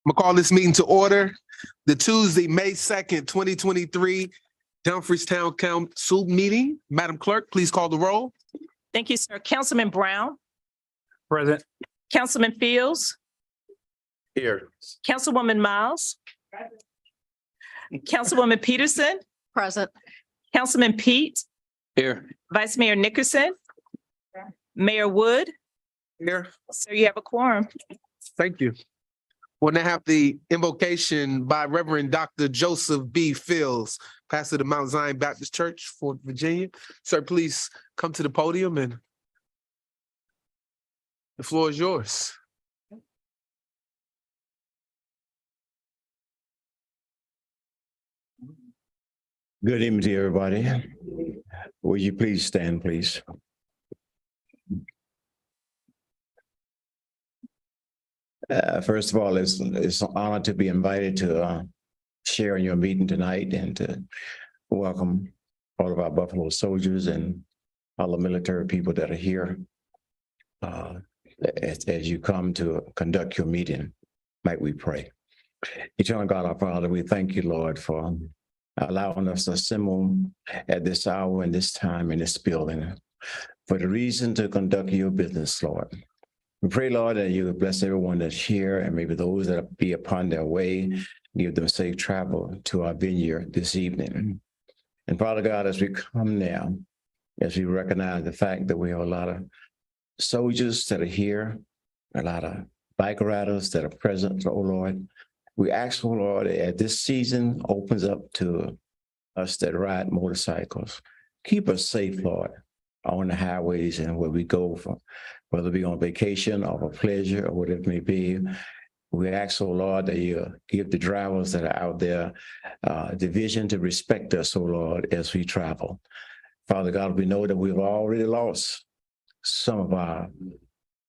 I'm gonna call this meeting to order. The Tuesday, May 2nd, 2023, Dumfries Town Council meeting. Madam Clerk, please call the roll. Thank you, sir. Councilman Brown, Present. Councilman Fields, Here. Councilwoman Miles, Councilwoman Peterson, Present. Councilman Pete, Here. Vice Mayor Nickerson, Mayor Wood. Here. Sir, you have a quorum. Thank you. We'll now have the invocation by Reverend Dr. Joseph B. Fields, pastor of Mount Zion Baptist Church, Fort Virginia. Sir, please come to the podium and the floor is yours. Good evening to everybody. Will you please stand, please? First of all, it's an honor to be invited to share in your meeting tonight and to welcome all of our Buffalo soldiers and all the military people that are here as you come to conduct your meeting. Might we pray. Eternal God, our Father, we thank you, Lord, for allowing us to assemble at this hour and this time in this building for the reason to conduct your business, Lord. We pray, Lord, that you would bless everyone that's here and maybe those that be upon their way, give them safe travel to our vineyard this evening. And Father God, as we come now, as we recognize the fact that we have a lot of soldiers that are here, a lot of bike riders that are present, oh Lord, we ask, oh Lord, as this season opens up to us that ride motorcycles, keep us safe, Lord, on the highways and where we go from, whether it be on vacation or for pleasure or whatever it may be. We ask, oh Lord, that you give the drivers that are out there the vision to respect us, oh Lord, as we travel. Father God, we know that we've already lost some of our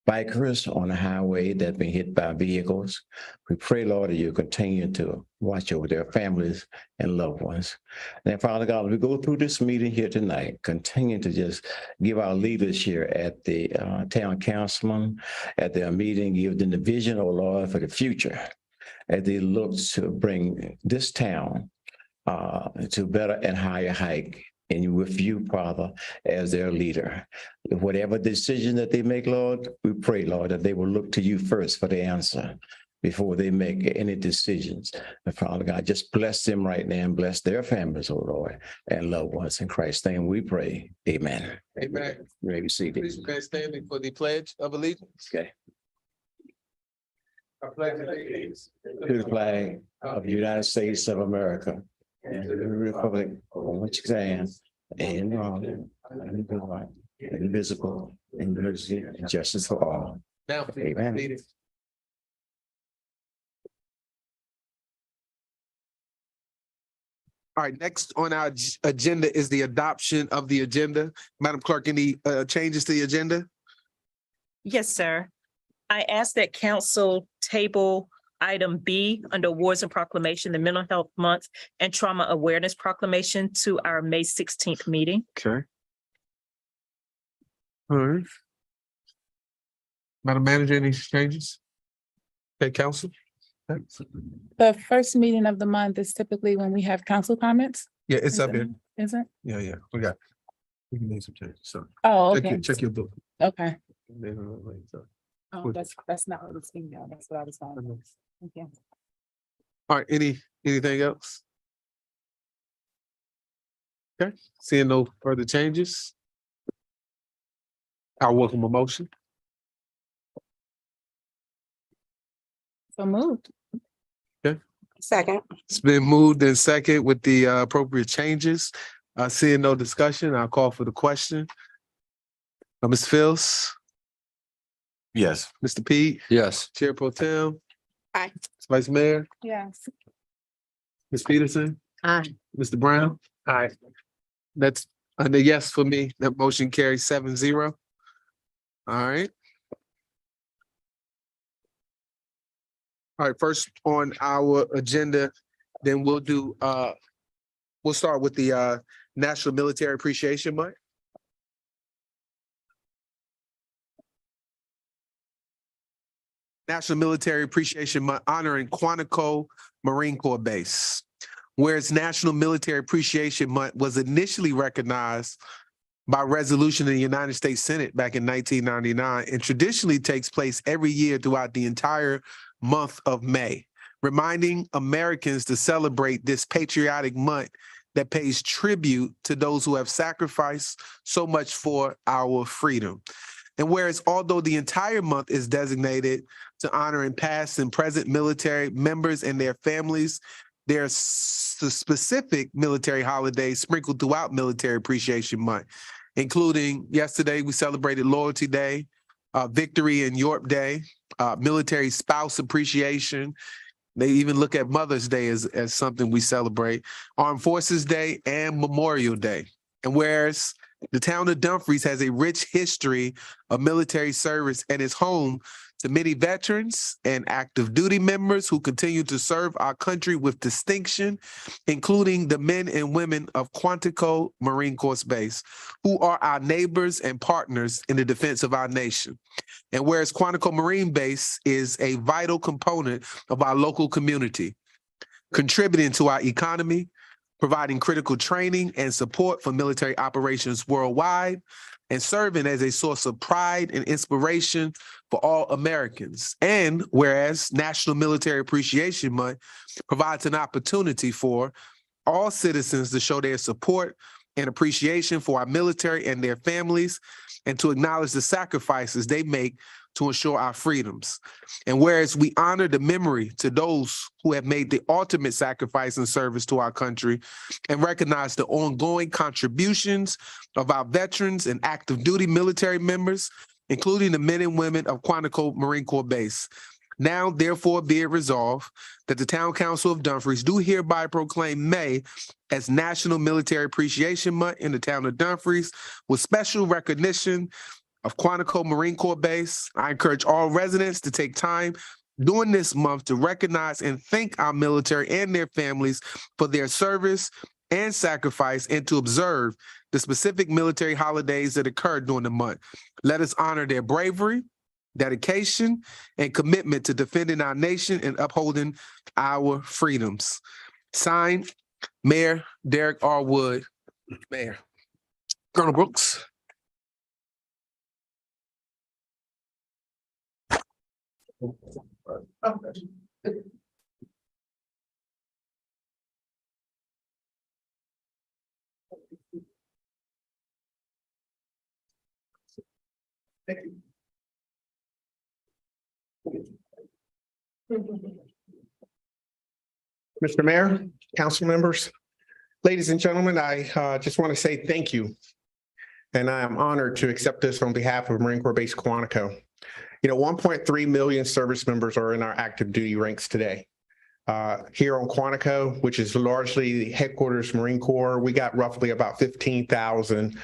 bikers on the highway that have been hit by vehicles. We pray, Lord, that you continue to watch over their families and loved ones. And Father God, as we go through this meeting here tonight, continue to just give our leaders here at the town councilman, at their meeting, give them the vision, oh Lord, for the future, as they look to bring this town to better and higher height. And with you, Father, as their leader. Whatever decision that they make, Lord, we pray, Lord, that they will look to you first for the answer before they make any decisions. And Father God, just bless them right now and bless their families, oh Lord, and loved ones. In Christ's name we pray. Amen. Amen. You may be seated. Please remain standing for the Pledge of Allegiance. Okay. I pledge allegiance To the flag of the United States of America and to the republic on which it stands, and indivisible, and mercy and justice for all. Now, please, Amen. lead it. All right, next on our agenda is the adoption of the agenda. Madam Clerk, any changes to the agenda? Yes, sir. I ask that council table item B under awards and proclamation, the Mental Health Month and Trauma Awareness Proclamation to our May 16th meeting. Okay. All right. Madam Manager, any changes? Okay, Council? The first meeting of the month is typically when we have council comments. Yeah, it's up here. Is it? Yeah, we can make some changes, so. Oh, Check okay. your book. Okay. Oh, Good. that's not what it's email. That's what I was on. Okay. All right, anything else? Okay, seeing no further changes. I'll welcome a motion. So moved. Second. It's been moved and second with the appropriate changes. Seeing no discussion, I'll call for the question. Ms. Fields, Yes. Mr. Pete, Yes. Chair Pro Tem. Aye. Vice Mayor, Yes. Ms. Peterson, Aye. Mr. Brown. Aye. That's a yes for me. That motion carries 7-0. All right. All right, first on our agenda, then we'll start with the National Military Appreciation Month. National Military Appreciation Month honoring Quantico Marine Corps Base. Whereas National Military Appreciation Month was initially recognized by resolution in the United States Senate back in 1999 and traditionally takes place every year throughout the entire month of May, reminding Americans to celebrate this patriotic month that pays tribute to those who have sacrificed so much for our freedom. And whereas although the entire month is designated to honoring past and present military members and their families, there are specific military holidays sprinkled throughout Military Appreciation Month, including yesterday we celebrated Loyalty Day, Victory and York Day, Military Spouse Appreciation. They even look at Mother's Day as something we celebrate, Armed Forces Day and Memorial Day. And whereas the town of Dumfries has a rich history of military service and is home to many veterans and active duty members who continue to serve our country with distinction, including the men and women of Quantico Marine Corps Base, who are our neighbors and partners in the defense of our nation. And whereas Quantico Marine Base is a vital component of our local community, contributing to our economy, providing critical training and support for military operations worldwide, and serving as a source of pride and inspiration for all Americans. And whereas National Military Appreciation Month provides an opportunity for all citizens to show their support and appreciation for our military and their families, and to acknowledge the sacrifices they make to ensure our freedoms. And whereas we honor the memory to those who have made the ultimate sacrifice and service to our country and recognize the ongoing contributions of our veterans and active duty military members, including the men and women of Quantico Marine Corps Base. Now, therefore, be it resolved that the Town Council of Dumfries do hereby proclaim May as National Military Appreciation Month in the town of Dumfries with special recognition of Quantico Marine Corps Base. I encourage all residents to take time during this month to recognize and thank our military and their families for their service and sacrifice, and to observe the specific military holidays that occur during the month. Let us honor their bravery, dedication, and commitment to defending our nation and upholding our freedoms. Signed, Mayor Derek R. Wood, Mayor. Colonel Brooks. Mr. Mayor, council members, ladies and gentlemen, I just want to say thank you. And I am honored to accept this on behalf of Marine Corps Base Quantico. You know, 1.3 million service members are in our active duty ranks today. Here on Quantico, which is largely the headquarters Marine Corps, we got roughly about 15,000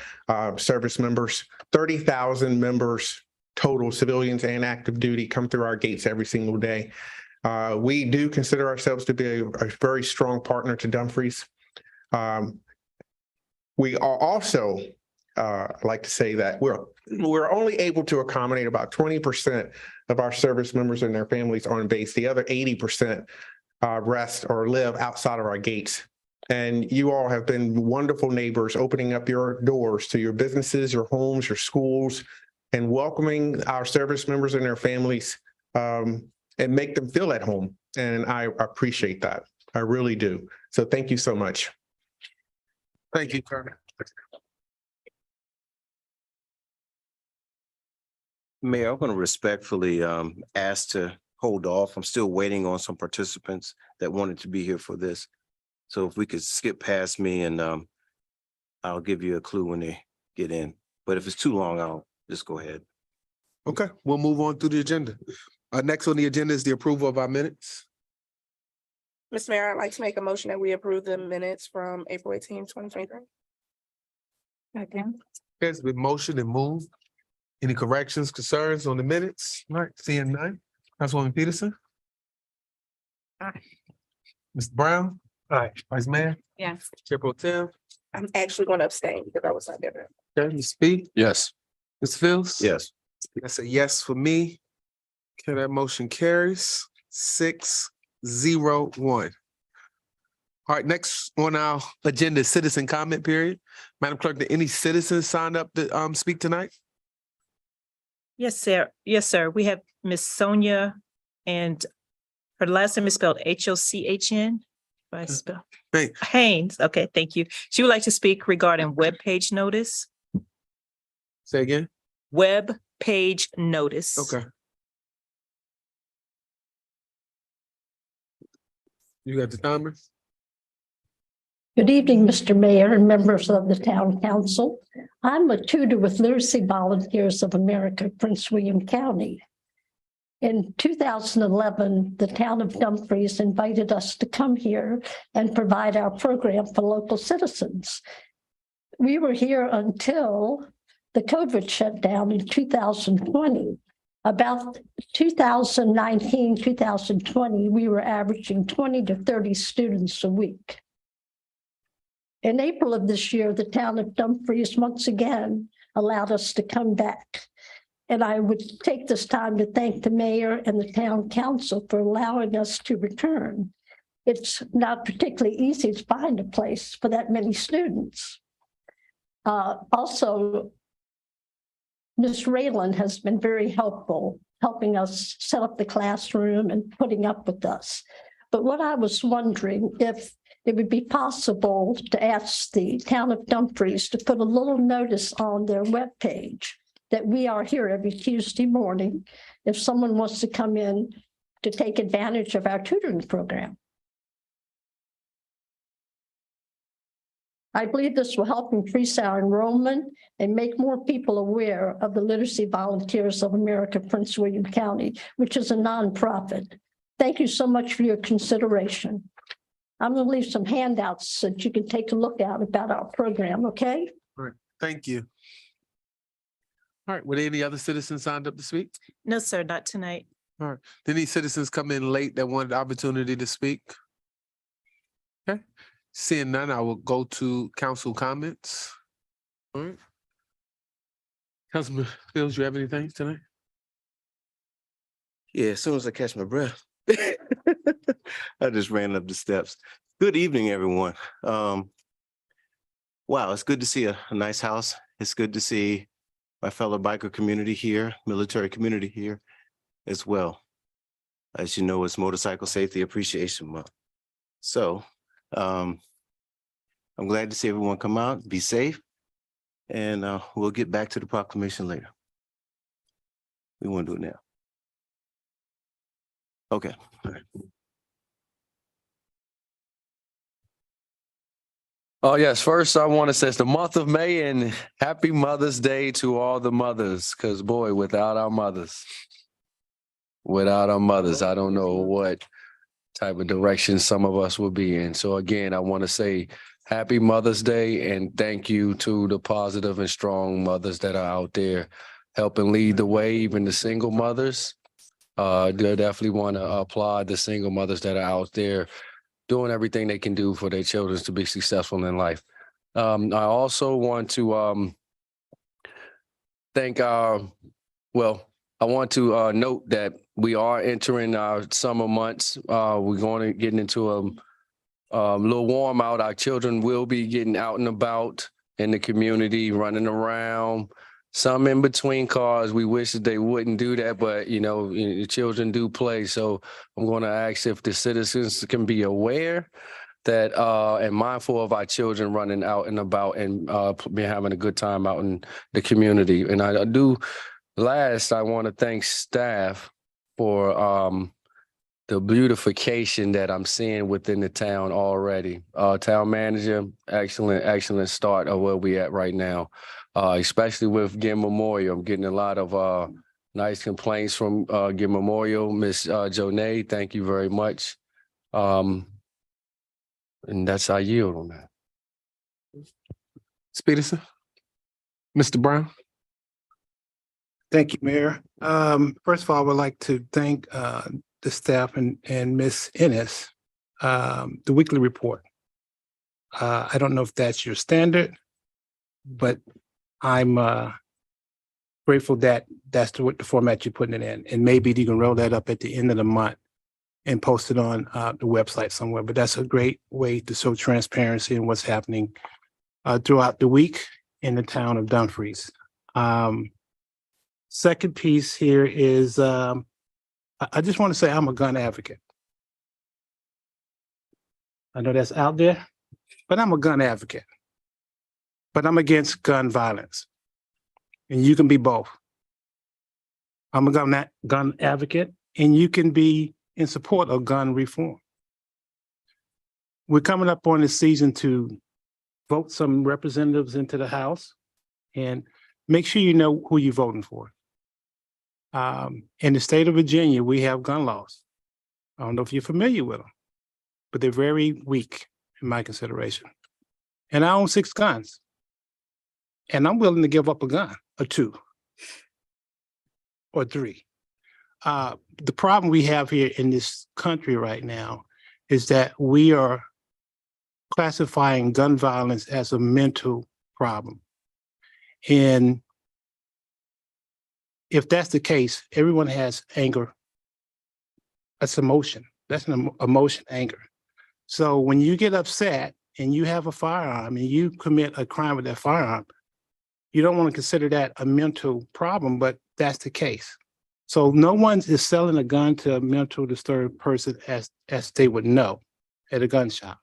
service members, 30,000 members total, civilians and active duty, come through our gates every single day. We do consider ourselves to be a very strong partner to Dumfries. We are also like to say that we're only able to accommodate about 20% of our service members and their families on base. The other 80% rest or live outside of our gates. And you all have been wonderful neighbors, opening up your doors to your businesses, your homes, your schools, and welcoming our service members and their families and make them feel at home. And I appreciate that. I really do. So thank you so much. Thank you, Colonel. Mayor, I'm going to respectfully ask to hold off. I'm still waiting on some participants that wanted to be here for this. So if we could skip past me, and I'll give you a clue when they get in. But if it's too long, I'll just go ahead. Okay, we'll move on through the agenda. Next on the agenda is the approval of our minutes. Mr. Mayor, I'd like to make a motion that we approve the minutes from April 18, 2023. Second. There's been motion and moved. Any corrections, concerns on the minutes? All right, seeing none. Councilwoman Peterson? Aye. Mr. Brown? Aye. Vice Mayor? Yes. Chair Pro Tem? I'm actually going to abstain because I was not there. Okay, Ms. Speak? Yes. Mr. Fields? Yes. That's a yes for me. Okay, that motion carries 6-0-1. All right, next on our agenda is citizen comment period. Madam Clerk, did any citizens sign up to speak tonight? Yes, sir. Yes, sir. We have Miss Sonia, and her last name is spelled Hochn. If I spell Hey, Haynes. Okay, thank you. She would like to speak regarding web page notice. say again? Web page notice. Okay. You got the timer? Good evening, Mr. Mayor and members of the Town Council. I'm a tutor with Literacy Volunteers of America, Prince William County. In 2011, the town of Dumfries invited us to come here and provide our program for local citizens. We were here until the COVID shutdown in 2020. About 2019, 2020, we were averaging 20 to 30 students a week. In April of this year, the town of Dumfries once again allowed us to come back. And I would take this time to thank the mayor and the town council for allowing us to return. It's not particularly easy to find a place for that many students. Also, Ms. Raylan has been very helpful, helping us set up the classroom and putting up with us. But what I was wondering if it would be possible to ask the town of Dumfries to put a little notice on their webpage that we are here every Tuesday morning if someone wants to come in to take advantage of our tutoring program. I believe this will help increase our enrollment and make more people aware of the Literacy Volunteers of America, Prince William County, which is a nonprofit. Thank you so much for your consideration. I'm going to leave some handouts so that you can take a look at about our program, okay? All right, thank you. All right, were there any other citizens signed up to speak? No, sir, not tonight. All right, did any citizens come in late that wanted the opportunity to speak? Okay, seeing none, I will go to council comments. All right. Councilman Fields, you have anything tonight? Yeah, as soon as I catch my breath. I just ran up the steps. Good evening, everyone. Wow, it's good to see a nice house. It's good to see my fellow biker community here, military community here as well. As you know, it's Motorcycle Safety Appreciation Month. So I'm glad to see everyone come out, be safe, and we'll get back to the proclamation later. We want to do it now. Okay. All right. Oh, yes. First, I want to say it's the month of May and happy Mother's Day to all the mothers. Because, boy, without our mothers, I don't know what type of direction some of us will be in. So, again, I want to say happy Mother's Day and thank you to the positive and strong mothers that are out there helping lead the way, even the single mothers. I definitely want to applaud the single mothers that are out there doing everything they can do for their children to be successful in life. I also want to thank I want to note that we are entering our summer months. We're going to get into a little warm out. Our children will be getting out and about in the community, running around. Some in between cars. We wish that they wouldn't do that, but the children do play. So I'm going to ask if the citizens can be aware that and mindful of our children running out and about and having a good time out in the community. And I want to thank staff for the beautification that I'm seeing within the town already. Town manager, excellent start of where we at right now. Especially with Ginn Memorial. I'm getting a lot of nice complaints from Ginn Memorial. Miss Jonay, thank you very much. And that's our yield on that. Peterson? Mr. Brown? Thank you, Mayor. First of all, I would like to thank the staff and Ms. Ennis, the weekly report. I don't know if that's your standard, but I'm grateful that that's the format you're putting it in. And maybe you can roll that up at the end of the month and post it on the website somewhere. But that's a great way to show transparency in what's happening throughout the week in the town of Dumfries. Second piece here is I just want to say I'm a gun advocate. I know that's out there, but I'm a gun advocate. But I'm against gun violence. And you can be both. I'm a gun advocate, and you can be in support of gun reform. We're coming up on the season to vote some representatives into the House, and make sure you know who you're voting for. In the state of Virginia, we have gun laws. I don't know if you're familiar with them, but they're very weak in my consideration. And I own 6 guns. And I'm willing to give up a gun or 2 or 3. The problem we have here in this country right now is that we are classifying gun violence as a mental problem. And if that's the case, everyone has anger. That's emotion. That's an emotion, anger. So when you get upset and you have a firearm and you commit a crime with that firearm, you don't want to consider that a mental problem, but that's the case. So no one is selling a gun to a mental disturbed person as they would know at a gun shop.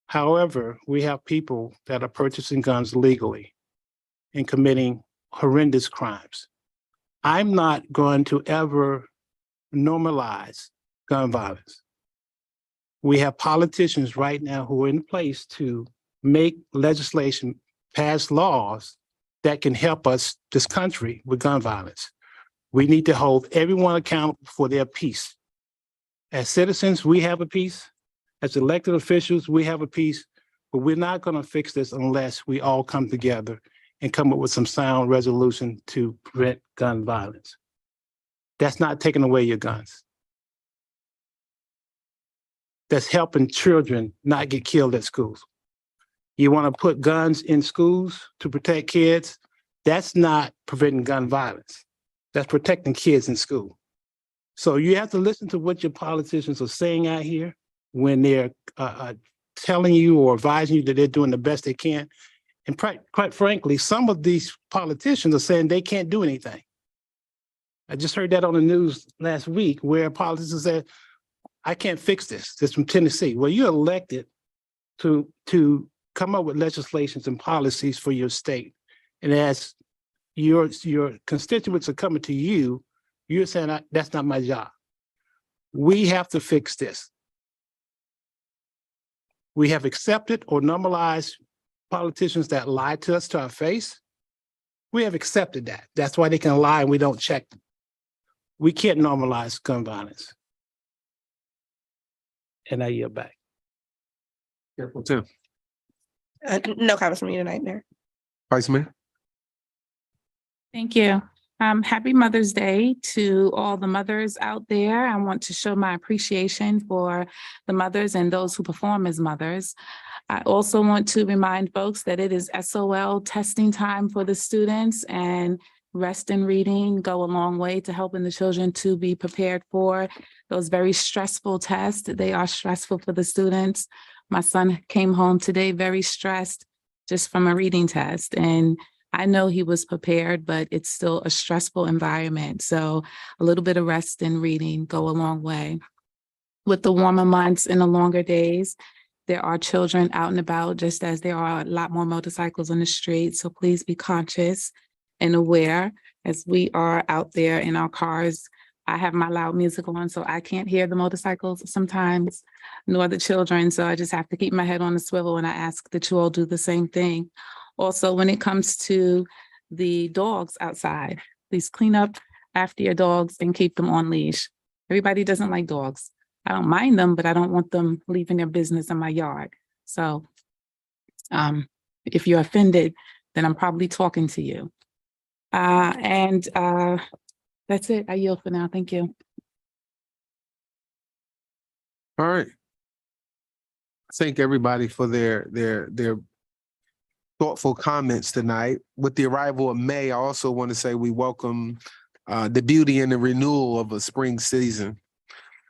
However, we have people that are purchasing guns legally and committing horrendous crimes. I'm not going to ever normalize gun violence. We have politicians right now who are in place to make legislation, pass laws that can help us, this country, with gun violence. We need to hold everyone accountable for their piece. As citizens, we have a piece. As elected officials, we have a piece, but we're not going to fix this unless we all come together and come up with some sound resolution to prevent gun violence. That's not taking away your guns. That's helping children not get killed at schools. You want to put guns in schools to protect kids? That's not preventing gun violence. That's protecting kids in school. So you have to listen to what your politicians are saying out here when they're telling you or advising you that they're doing the best they can. And quite frankly, some of these politicians are saying they can't do anything. I just heard that on the news last week where politicians said, I can't fix this. This is from Tennessee. Well, you're elected to come up with legislations and policies for your state. And as your constituents are coming to you, you're saying, that's not my job. We have to fix this. We have accepted or normalized politicians that lie to us to our face. We have accepted that. That's why they can lie and we don't check them. We can't normalize gun violence. And I yield back. Careful too. No comments from you tonight, Mayor. Vice Mayor. Thank you. Happy Mother's Day to all the mothers out there. I want to show my appreciation for the mothers and those who perform as mothers. I also want to remind folks that it is SOL testing time for the students, and rest and reading go a long way to helping the children to be prepared for those very stressful tests. They are stressful for the students. My son came home today very stressed just from a reading test, and I know he was prepared, but it's still a stressful environment. So a little bit of rest and reading go a long way. With the warmer months and the longer days, there are children out and about, just as there are a lot more motorcycles on the street. So please be conscious and aware as we are out there in our cars. I have my loud music on, so I can't hear the motorcycles sometimes, nor the children. So I just have to keep my head on the swivel, and I ask that you all do the same thing. Also, when it comes to the dogs outside, please clean up after your dogs and keep them on leash. Everybody doesn't like dogs. I don't mind them, but I don't want them leaving their business in my yard. So if you're offended, then I'm probably talking to you. That's it. I yield for now. Thank you. All right. Thank everybody for their thoughtful comments tonight. With the arrival of May, I also want to say we welcome the beauty and the renewal of a spring season.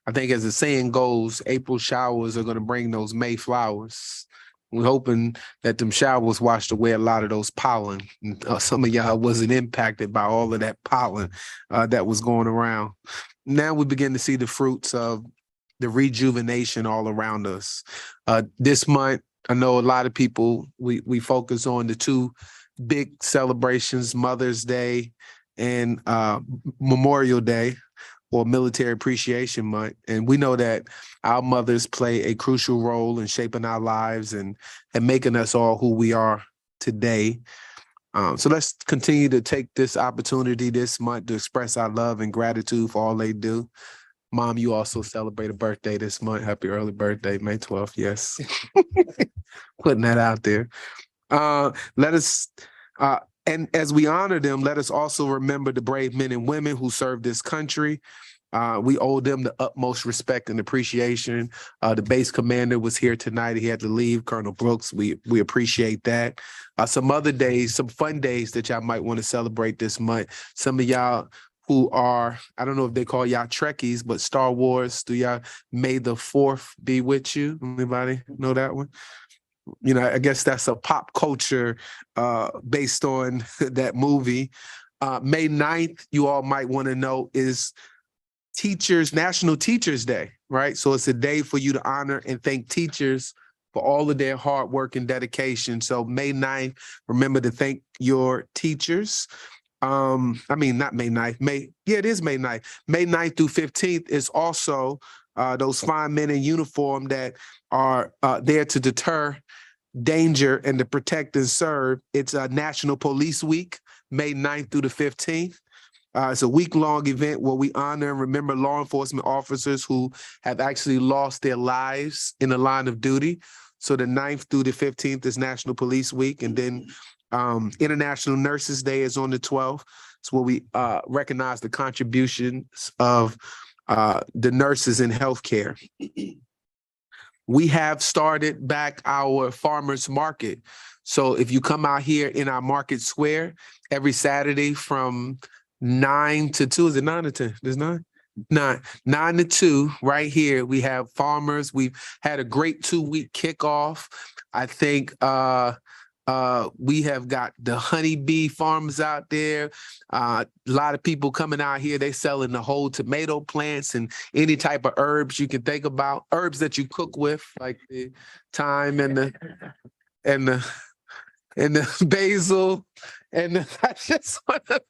I think as the saying goes, April showers are going to bring those May flowers. We're hoping that them showers washed away a lot of those pollen. Some of y'all wasn't impacted by all of that pollen that was going around. Now we begin to see the fruits of the rejuvenation all around us. This month, I know a lot of people, we focus on the two big celebrations, Mother's Day and Memorial Day, or Military Appreciation Month. And we know that our mothers play a crucial role in shaping our lives and making us all who we are today. So let's continue to take this opportunity this month to express our love and gratitude for all they do. Mom, you also celebrate a birthday this month. Happy early birthday, May 12th. Yes. Putting that out there. Let us, and as we honor them, let us also remember the brave men and women who served this country. We owe them the utmost respect and appreciation. The base commander was here tonight. He had to leave, Colonel Brooks. We appreciate that. Some other days, some fun days that y'all might want to celebrate this month. Some of y'all who are, I don't know if they call y'all Trekkies, but Star Wars, do y'all May the 4th be with you? Anybody know that one? You know, I guess that's a pop culture based on that movie. May 9th, you all might want to know, is National Teachers Day, right? So it's a day for you to honor and thank teachers for all of their hard work and dedication. So May 9th, remember to thank your teachers. Not May 9th, it is May 9th. May 9th through 15th is also those fine men in uniform that are there to deter danger and to protect and serve. It's a National Police Week, May 9th through the 15th. It's a week-long event where we honor and remember law enforcement officers who have actually lost their lives in the line of duty. So the 9th through the 15th is National Police Week. And then International Nurses Day is on the 12th. It's where we recognize the contributions of the nurses in healthcare. We have started back our farmers market. So if you come out here in our market square every Saturday from 9 to 2, is it 9 to 10? There's 9? 9 to 2 right here. We have farmers. We've had a great 2-week kickoff. I think we have got the honeybee farms out there. A lot of people coming out here. They selling the whole tomato plants and any type of herbs you can think about. Herbs that you cook with, like the thyme and the basil. And I just want to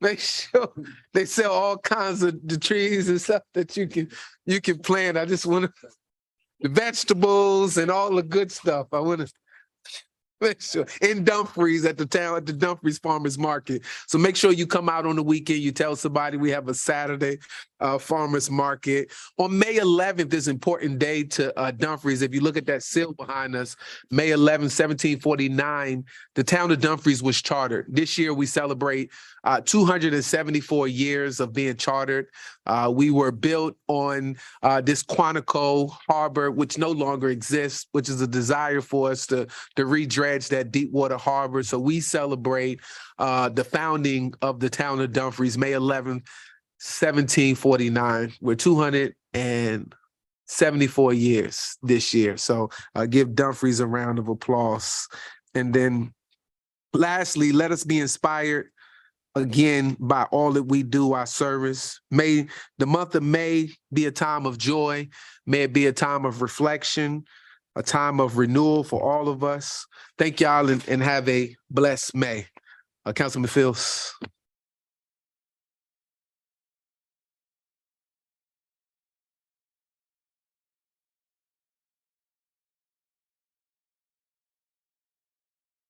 make sure they sell all kinds of the trees and stuff that you can plant. I just want to, the vegetables and all the good stuff. I want to make sure in Dumfries at the Dumfries Farmers Market. So make sure you come out on the weekend. You tell somebody we have a Saturday farmers market. On May 11th is an important day to Dumfries. If you look at that seal behind us, May 11, 1749, the town of Dumfries was chartered. This year we celebrate 274 years of being chartered. We were built on this Quantico Harbor, which no longer exists, which is a desire for us to redredge that Deepwater Harbor. So we celebrate the founding of the town of Dumfries, May 11th, 1749. We're 274 years this year. So give Dumfries a round of applause. And then lastly, let us be inspired again by all that we do, our service. May the month of May be a time of joy. May it be a time of reflection, a time of renewal for all of us. Thank y'all and have a blessed May. Councilman Fields.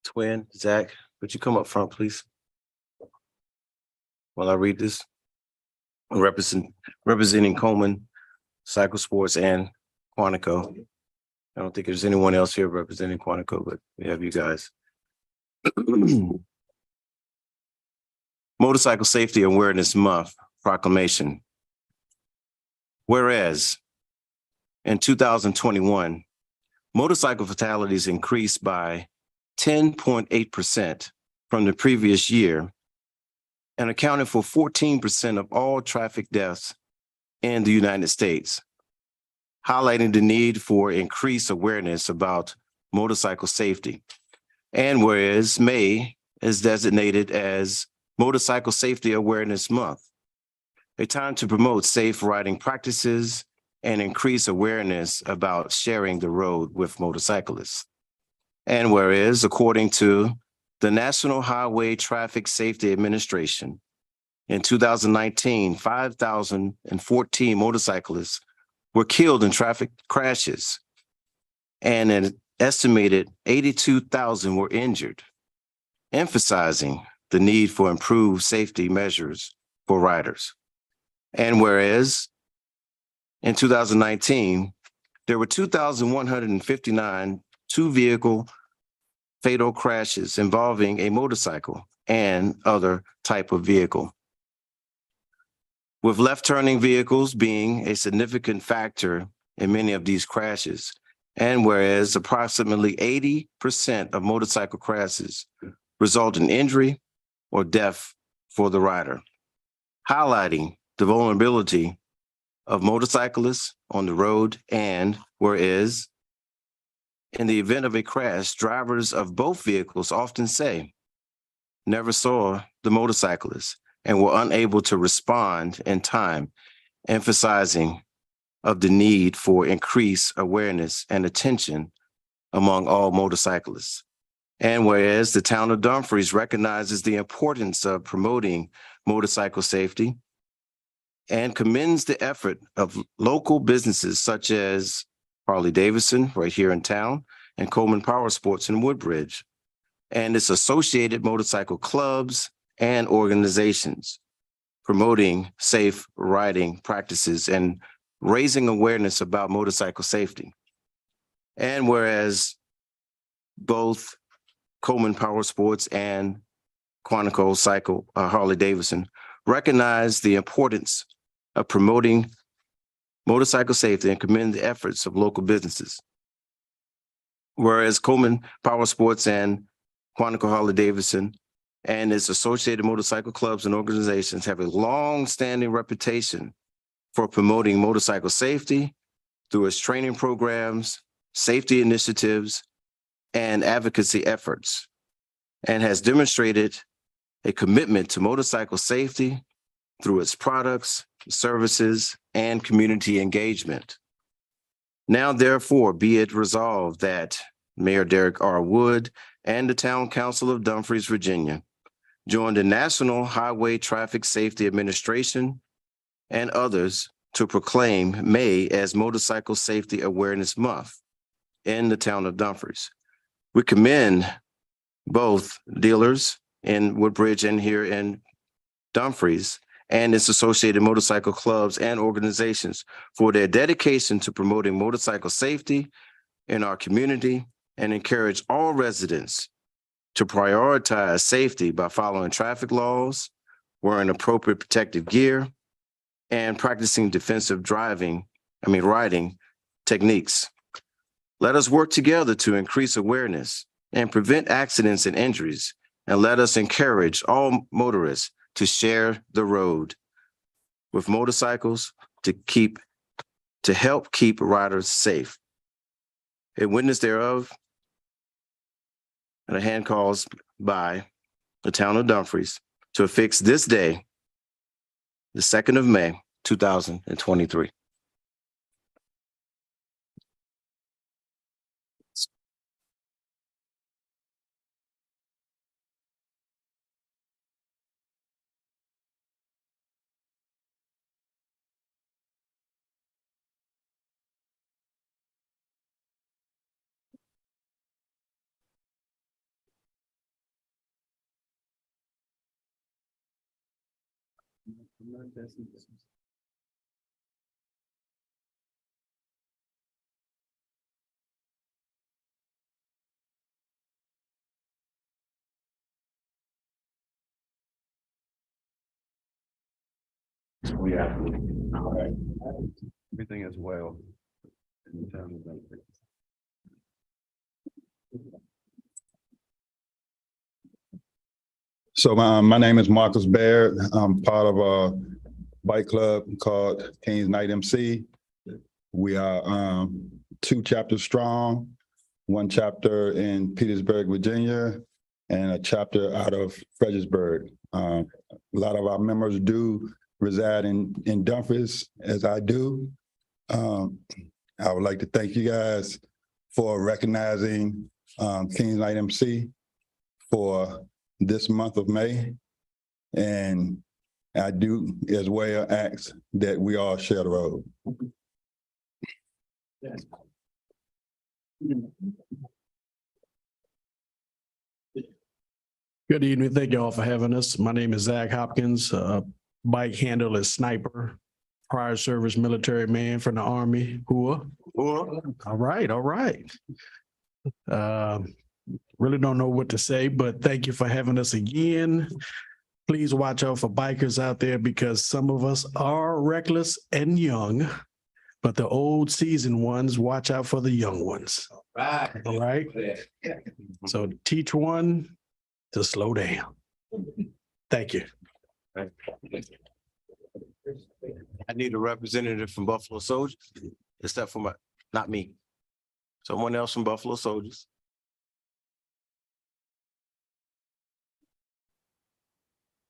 Twin, Zach, would you come up front, please? While I read this. I'm representing Coleman, Cycle Sports, and Quantico. I don't think there's anyone else here representing Quantico, but we have you guys. Motorcycle Safety Awareness Month proclamation. Whereas in 2021, motorcycle fatalities increased by 10.8% from the previous year and accounted for 14% of all traffic deaths in the United States, highlighting the need for increased awareness about motorcycle safety. And whereas May is designated as Motorcycle Safety Awareness Month, a time to promote safe riding practices and increase awareness about sharing the road with motorcyclists. And whereas, according to the National Highway Traffic Safety Administration, in 2019, 5,014 motorcyclists were killed in traffic crashes, and an estimated 82,000 were injured, emphasizing the need for improved safety measures for riders. And whereas in 2019, there were 2,159 two-vehicle fatal crashes involving a motorcycle and other type of vehicle, with left-turning vehicles being a significant factor in many of these crashes. And whereas approximately 80% of motorcycle crashes result in injury or death for the rider, highlighting the vulnerability of motorcyclists on the road. And whereas in the event of a crash, drivers of both vehicles often say, "Never saw the motorcyclist," and were unable to respond in time, emphasizing of the need for increased awareness and attention among all motorcyclists. And whereas the town of Dumfries recognizes the importance of promoting motorcycle safety and commends the effort of local businesses such as Harley-Davidson right here in town and Coleman Power Sports in Woodbridge, and its associated motorcycle clubs and organizations promoting safe riding practices and raising awareness about motorcycle safety. And whereas both Coleman Power Sports and Quantico Cycle Harley-Davidson recognize the importance of promoting motorcycle safety and commend the efforts of local businesses. Whereas Coleman Power Sports and Quantico Harley-Davidson and its associated motorcycle clubs and organizations have a long-standing reputation for promoting motorcycle safety through its training programs, safety initiatives, and advocacy efforts, and has demonstrated a commitment to motorcycle safety through its products, services, and community engagement. Now, therefore, be it resolved that Mayor Derek R. Wood and the Town Council of Dumfries, Virginia, join the National Highway Traffic Safety Administration and others to proclaim May as Motorcycle Safety Awareness Month in the town of Dumfries. We commend both dealers in Woodbridge and here in Dumfries and its associated motorcycle clubs and organizations for their dedication to promoting motorcycle safety in our community, and encourage all residents to prioritize safety by following traffic laws, wearing appropriate protective gear, and practicing defensive riding techniques. Let us work together to increase awareness and prevent accidents and injuries, and let us encourage all motorists to share the road with motorcycles to help keep riders safe. A witness thereof, and a hand calls by the town of Dumfries to affix this day, the 2nd of May, 2023. Everything as well. So my name is Marcus Baird. I'm part of a bike club called Kings Night MC. We are 2 chapters strong, 1 chapter in Petersburg, Virginia, and a chapter out of Fredericksburg. A lot of our members do reside in Dumfries, as I do. I would like to thank you guys for recognizing Kings Night MC for this month of May. And I do as well ask that we all share the road. Good evening. Thank you all for having us. My name is Zach Hopkins. Bike handle is Sniper. Prior service military man from the Army. All right, all right. Really don't know what to say, but thank you for having us again. Please watch out for bikers out there because some of us are reckless and young, but the old seasoned ones, watch out for the young ones. All right. So teach one to slow down. Thank you. I need a representative from Buffalo Soldiers, except for not me. Someone else from Buffalo Soldiers.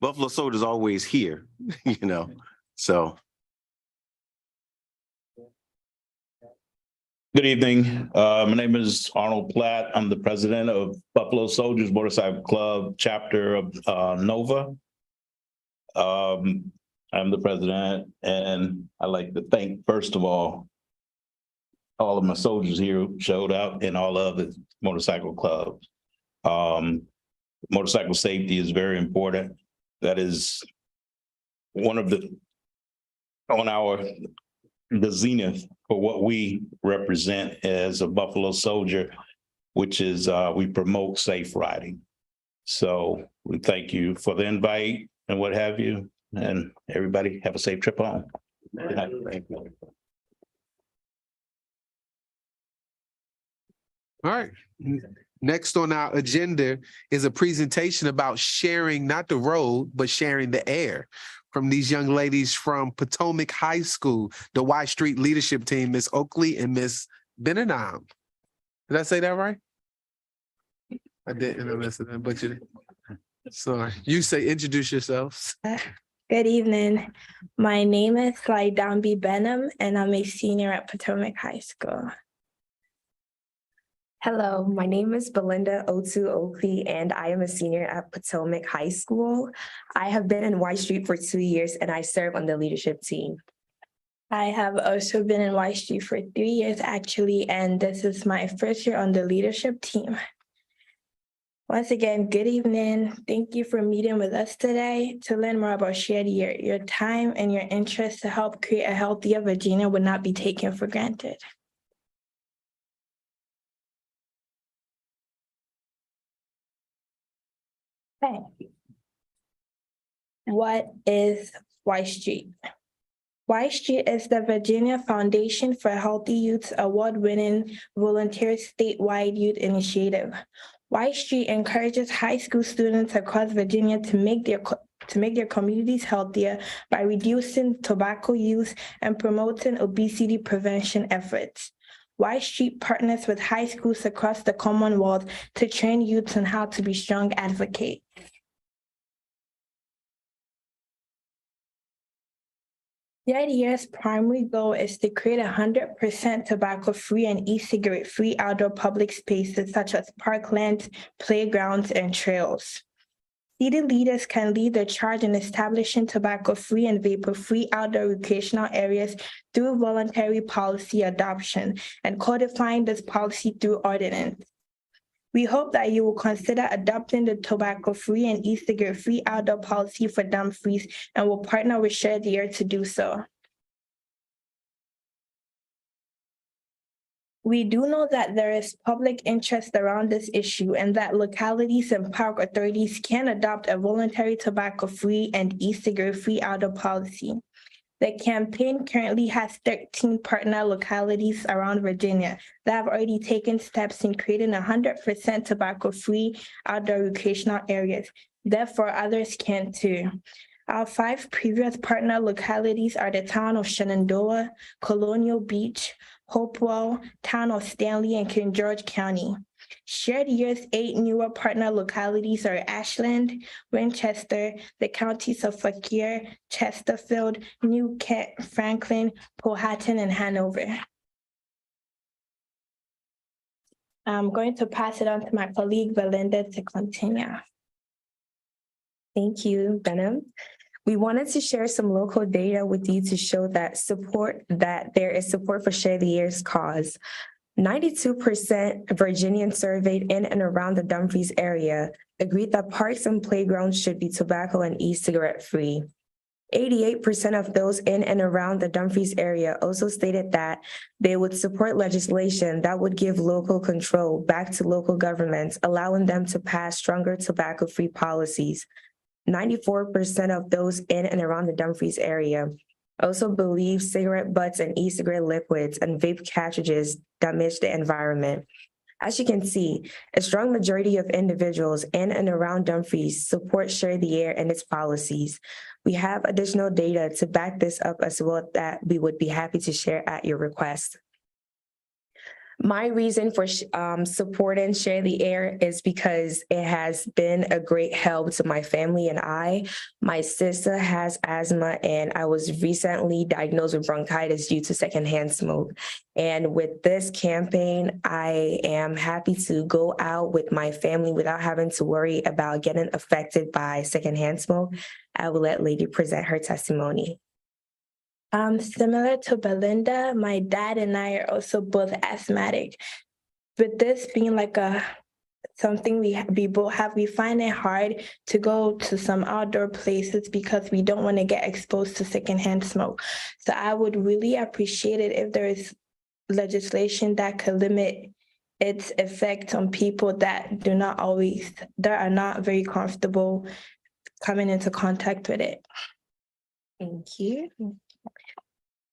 Buffalo Soldiers always here, so. Good evening. My name is Arnold Platt. I'm the president of Buffalo Soldiers Motorcycle Club, chapter of Nova. I'm the president, and I'd like to thank, first of all of my soldiers here who showed up and all of the motorcycle clubs. Motorcycle safety is very important. That is one of the zenith for what we represent as a Buffalo Soldier, which is we promote safe riding. So we thank you for the invite and what have you, and everybody have a safe trip home. Good night. Thank you. All right. Next on our agenda is a presentation about sharing not the road, but sharing the air from these young ladies from Potomac High School, the Y Street leadership team, Miss Oakley and Miss Benenam. Did I say that right? I didn't. I messed it up, but you. Sorry. You say introduce yourselves. Good evening. My name is Slaidambi Benham, and I'm a senior at Potomac High School. Hello, my name is Belinda Otu Oakley, and I am a senior at Potomac High School. I have been in Y Street for 2 years, and I serve on the leadership team. I have also been in Y Street for 3 years, actually, and this is my first year on the leadership team. Once again, good evening. Thank you for meeting with us today. To learn more about Shared Year, your time and your interest to help create a healthier Virginia would not be taken for granted. Okay. What is Y Street? Y Street is the Virginia Foundation for Healthy Youth award-winning volunteer statewide youth initiative. Y Street encourages high school students across Virginia to make their communities healthier by reducing tobacco use and promoting obesity prevention efforts. Y Street partners with high schools across the Commonwealth to train youths on how to be strong advocates. Shared Year's primary goal is to create 100% tobacco-free and e-cigarette-free outdoor public spaces such as parklands, playgrounds, and trails. City leaders can lead the charge in establishing tobacco-free and vapor-free outdoor recreational areas through voluntary policy adoption and codifying this policy through ordinance. We hope that you will consider adopting the tobacco-free and e-cigarette-free outdoor policy for Dumfries and will partner with Shared Year to do so. We do know that there is public interest around this issue and that localities and park authorities can adopt a voluntary tobacco-free and e-cigarette-free outdoor policy. The campaign currently has 13 partner localities around Virginia that have already taken steps in creating 100% tobacco-free outdoor recreational areas. Therefore, others can too. Our 5 previous partner localities are the town of Shenandoah, Colonial Beach, Hopewell, town of Stanley, and King George County. Share the Year's 8 newer partner localities are Ashland, Winchester, the counties of Fauquier, Chesterfield, New Kent, Franklin, Powhatan, and Hanover. I'm going to pass it on to my colleague Belinda to continue. Thank you, Benham. We wanted to share some local data with you to show that there is support for Share the Year's cause. 92% Virginians surveyed in and around the Dumfries area agreed that parks and playgrounds should be tobacco and e-cigarette free. 88% of those in and around the Dumfries area also stated that they would support legislation that would give local control back to local governments, allowing them to pass stronger tobacco-free policies. 94% of those in and around the Dumfries area also believe cigarette butts and e-cigarette liquids and vape cartridges damage the environment. As you can see, a strong majority of individuals in and around Dumfries support Share the Year and its policies. We have additional data to back this up as well that we would be happy to share at your request. My reason for supporting Share the Air is because it has been a great help to my family and I. My sister has asthma and I was recently diagnosed with bronchitis due to secondhand smoke. And with this campaign, I am happy to go out with my family without having to worry about getting affected by secondhand smoke. I will let Lady present her testimony. Similar to Belinda, my dad and I are also both asthmatic. With this being like something we both have, we find it hard to go to some outdoor places because we don't want to get exposed to secondhand smoke. So I would really appreciate it if there is legislation that could limit its effect on people that are not very comfortable coming into contact with it. Thank you.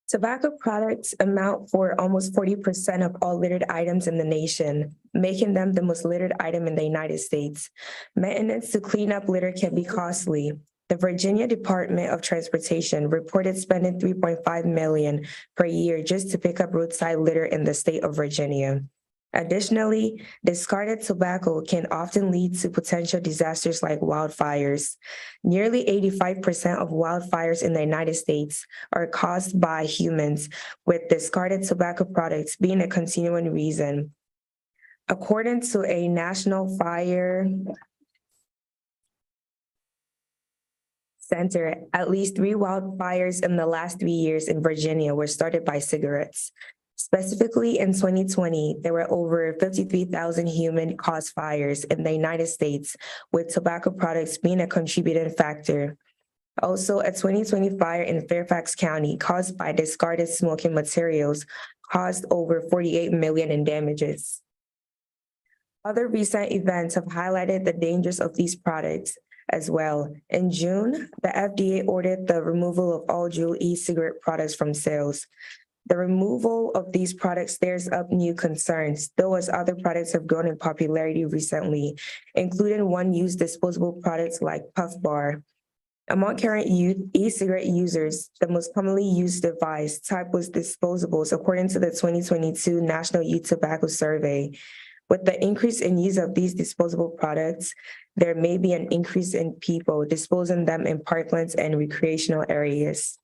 Tobacco products amount for almost 40% of all littered items in the nation, making them the most littered item in the United States. Maintenance to clean up litter can be costly. The Virginia Department of Transportation reported spending $3.5 million per year just to pick up roadside litter in the state of Virginia. Additionally, discarded tobacco can often lead to potential disasters like wildfires. Nearly 85% of wildfires in the United States are caused by humans, with discarded tobacco products being a continuing reason. According to a National Fire Center, at least 3 wildfires in the last 3 years in Virginia were started by cigarettes. Specifically, in 2020, there were over 53,000 human-caused fires in the United States, with tobacco products being a contributing factor. Also, a 2020 fire in Fairfax County caused by discarded smoking materials caused over $48 million in damages. Other recent events have highlighted the dangers of these products as well. In June, the FDA ordered the removal of all Juul e-cigarette products from sales. The removal of these products stirs up new concerns, though as other products have grown in popularity recently, including one-use disposable products like Puff Bar. Among current youth e-cigarette users, the most commonly used device type was disposables, according to the 2022 National Youth Tobacco Survey. With the increase in use of these disposable products, there may be an increase in people disposing them in parklands and recreational areas.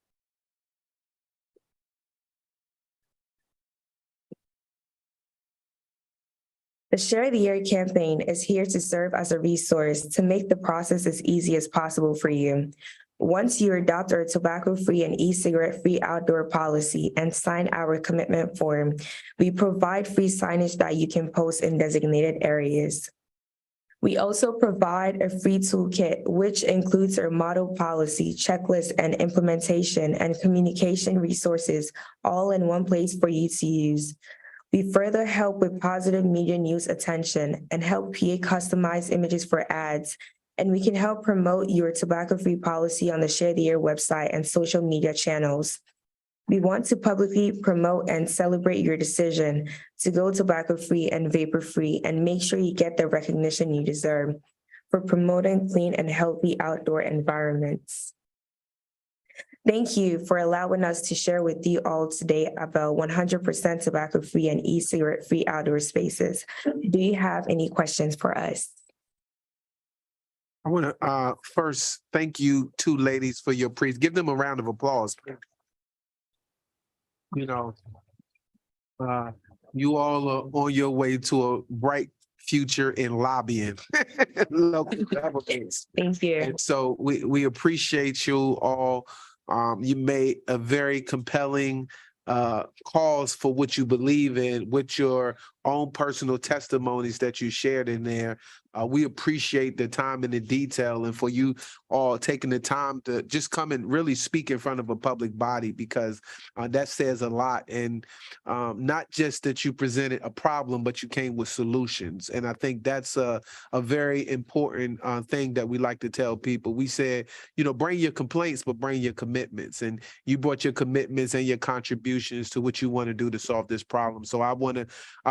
The Share the Year campaign is here to serve as a resource to make the process as easy as possible for you. Once you adopt our tobacco-free and e-cigarette-free outdoor policy and sign our commitment form, we provide free signage that you can post in designated areas. We also provide a free toolkit, which includes our model policy, checklist, and implementation and communication resources all in one place for you to use. We further help with positive media news attention and help PA customize images for ads. And we can help promote your tobacco-free policy on the Share the Year website and social media channels. We want to publicly promote and celebrate your decision to go tobacco-free and vapor-free and make sure you get the recognition you deserve. for promoting clean and healthy outdoor environments. Thank you for allowing us to share with you all today about 100% tobacco-free and e-cigarette-free outdoor spaces. Do you have any questions for us? I want to first thank you two ladies for your praise. Give them a round of applause. You know, you all are on your way to a bright future in lobbying local governments. Thank you. And so we appreciate you all. You made a very compelling cause for what you believe in with your own personal testimonies that you shared in there. We appreciate the time and the detail, and for you all taking the time to just come and really speak in front of a public body, because that says a lot. And not just that you presented a problem, but you came with solutions. And I think that's a very important thing that we like to tell people. We said, you know, bring your complaints, but bring your commitments. And you brought your commitments and your contributions to what you want to do to solve this problem. So I want to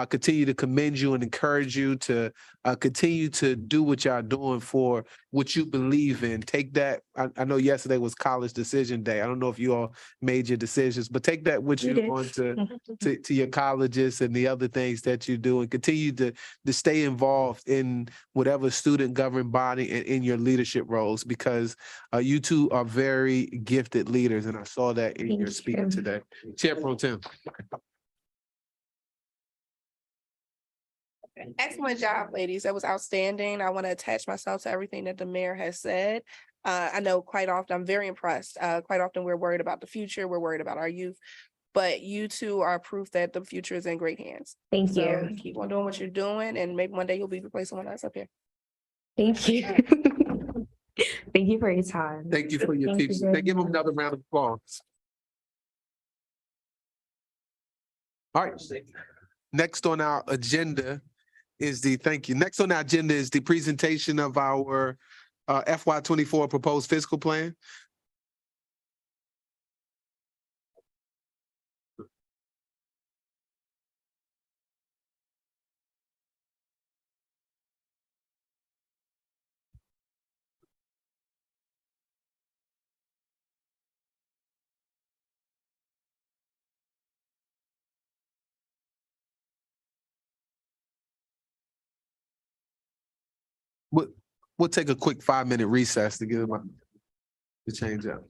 continue to commend you and encourage you to continue to do what y'all doing for what you believe in. Take that. I know yesterday was college decision day. I don't know if you all made your decisions, but take that with you on to your colleges and the other things that you do, and continue to stay involved in whatever student governed body and in your leadership roles, because you two are very gifted leaders, and I saw that in your speaking today. Chair Pro Tem. Excellent job, ladies. That was outstanding. I want to attach myself to everything that the mayor has said. I know quite often, I'm very impressed. Quite often we're worried about the future. We're worried about our youth, but you two are proof that the future is in great hands. Thank So you. keep on doing what you're doing, and maybe one day you'll be replacing one of us up here. Thank you. Thank you for your time. Thank you for your Thank you teaching. very Give them much. another round of applause. All right. Next on our agenda is Next on our agenda is the presentation of our FY24 proposed fiscal plan. We'll take a quick 5-minute recess to give them to change up.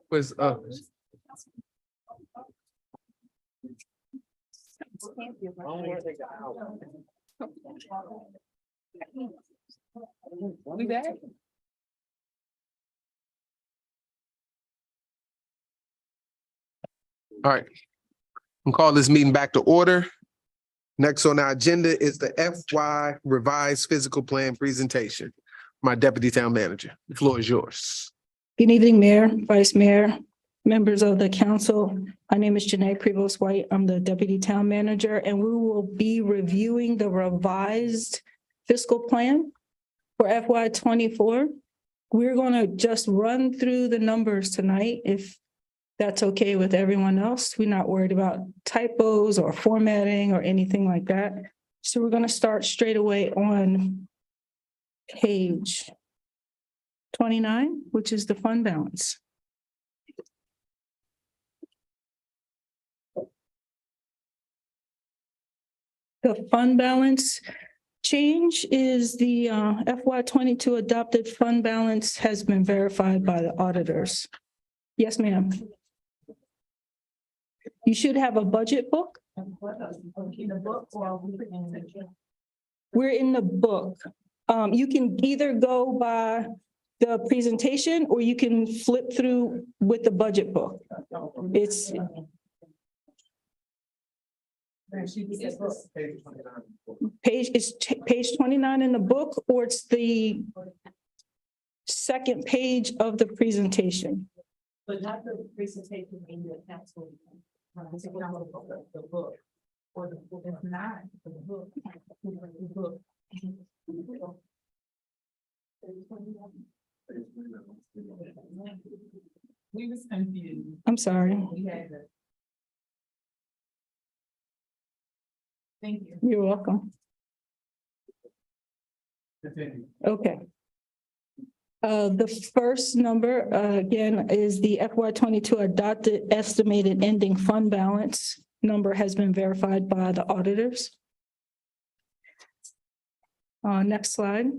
Was, We back? all right. We'll call this meeting back to order. Next on our agenda is the FY revised physical plan presentation. My deputy town manager, the floor is yours. Good evening, Mayor, Vice Mayor, members of the council. My name is Janae Prevost White. I'm the deputy town manager, and we will be reviewing the revised fiscal plan for FY '24. We're going to just run through the numbers tonight, if that's okay with everyone else. We're not worried about typos or formatting or anything like that. So we're going to start straight away on page 29, which is the fund balance. The fund balance change is the FY '22 adopted fund balance has been verified by the auditors. Yes, ma'am. You should have a budget book. We're in the book. You can either go by the presentation or you can flip through with the budget book. It's page 29 in the book, or it's the second page of the presentation. But not the presentation in the council. The book. Or the book is not the book. The book. We was confused. I'm sorry. Thank you. You're welcome. Okay. The first number, again, is the FY '22 adopted estimated ending fund balance. Number has been verified by the auditors. Next slide.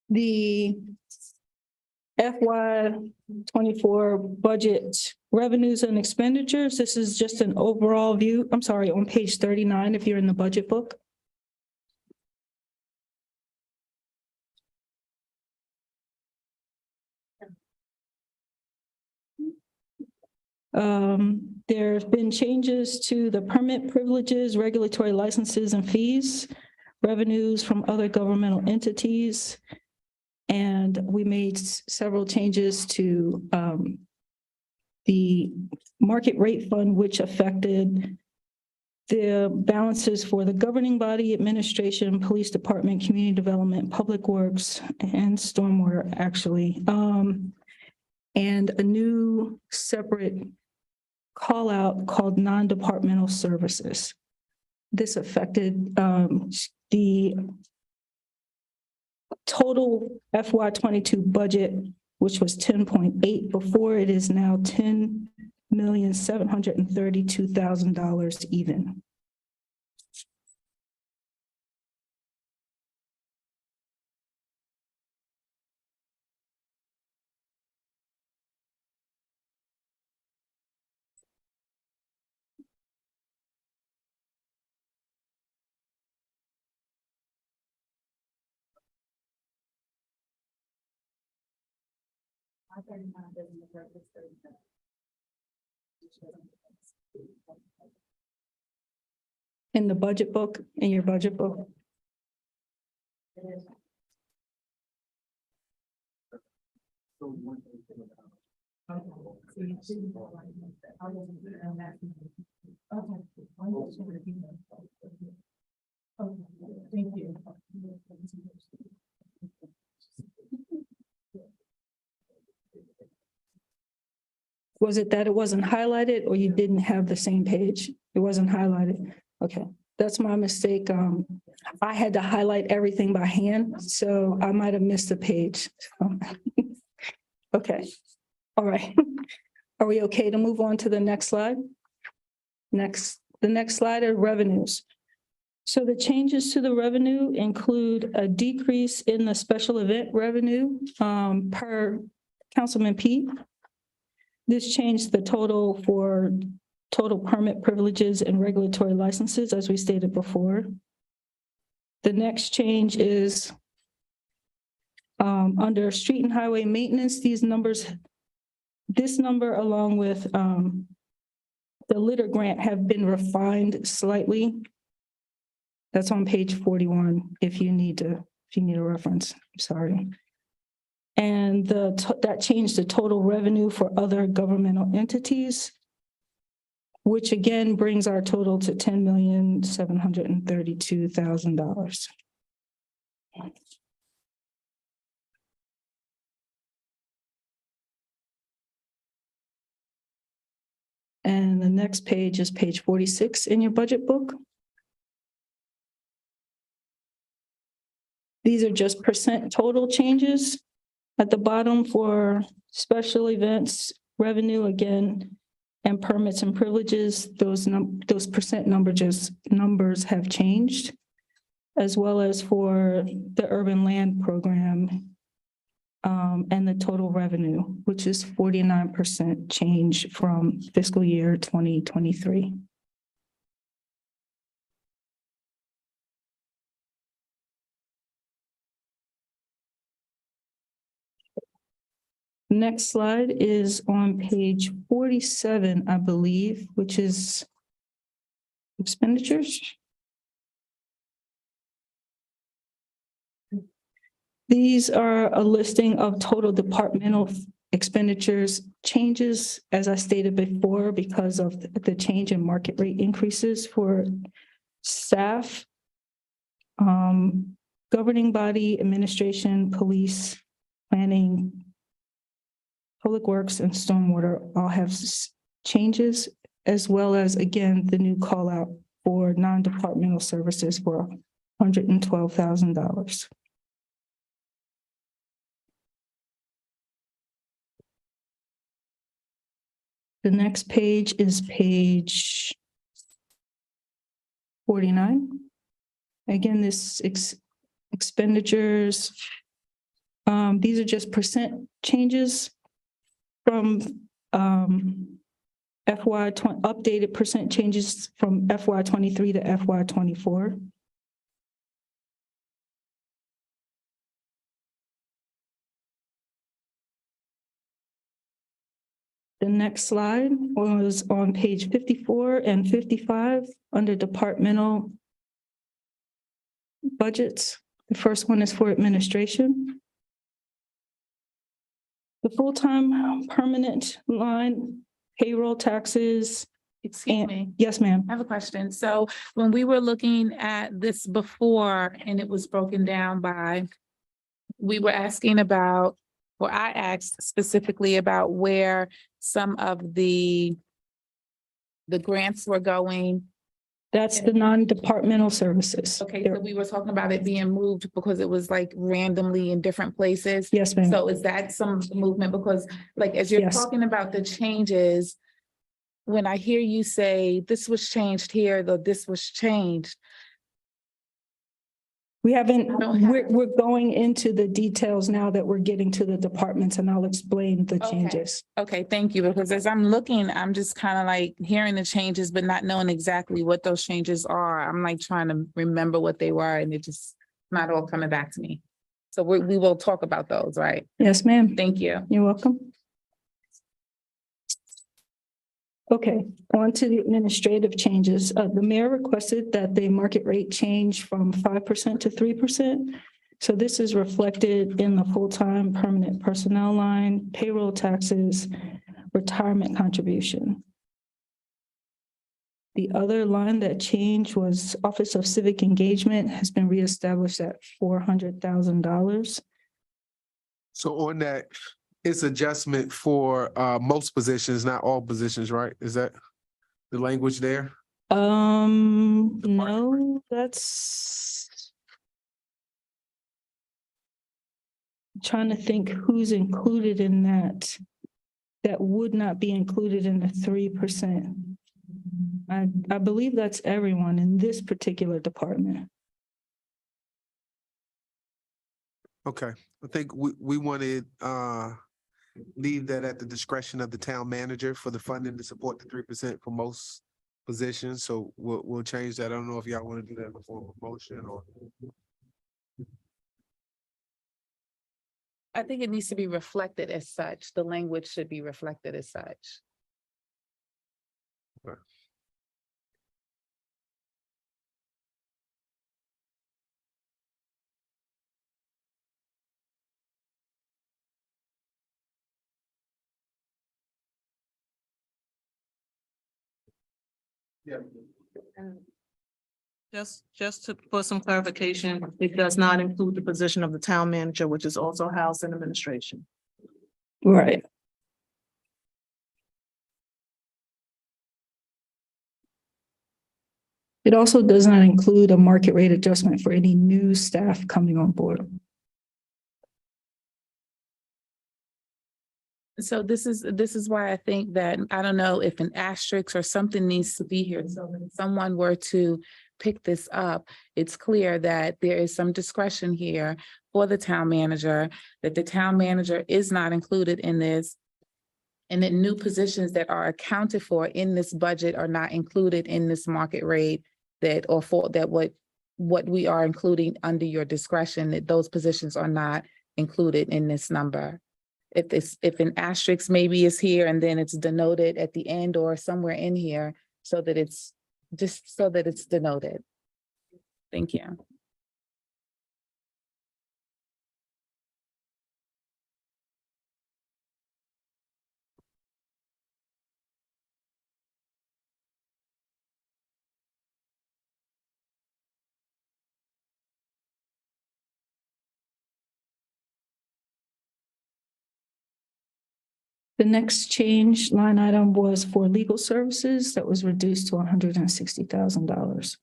The FY '24 budget revenues and expenditures. This is just an overall view. I'm sorry, on page 39, if you're in the budget book. There's been changes to the permit privileges, regulatory licenses and fees, revenues from other governmental entities. And we made several changes to the market rate fund, which affected the balances for the governing body, administration, police department, community development, public works, and stormwater, actually. And a new separate call out called non-departmental services. This affected the total FY '22 budget, which was 10.8 before. It is now $10,732,000 even. In the budget book, in your budget book. Thank you. Was it that it wasn't highlighted or you didn't have the same page? It wasn't highlighted. Okay, that's my mistake. I had to highlight everything by hand, so I might have missed a page. Okay, all right. Are we okay to move on to the next slide? The next slide are revenues. So the changes to the revenue include a decrease in the special event revenue per Councilman Pete. This changed the total for total permit privileges and regulatory licenses, as we stated before. The next change is under street and highway maintenance, this number along with the litter grant have been refined slightly. That's on page 41, if you need a reference, I'm sorry. And that changed the total revenue for other governmental entities, which again brings our total to $10,732,000. And the next page is page 46 in your budget book. These are just percent total changes at the bottom for special events, revenue again, and permits and privileges. Those percent numbers have changed, as well as for the urban land program and the total revenue, which is 49% change from fiscal year 2023. Next slide is on page 47, I believe, which is expenditures. These are a listing of total departmental expenditures changes, as I stated before, because of the change in market rate increases for staff, governing body, administration, police, planning, Public Works, and Stormwater all have changes, as well as, again, the new call out for non-departmental services for $112,000. The next page is page 49. Again, this expenditures, these are just percent changes from updated percent changes from FY 23 to FY 24. The next slide was on page 54 and 55 under departmental budgets. The first one is for administration. The full-time permanent line, payroll taxes. Excuse me. Yes, ma'am. I have a question. So when we were looking at this before and it was broken down by, we were asking about, or I asked specifically about where some of the grants were going. That's the non-departmental services. Okay, so we were talking about it being moved because it was like randomly in different places. Yes, ma'am. So is that some movement? Because like, as you're Yes. talking about the changes, when I hear you say this was changed here, though this was changed. We haven't, I don't have- we're going into the details now that we're getting to the departments, and I'll explain the Okay. changes. Okay, thank you, because as I'm looking, I'm just kind of like hearing the changes, but not knowing exactly what those changes are. I'm like trying to remember what they were and it just not all coming back to me. So we will talk about those, right? Yes, ma'am. Thank you. You're welcome. Okay, on to the administrative changes. The mayor requested that the market rate change from 5% to 3%. So this is reflected in the full-time permanent personnel line, payroll taxes, retirement contribution. The other line that changed was Office of Civic Engagement has been reestablished at $400,000. So on that, it's adjustment for most positions, not all positions, right? Is that the language there? No, that's. I'm trying to think who's included in that. That would not be included in the 3%. I believe that's everyone in this particular department. Okay, I think we wanted leave that at the discretion of the town manager for the funding to support the 3% for most positions. So we'll change that. I don't know if y'all want to do that before motion or. I think it needs to be reflected as such. The language should be reflected as such. Yeah. Just to, for some clarification, it does not include the position of the town manager, which is also housed in administration. Right. It also does not include a market rate adjustment for any new staff coming on board. So this is why I think that, I don't know if an asterisk or something needs to be here. So if someone were to pick this up, it's clear that there is some discretion here for the town manager, that the town manager is not included in this. And that new positions that are accounted for in this budget are not included in this market rate that, or for that what we are including under your discretion, that those positions are not included in this number. If an asterisk maybe is here and then it's denoted at the end or somewhere in here so that it's just so that it's denoted. Thank you. The next change line item was for legal services that was reduced to $160,000.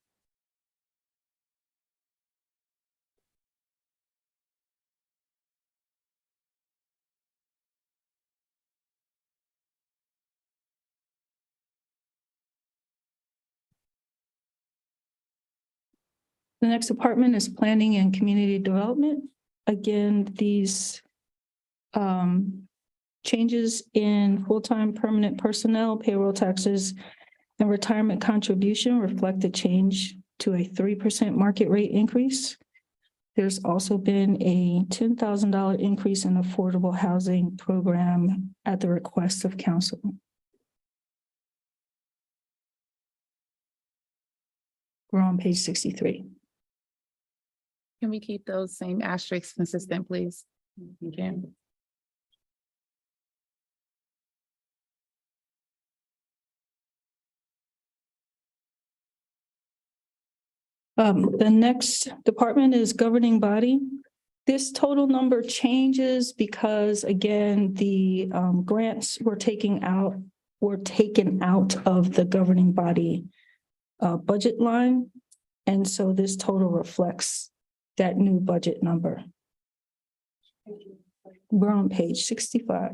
The next department is planning and community development. Again, these changes in full-time permanent personnel, payroll taxes, and retirement contribution reflect the change to a 3% market rate increase. There's also been a $10,000 increase in affordable housing program at the request of council. We're on page 63. Can we keep those same asterisks consistent, please? You can. The next department is governing body. This total number changes because, again, the grants were taken out of the governing body budget line. And so this total reflects that new budget number. We're on page 65.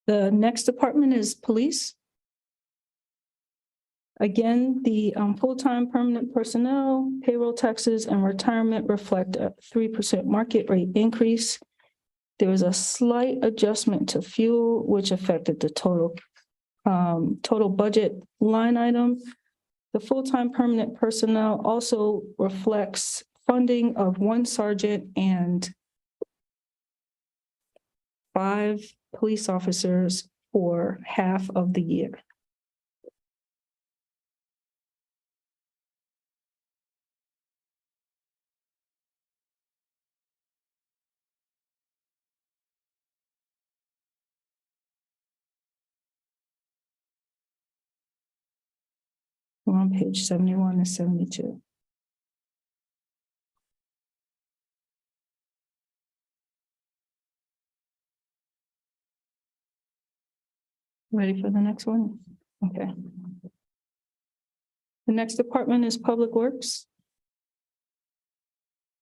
The next department is police. Again, the full-time permanent personnel, payroll taxes, and retirement reflect a 3% market rate increase. There was a slight adjustment to fuel, which affected the total budget line item. The full-time permanent personnel also reflects funding of 1 sergeant and 5 police officers for half of the year. We're on page 71 and 72. Ready for the next one? Okay. The next department is Public Works.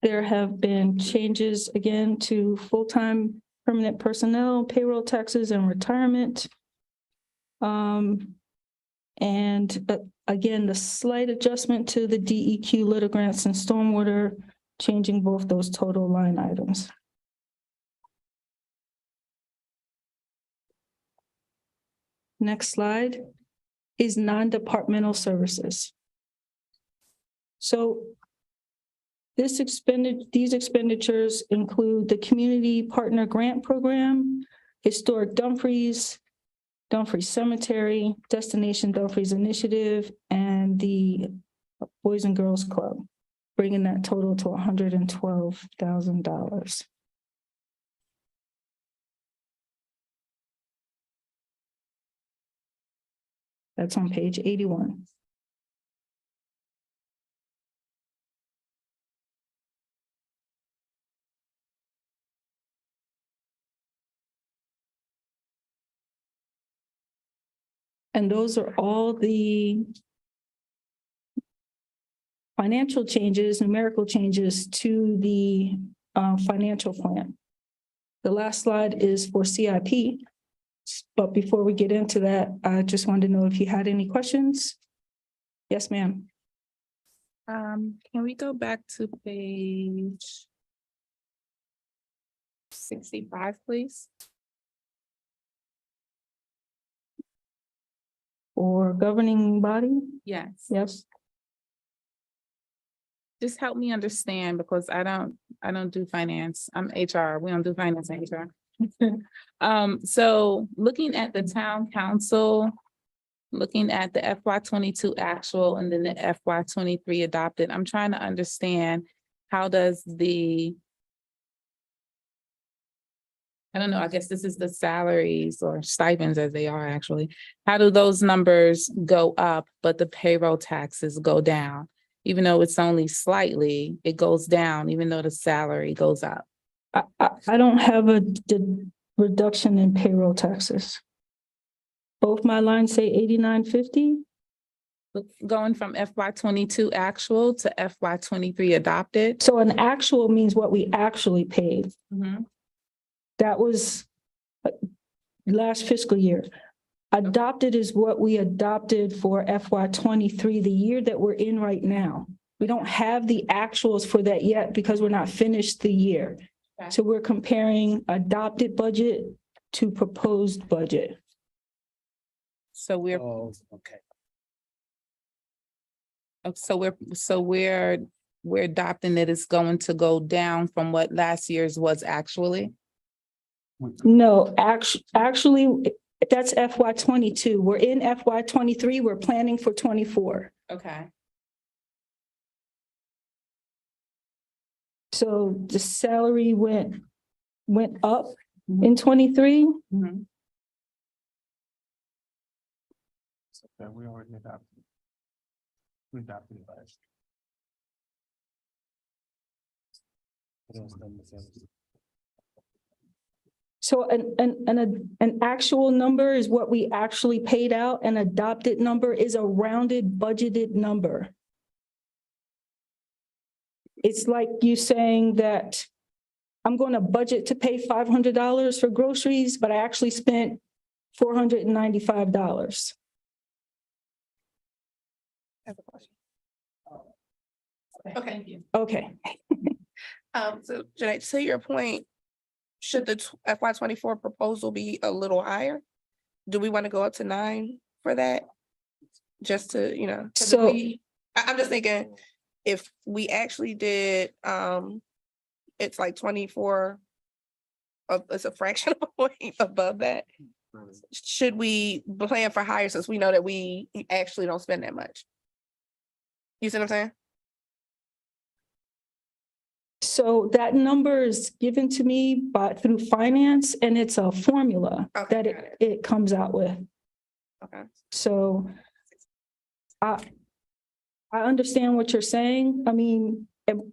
There have been changes again to full-time permanent personnel, payroll taxes and retirement. Again, the slight adjustment to the DEQ litter grants and stormwater, changing both those total line items. Next slide is non-departmental services. So these expenditures include the Community Partner Grant Program, Historic Dumfries, Dumfries Cemetery, Destination Dumfries Initiative, and the Boys and Girls Club, bringing that total to $112,000. That's on page 81. And those are all the financial changes, numerical changes to the financial plan. The last slide is for CIP. But before we get into that, I just wanted to know if you had any questions. Yes, ma'am. Can we go back to page 65, please? Or governing body? Yes. Yes. Just help me understand because I don't do finance. I'm HR. We don't do finance and HR. So looking at the town council, looking at the FY22 actual and then the FY23 adopted, I'm trying to understand how does I don't know, I guess this is the salaries or stipends as they are actually. How do those numbers go up, but the payroll taxes go down? Even though it's only slightly, it goes down, even though the salary goes up. I don't have a reduction in payroll taxes. Both my lines say 8950. Going from FY22 actual to FY23 adopted. So an actual means what we actually paid. Mhm. That was last fiscal year. Adopted is what we adopted for FY23, the year that we're in right now. We don't have the actuals for that yet because we're not finished the year. Okay. So we're comparing adopted budget to proposed budget. So we're, okay. so we're adopting that it's going to go down from what last year's was actually. No, actually, that's FY22. We're in FY23. We're planning for 24. Okay. So the salary went up in 23. Mhm. We already adopted. We adopted it last. So an actual number is what we actually paid out. An adopted number is a rounded budgeted number. It's like you saying that I'm going to budget to pay $500 for groceries, but I actually spent $495. I have a question. Okay. Thank you. Okay. So Janae, to your point, should the FY24 proposal be a little higher? Do we want to go up to 9 for that? Just to, 'cause So- I'm just thinking, if we actually did, it's like 24, it's a fraction of a point above that. Should we plan for higher since we know that we actually don't spend that much? You see what I'm saying? So that number is given to me through finance, and it's a formula Okay, that got it. it comes out with. Okay. So I understand what you're saying. I mean,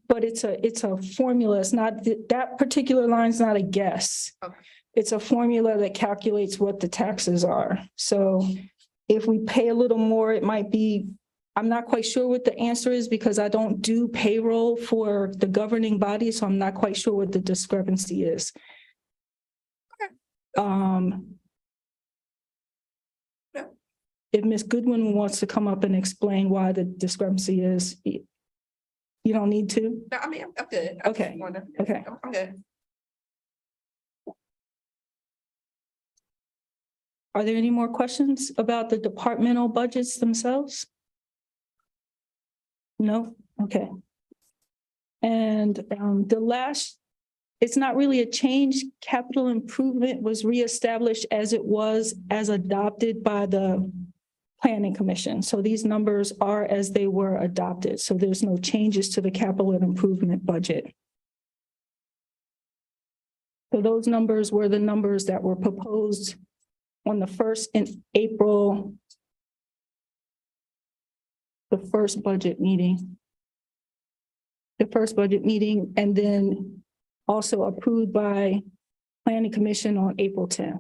but it's a formula. It's not, that particular line's not a guess. Okay. It's a formula that calculates what the taxes are. So if we pay a little more, it might be I'm not quite sure what the answer is because I don't do payroll for the governing body, so I'm not quite sure what the discrepancy is. If Ms. Goodwin wants to come up and explain why the discrepancy is, you don't need to? No, I mean, I'm good. Okay, okay. I'm good. Are there any more questions about the departmental budgets themselves? No? Okay. And the last, it's not really a change. Capital improvement was reestablished as it was as adopted by the Planning Commission. So these numbers are as they were adopted. So there's no changes to the capital improvement budget. So those numbers were the numbers that were proposed on the first in April, the first budget meeting. The first budget meeting, and then also approved by Planning Commission on April 10th.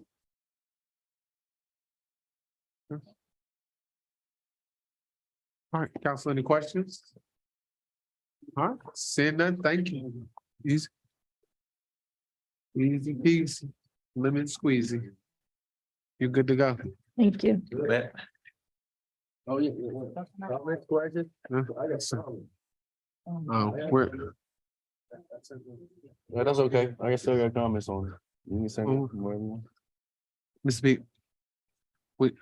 All right, council, any questions? All right, seeing none, thank you. Easy. Easy peasy, lemon squeezy. You're good to go. Thank you. Oh, yeah. Comments, questions? Oh, we're, Yeah, that's okay. I still got comments on it. You can say Mr. B. Wait.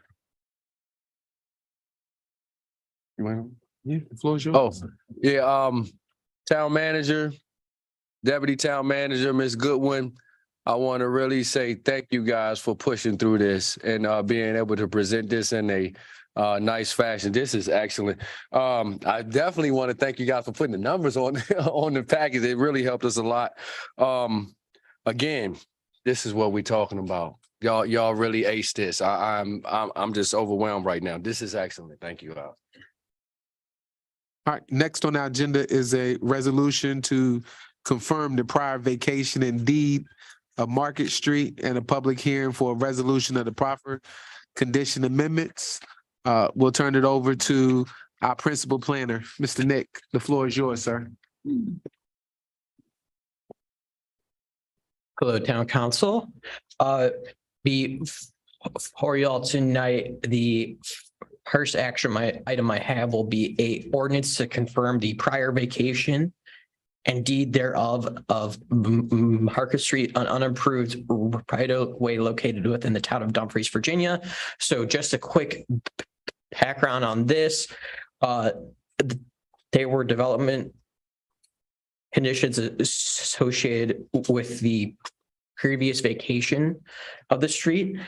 You mind? Yeah, the floor is yours. Oh, yeah, town manager, deputy town manager, Ms. Goodwin. I want to really say thank you guys for pushing through this and being able to present this in a nice fashion. This is excellent. I definitely want to thank you guys for putting the numbers on on the package. It really helped us a lot. Again, this is what we're talking about. Y'all really aced this. I'm just overwhelmed right now. This is excellent. Thank you all. All right, next on our agenda is a resolution to confirm the prior vacation and deed of Market Street and a public hearing for a resolution of the proper condition amendments. We'll turn it over to our principal planner, Mr. Nick. The floor is yours, sir. Hello, Town Council. For y'all tonight, the first action item I have will be a ordinance to confirm the prior vacation and deed thereof of Market Street, an unapproved right-of-way located within the town of Dumfries, Virginia. So just a quick background on this. There were development conditions associated with the previous vacation of the street.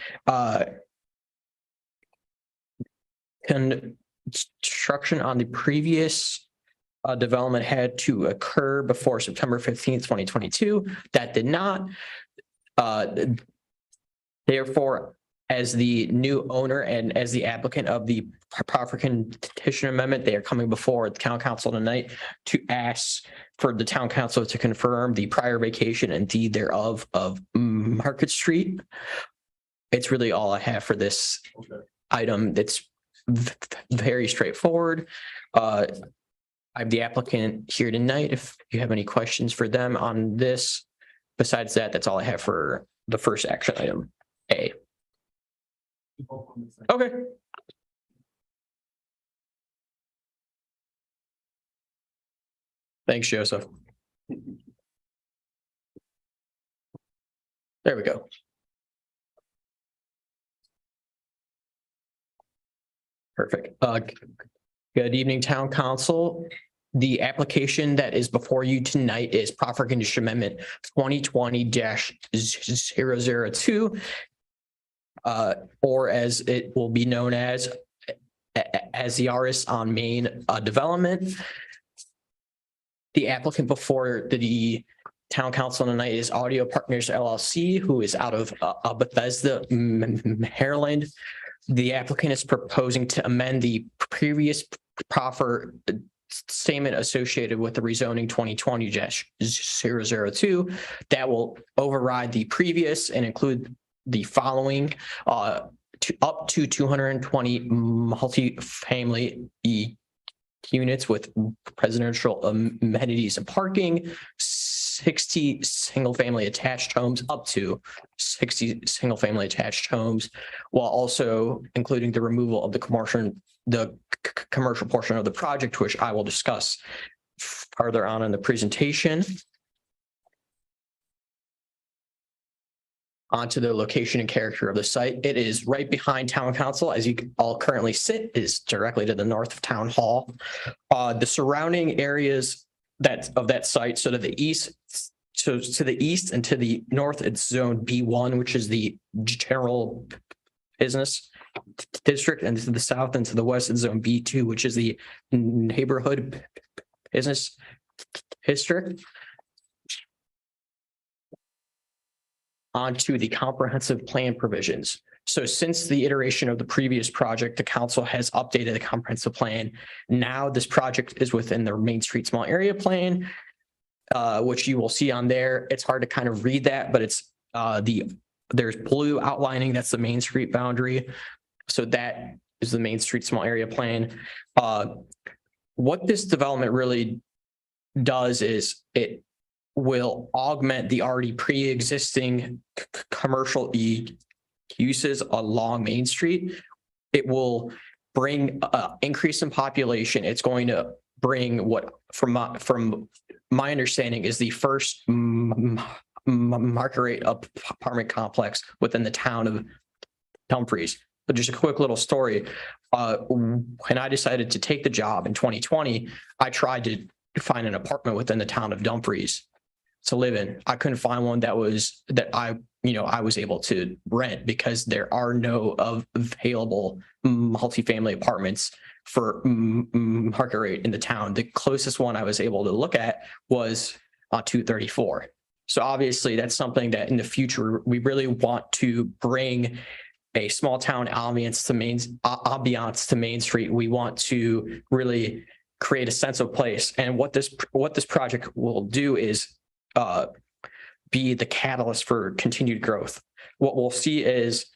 Construction on the previous development had to occur before September 15th, 2022. That did not. Therefore, as the new owner and as the applicant of the proper condition amendment, they are coming before the town council tonight to ask for the town council to confirm the prior vacation and deed thereof of Market Street. It's really all I have for this item. It's very straightforward. I have the applicant here tonight. If you have any questions for them on this, besides that, that's all I have for the first action item, A. Okay. Thanks, Joseph. There we go. Perfect. Good evening, Town Council. The application that is before you tonight is Proper Condition Amendment 2020-002, or as it will be known as the Aris on Main development. The applicant before the Town Council tonight is Audio Partners LLC, who is out of Bethesda, Maryland. The applicant is proposing to amend the previous proffer statement associated with the rezoning 2020-002 that will override the previous and include the following up to 220 multifamily units with residential amenities and parking, 60 single-family attached homes, up to 60 single-family attached homes, while also including the removal of the commercial portion of the project, which I will discuss further on in the presentation. Onto the location and character of the site. It is right behind Town Council, as you all currently sit, is directly to the north of Town Hall. The surrounding areas of that site, so to the east, to the east and to the north, it's zone B1, which is the general business district, and to the south and to the west, it's zone B2, which is the neighborhood business district. Onto the comprehensive plan provisions. So since the iteration of the previous project, the council has updated the comprehensive plan. Now this project is within the Main Street Small Area Plan, which you will see on there. It's hard to kind of read that, but it's there's blue outlining, that's the Main Street boundary. So that is the Main Street Small Area Plan. What this development really does is it will augment the already pre-existing commercial uses along Main Street. It will bring increase in population. It's going to bring what, from my understanding, is the first market rate apartment complex within the town of Dumfries. But just a quick little story. When I decided to take the job in 2020, I tried to find an apartment within the town of Dumfries to live in. I couldn't find one that I was able to rent, because there are no available multifamily apartments for market rate in the town. The closest one I was able to look at was 234. So obviously that's something that in the future we really want to bring a small town ambiance to Main Street. We want to really create a sense of place. And what this project will do is be the catalyst for continued growth. What we'll see is,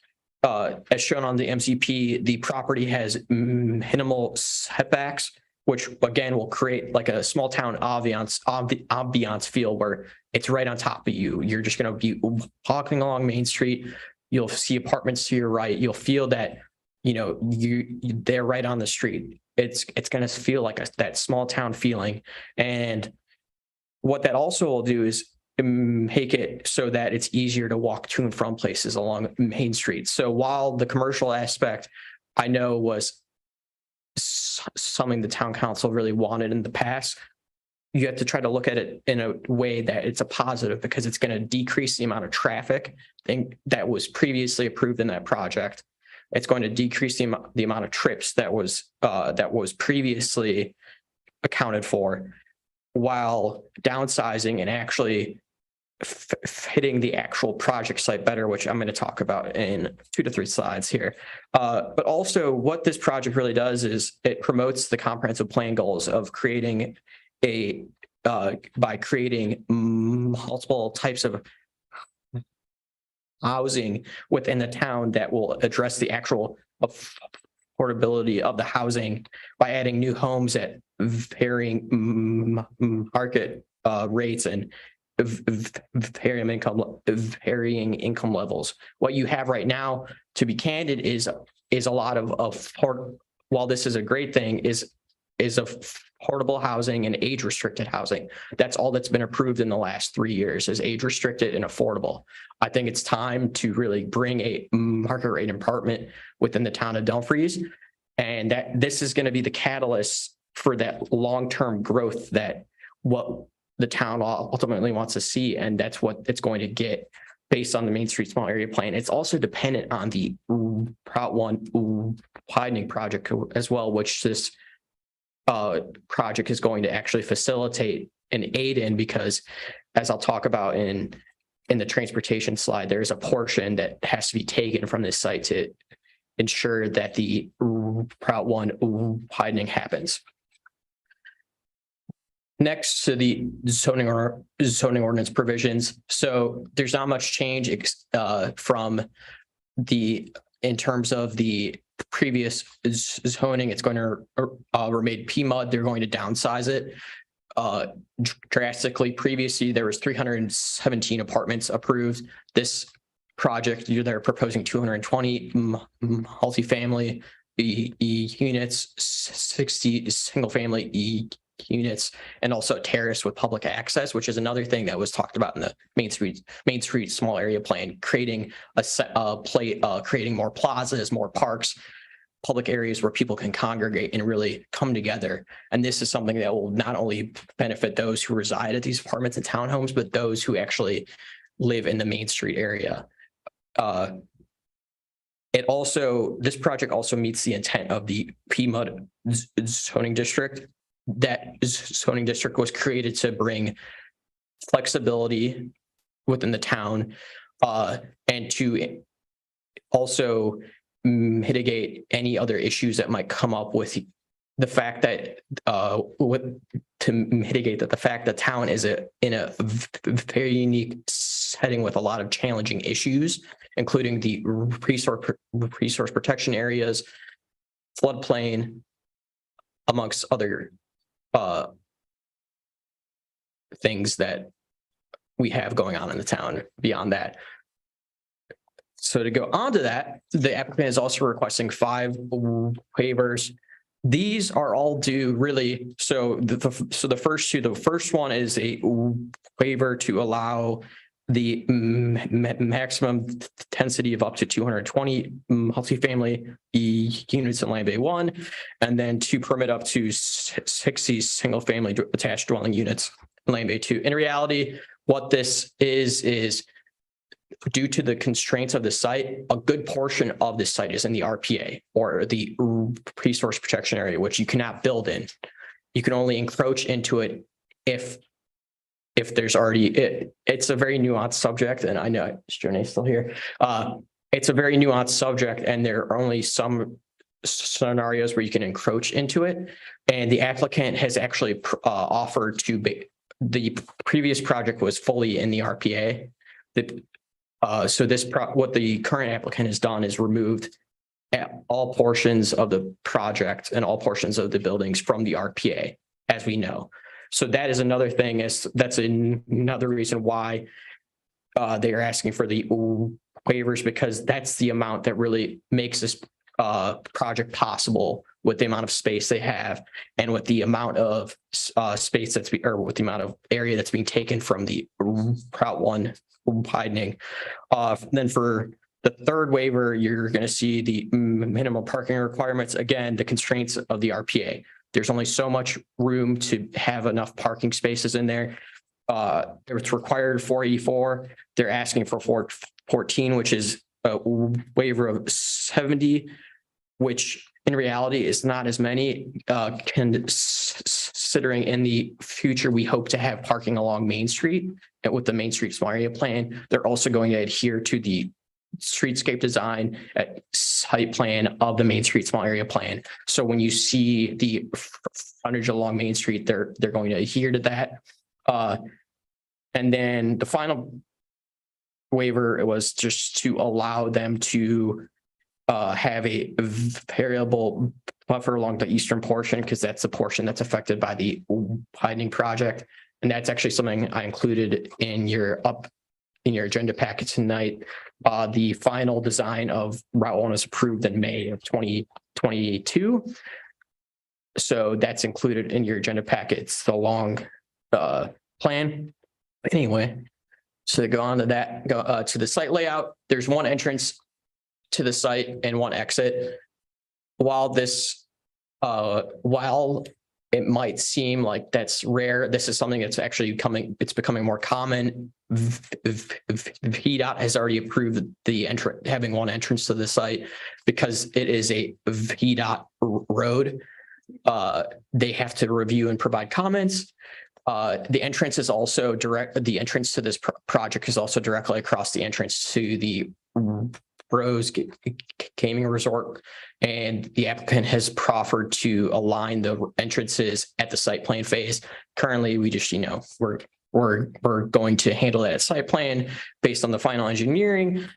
as shown on the MCP, the property has minimal setbacks, which again will create like a small town ambiance feel where it's right on top of you. You're just going to be walking along Main Street. You'll see apartments to your right. You'll feel that, they're right on the street. It's going to feel like that small town feeling. And what that also will do is make it so that it's easier to walk to and from places along Main Street. So while the commercial aspect I know was something the town council really wanted in the past, you have to try to look at it in a way that it's a positive, because it's going to decrease the amount of traffic that was previously approved in that project. It's going to decrease the amount of trips that was previously accounted for, while downsizing and actually fitting the actual project site better, which I'm going to talk about in 2 to 3 slides here. But also what this project really does is it promotes the comprehensive plan goals of creating by creating multiple types of housing within the town that will address the actual affordability of the housing by adding new homes at varying market rates and varying income levels. What you have right now, to be candid, is a lot of while this is a great thing, is affordable housing and age restricted housing. That's all that's been approved in the last 3 years, is age restricted and affordable. I think it's time to really bring a market rate apartment within the town of Dumfries, and that this is going to be the catalyst for that long-term growth that what the town ultimately wants to see, and that's what it's going to get based on the Main Street Small Area Plan. It's also dependent on the Route 1 widening project as well, which this project is going to actually facilitate and aid in, because as I'll talk about in the transportation slide, there's a portion that has to be taken from this site to ensure that the Route 1 widening happens. Next to the zoning ordinance provisions. So there's not much change from in terms of the previous zoning. It's going to remain PMUD. They're going to downsize it drastically. Previously, there was 317 apartments approved. This project, they're proposing 220 multifamily units, 60 single-family units, and also terrace with public access, which is another thing that was talked about in the Main Street Small Area Plan, creating creating more plazas, more parks, public areas where people can congregate and really come together. And this is something that will not only benefit those who reside at these apartments and townhomes, but those who actually live in the Main Street area. This project also meets the intent of the PMUD zoning district. That zoning district was created to bring flexibility within the town and to also mitigate any other issues that might come up with the fact that the fact that town is in a very unique setting with a lot of challenging issues, including the resource protection areas, floodplain, amongst other things that we have going on in the town beyond that. So to go on to that, the applicant is also requesting 5 waivers. These are all due really, so the first one is a waiver to allow the maximum density of up to 220 multifamily units in Land Bay 1, and then to permit up to 60 single-family attached dwelling units in Land Bay 2. In reality, what this is due to the constraints of the site, a good portion of the site is in the RPA, or the resource protection area, which you cannot build in. You can only encroach into it if there's already, it's a very nuanced subject, and I know Jonae's still here. It's a very nuanced subject, and there are only some scenarios where you can encroach into it. And the applicant has actually offered to be, the previous project was fully in the RPA. So what the current applicant has done is removed all portions of the project and all portions of the buildings from the RPA, as we know. So that is another thing, that's another reason why they are asking for the waivers, because that's the amount that really makes this project possible, with the amount of space they have and with the amount of space with the amount of area that's being taken from the Route 1 widening. Then for the third waiver, you're going to see the minimum parking requirements. Again, the constraints of the RPA. There's only so much room to have enough parking spaces in there. It's required 484. They're asking for 414, which is a waiver of 70, which in reality is not as many, considering in the future we hope to have parking along Main Street. And with the Main Street Small Area Plan, they're also going to adhere to the streetscape design at site plan of the Main Street Small Area Plan. So when you see the frontage along Main Street, they're going to adhere to that. And then the final waiver, it was just to allow them to have a variable buffer along the eastern portion, because that's the portion that's affected by the widening project. And that's actually something I included in your agenda packet tonight. The final design of Route 1 was approved in May of 2022. So that's included in your agenda packet. It's the long plan. Anyway, so to go on to that, go to the site layout, there's one entrance to the site and one exit. While it might seem like that's rare, this is something that's actually becoming more common. VDOT has already approved having one entrance to the site because it is a VDOT road. They have to review and provide comments. The entrance is also the entrance to this project is also directly across the entrance to the Rose Gaming Resort, and the applicant has proffered to align the entrances at the site plan phase. Currently, we just, we're going to handle that at site plan based on the final engineering.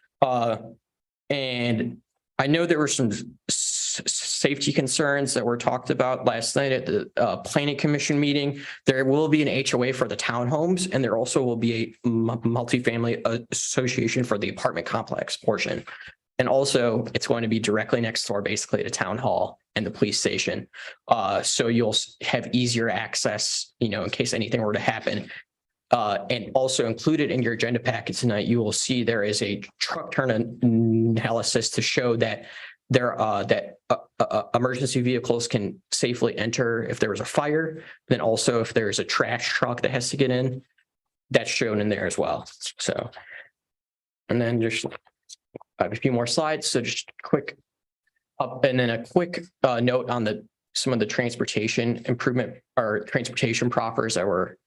And I know there were some safety concerns that were talked about last night at the planning commission meeting. There will be an HOA for the townhomes, and there also will be a multifamily association for the apartment complex portion. And also, it's going to be directly next door, basically, to town hall and the police station. So you'll have easier access, you know, in case anything were to happen. And also included in your agenda packet tonight, you will see there is a truck turn analysis to show that emergency vehicles can safely enter if there was a fire. Then also if there's a trash truck that has to get in, that's shown in there as well. So, and then just I have a few more slides. So just quick up, and then a quick note on some of the transportation improvement or transportation proffers that were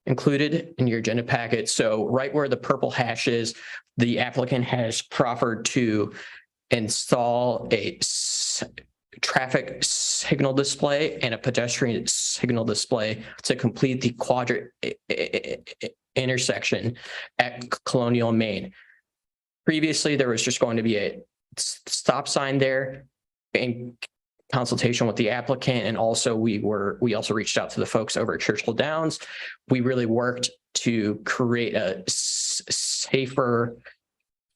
included in your agenda packet. So right where the purple hash is, the applicant has proffered to install a traffic signal display and a pedestrian signal display to complete the quadrant intersection at Colonial Main. Previously, there was just going to be a stop sign there in consultation with the applicant. And also we also reached out to the folks over at Churchill Downs. We really worked to create a safer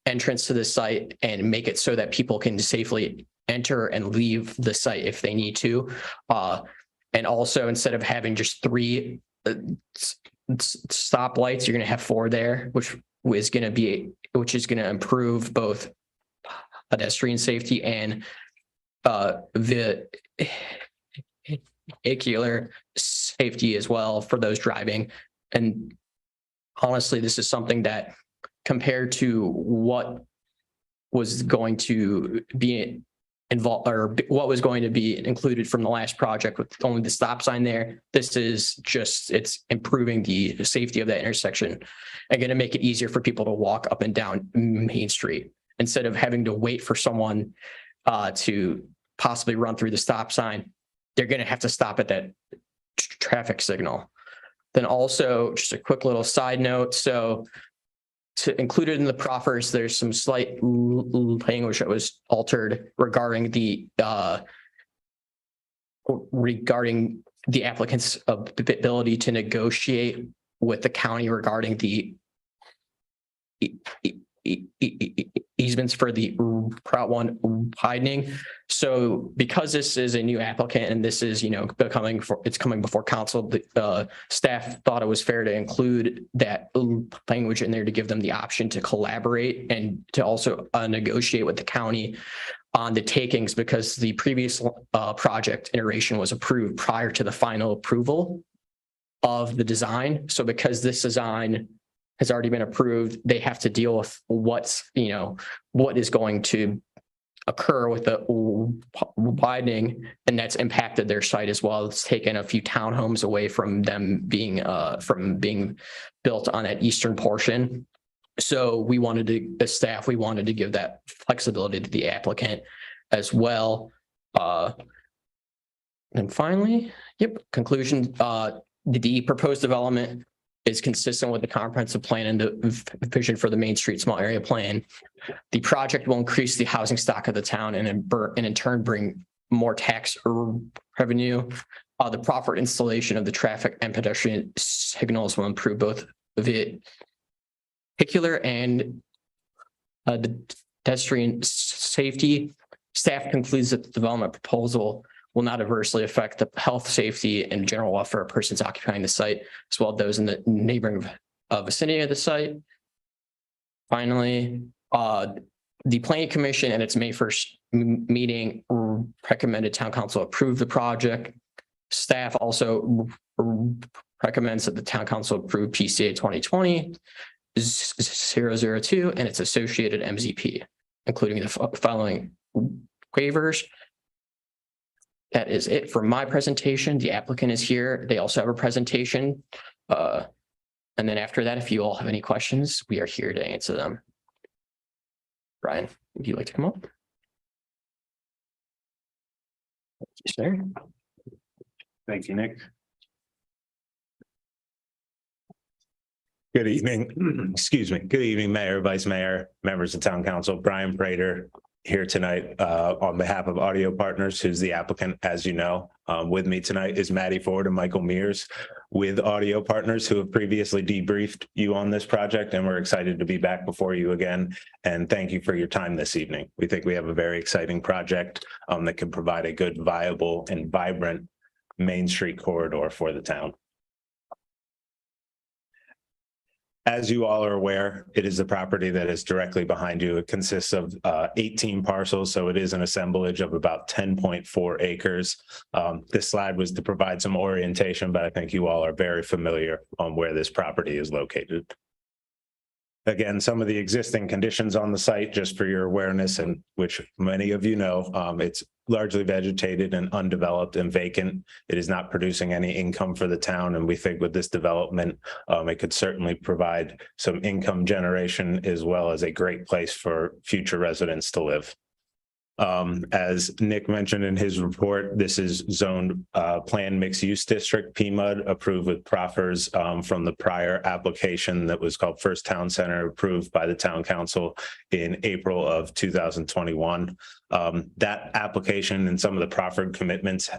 entrance to the site and make it so that people can safely enter and leave the site if they need to. And also, instead of having just 3 stoplights, you're going to have 4 there, which is going to improve both pedestrian safety and vehicular safety as well for those driving. And honestly, this is something that, compared to what was going to be involved or what was going to be included from the last project with only the stop sign there, this is just, it's improving the safety of that intersection and going to make it easier for people to walk up and down Main Street instead of having to wait for someone to possibly run through the stop sign. They're going to have to stop at that traffic signal. Then also just a quick little side note. So to include it in the proffers, there's some slight language that was altered regarding the applicant's ability to negotiate with the county regarding the easements for the Route 1 widening. So because this is a new applicant and this is, it's coming before council, the staff thought it was fair to include that language in there to give them the option to collaborate and to also negotiate with the county on the takings, because the previous project iteration was approved prior to the final approval of the design. So because this design has already been approved, they have to deal with what is going to occur with the widening, and that's impacted their site as well. It's taken a few townhomes away from them being built on that eastern portion. So the staff wanted to give that flexibility to the applicant as well. And finally, conclusion, the proposed development is consistent with the comprehensive plan and the vision for the Main Street Small Area Plan. The project will increase the housing stock of the town and in turn bring more tax revenue. The proper installation of the traffic and pedestrian signals will improve both vehicular and the pedestrian safety. Staff concludes that the development proposal will not adversely affect the health, safety, and general welfare of persons occupying the site, as well as those in the neighboring vicinity of the site. Finally, the Planning Commission at its May 1st meeting recommended Town Council approve the project. Staff also recommends that the Town Council approve PCA 2020-002 and its associated MZP, including the following waivers. That is it for my presentation. The applicant is here. They also have a presentation. And then after that, if you all have any questions, we are here to answer them. Brian, would you like to come up? Yes, sir. Thank you, Nick. Good evening. Excuse me. Good evening, Mayor, Vice Mayor, members of Town Council. Brian Prater here tonight on behalf of Audio Partners, who's the applicant, as you know. With me tonight is Maddie Ford and Michael Mears with Audio Partners, who have previously debriefed you on this project, and we're excited to be back before you again. And thank you for your time this evening. We think we have a very exciting project that can provide a good, viable, and vibrant Main Street corridor for the town. As you all are aware, it is the property that is directly behind you. It consists of 18 parcels, so it is an assemblage of about 10.4 acres. This slide was to provide some orientation, but I think you all are very familiar on where this property is located. Again, some of the existing conditions on the site, just for your awareness, and which many of you know, it's largely vegetated and undeveloped and vacant. It is not producing any income for the town. And we think with this development, it could certainly provide some income generation as well as a great place for future residents to live. As Nick mentioned in his report, this is zoned planned mixed use district, PMUD, approved with proffers from the prior application that was called First Town Center, approved by the town council in April of 2021. That application and some of the proffered commitments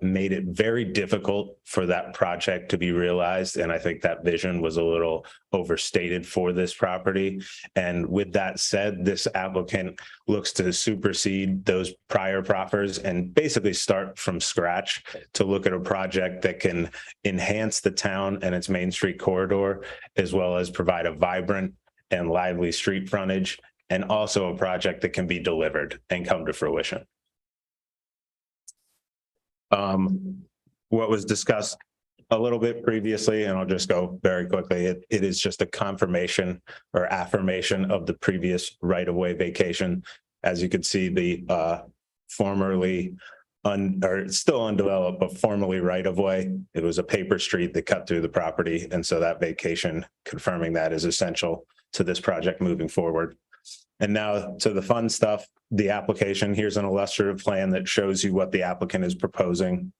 made it very difficult for that project to be realized. And I think that vision was a little overstated for this property. And with that said, this applicant looks to supersede those prior proffers and basically start from scratch to look at a project that can enhance the town and its Main Street corridor, as well as provide a vibrant and lively street frontage, and also a project that can be delivered and come to fruition. What was discussed a little bit previously, and I'll just go very quickly, it is just a confirmation or affirmation of the previous right-of-way vacation. As you can see, the formerly still undeveloped, but formerly right-of-way, it was a paper street that cut through the property. And so that vacation, confirming that, is essential to this project moving forward. And now to the fun stuff, the application. Here's an illustrative plan that shows you what the applicant is proposing.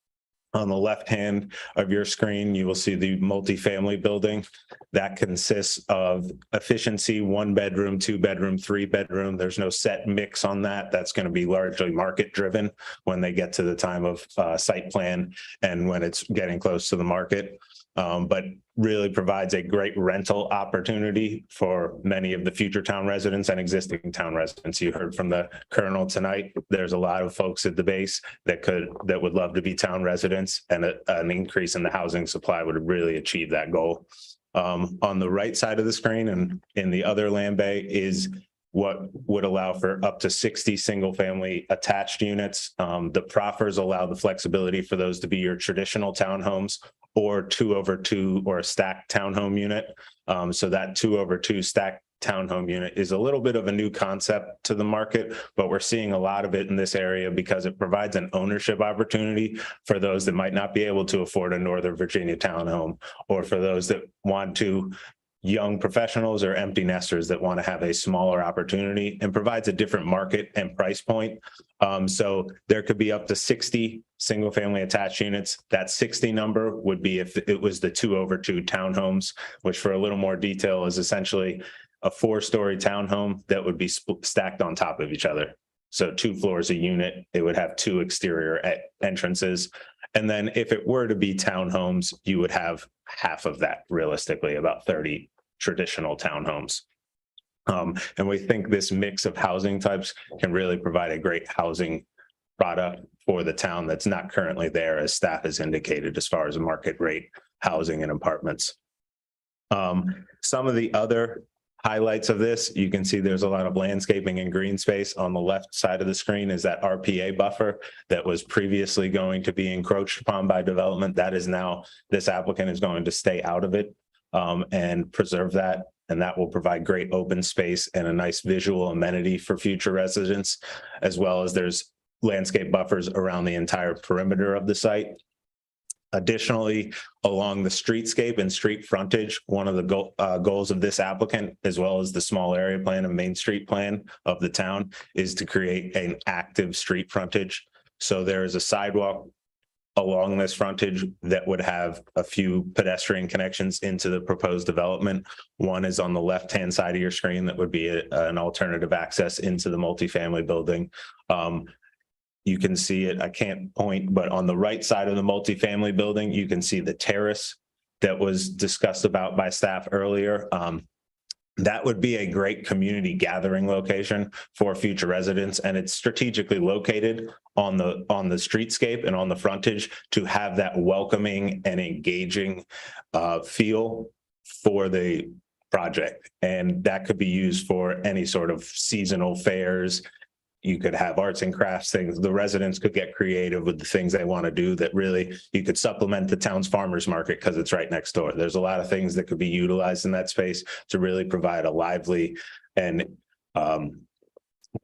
On the left hand of your screen, you will see the multifamily building that consists of efficiency, 1 bedroom, 2 bedroom, 3 bedroom. There's no set mix on that. That's going to be largely market driven when they get to the time of site plan and when it's getting close to the market. But really provides a great rental opportunity for many of the future town residents and existing town residents. You heard from the Colonel tonight. There's a lot of folks at the base that would love to be town residents, and an increase in the housing supply would really achieve that goal. On the right side of the screen and in the other land bay is what would allow for up to 60 single family attached units. The proffers allow the flexibility for those to be your traditional townhomes or 2/2 or a stacked townhome unit. So that 2/2 stacked townhome unit is a little bit of a new concept to the market, but we're seeing a lot of it in this area because it provides an ownership opportunity for those that might not be able to afford a Northern Virginia townhome, or for those that want to, young professionals or empty nesters that want to have a smaller opportunity, and provides a different market and price point. So there could be up to 60 single family attached units. That 60 number would be if it was the 2/2 townhomes, which for a little more detail is essentially a 4-story townhome that would be stacked on top of each other. So 2 floors a unit, it would have 2 exterior entrances. And then if it were to be townhomes, you would have half of that, realistically, about 30 traditional townhomes. And we think this mix of housing types can really provide a great housing product for the town that's not currently there, as staff has indicated, as far as market rate housing and apartments. Some of the other highlights of this, you can see there's a lot of landscaping and green space. On the left side of the screen is that RPA buffer that was previously going to be encroached upon by development. That is now, this applicant is going to stay out of it and preserve that. And that will provide great open space and a nice visual amenity for future residents, as well as there's landscape buffers around the entire perimeter of the site. Additionally, along the streetscape and street frontage, one of the goals of this applicant, as well as the small area plan and Main Street plan of the town, is to create an active street frontage. So there is a sidewalk along this frontage that would have a few pedestrian connections into the proposed development. One is on the left-hand side of your screen that would be an alternative access into the multifamily building. You can see it, I can't point, but on the right side of the multifamily building, you can see the terrace that was discussed about by staff earlier. That would be a great community gathering location for future residents, and it's strategically located on the streetscape and on the frontage to have that welcoming and engaging feel for the project. And that could be used for any sort of seasonal fairs. You could have arts and crafts things. The residents could get creative with the things they want to do that really you could supplement the town's farmers market because it's right next door. There's a lot of things that could be utilized in that space to really provide a lively and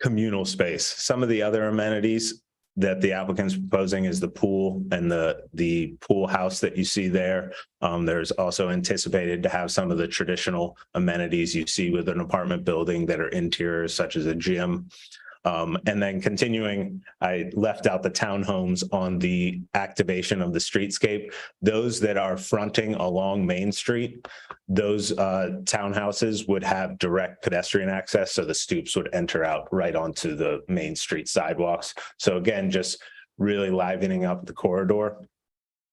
communal space. Some of the other amenities that the applicant's proposing is the pool and the pool house that you see there. There's also anticipated to have some of the traditional amenities you see with an apartment building that are interiors, such as a gym. And then continuing, I left out the townhomes on the activation of the streetscape. Those that are fronting along Main Street, those townhouses would have direct pedestrian access. So the stoops would enter out right onto the Main Street sidewalks. So again, just really livening up the corridor.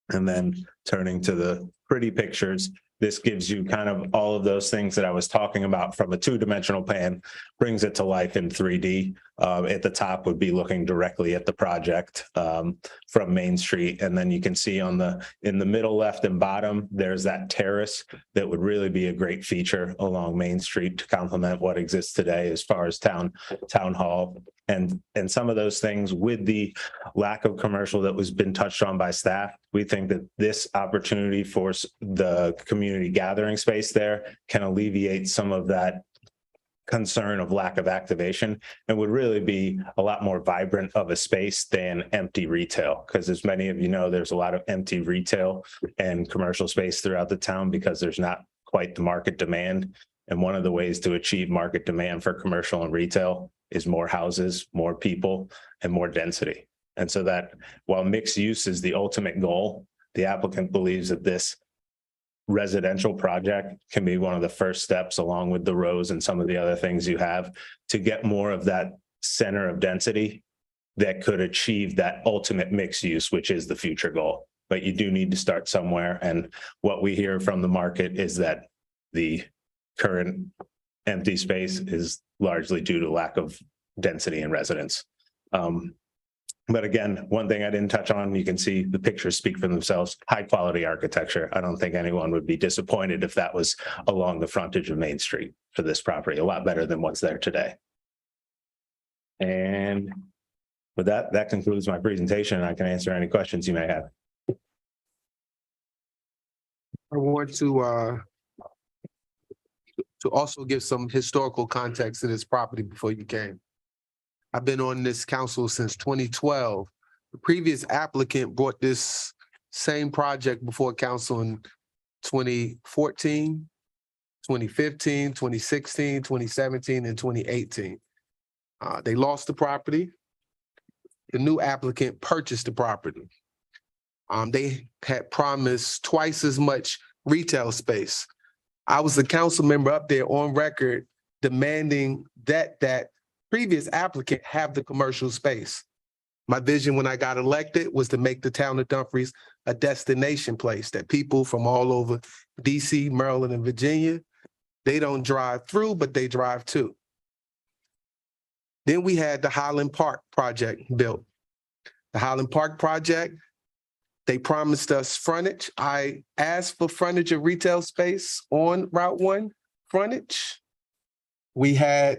And then turning to the pretty pictures, this gives you kind of all of those things that I was talking about from a two-dimensional plan, brings it to life in 3D. At the top would be looking directly at the project from Main Street. And then you can see in the middle left and bottom, there's that terrace that would really be a great feature along Main Street to complement what exists today as far as town hall. And some of those things with the lack of commercial that was been touched on by staff, we think that this opportunity for the community gathering space there can alleviate some of that concern of lack of activation and would really be a lot more vibrant of a space than empty retail. Because as many of you know, there's a lot of empty retail and commercial space throughout the town because there's not quite the market demand. And one of the ways to achieve market demand for commercial and retail is more houses, more people, and more density. And so that while mixed use is the ultimate goal, the applicant believes that this residential project can be one of the first steps, along with the rows and some of the other things you have, to get more of that center of density that could achieve that ultimate mixed use, which is the future goal. But you do need to start somewhere. And what we hear from the market is that the current empty space is largely due to lack of density in residents. But again, one thing I didn't touch on, you can see the pictures speak for themselves, high quality architecture. I don't think anyone would be disappointed if that was along the frontage of Main Street for this property, a lot better than what's there today. And with that, that concludes my presentation. I can answer any questions you may have. I want to also give some historical context to this property before you came. I've been on this council since 2012. The previous applicant brought this same project before council in 2014, 2015, 2016, 2017, and 2018. They lost the property. The new applicant purchased the property. They had promised twice as much retail space. I was a council member up there on record demanding that previous applicant have the commercial space. My vision when I got elected was to make the town of Dumfries a destination place that people from all over DC, Maryland, and Virginia, they don't drive through, but they drive to. Then we had the Highland Park project built. The Highland Park project, they promised us frontage. I asked for frontage of retail space on Route 1 frontage. We had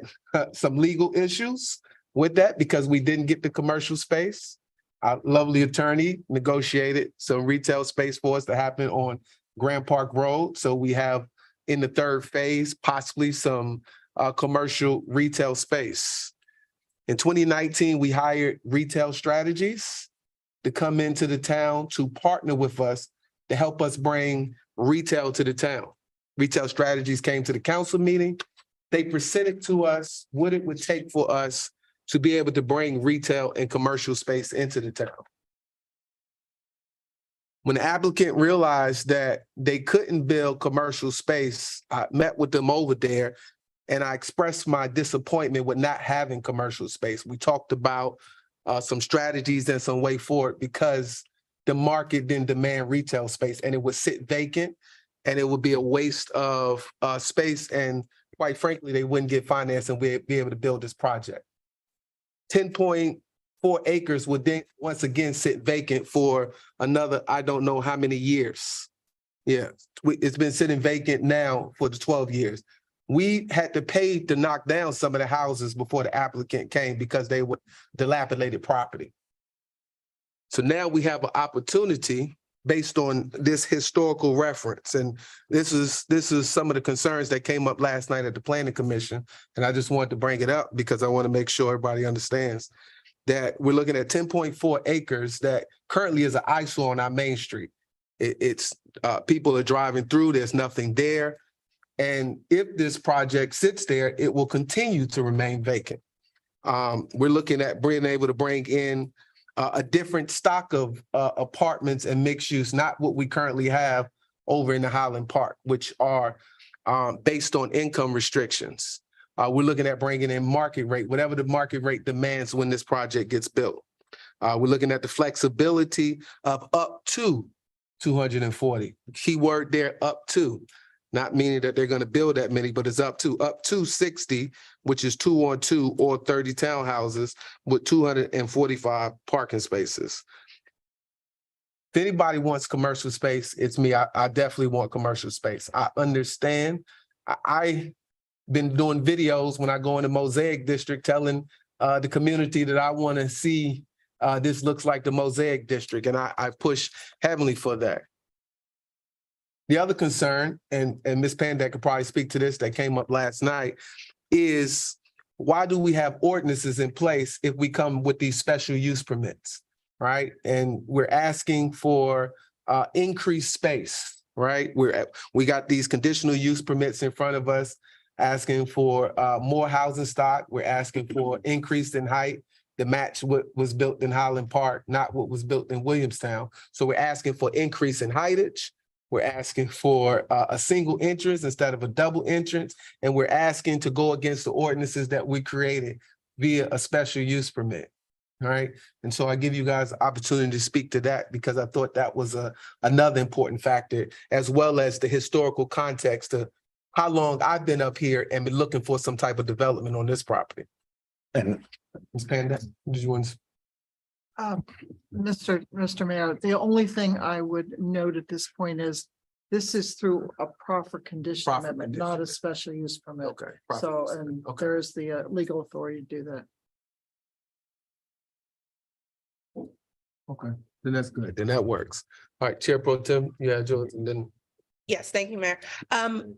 some legal issues with that because we didn't get the commercial space. Our lovely attorney negotiated some retail space for us to happen on Grand Park Road. So we have in the third phase, possibly some commercial retail space. In 2019, we hired Retail Strategies to come into the town to partner with us to help us bring retail to the town. Retail Strategies came to the council meeting. They presented to us what it would take for us to be able to bring retail and commercial space into the town. When the applicant realized that they couldn't build commercial space, I met with them over there and I expressed my disappointment with not having commercial space. We talked about some strategies and some way forward because the market didn't demand retail space and it would sit vacant and it would be a waste of space. And quite frankly, they wouldn't get financed and we'd be able to build this project. 10.4 acres would then once again sit vacant for another, I don't know how many years. Yeah, it's been sitting vacant now for the 12 years. We had to pay to knock down some of the houses before the applicant came because they were dilapidated property. So now we have an opportunity based on this historical reference. And this is some of the concerns that came up last night at the Planning Commission. And I just wanted to bring it up because I want to make sure everybody understands that we're looking at 10.4 acres that currently is an eyesore on our main street. It's people are driving through, there's nothing there. And if this project sits there, it will continue to remain vacant. We're looking at being able to bring in a different stock of apartments and mixed use, not what we currently have over in the Highland Park, which are based on income restrictions. We're looking at bringing in market rate, whatever the market rate demands when this project gets built. We're looking at the flexibility of up to 240. Key word there, up to. Not meaning that they're going to build that many, but it's up to 60, which is 2 on 2 or 30 townhouses with 245 parking spaces. If anybody wants commercial space, it's me. I definitely want commercial space. I understand. I've been doing videos when I go in the Mosaic District telling the community that I want to see this looks like the Mosaic District, and I push heavily for that. The other concern, and Ms. Pandak could probably speak to this, that came up last night, is why do we have ordinances in place if we come with these special use permits, right? And we're asking for increased space, right? We got these conditional use permits in front of us, asking for more housing stock. We're asking for increase in height to match what was built in Highland Park, not what was built in Williamstown. So we're asking for increase in heightage. We're asking for a single entrance instead of a double entrance. And we're asking to go against the ordinances that we created via a special use permit. All right. And so I give you guys the opportunity to speak to that because I thought that was another important factor, as well as the historical context of how long I've been up here and been looking for some type of development on this property. And Ms. Panda, did you want to? Mr. Mayor, the only thing I would note at this point is this is through a proffer condition amendment, not a special use permit. Okay. So, and there is the legal authority to do that. Okay, then that's good. Then that works. All right, Chair Pro Tem, yeah, George, and then. Yes, thank you, Mayor.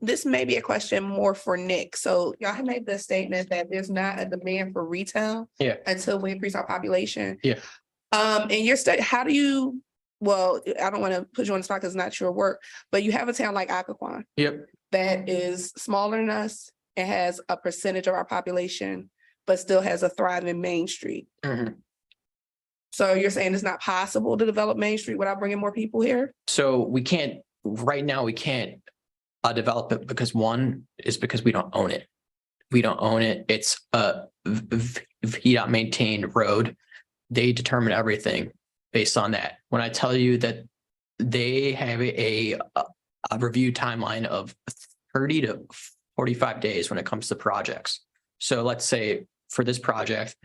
This may be a question more for Nick. So y'all have made the statement that there's not a demand for retail until we increase our population. Yeah. In your study, how do you, well, I don't want to put you on the spot because it's not your work, but you have a town like Occoquan. Yep. That is smaller than us. It has a percentage of our population, but still has a thriving Main Street. Mm-hmm. So you're saying it's not possible to develop Main Street without bringing more people here? So we can't, right now, we can't develop it because because we don't own it. We don't own it. It's a VDOT maintained road. They determine everything based on that. When I tell you that they have a review timeline of 30 to 45 days when it comes to projects. So let's say for this project,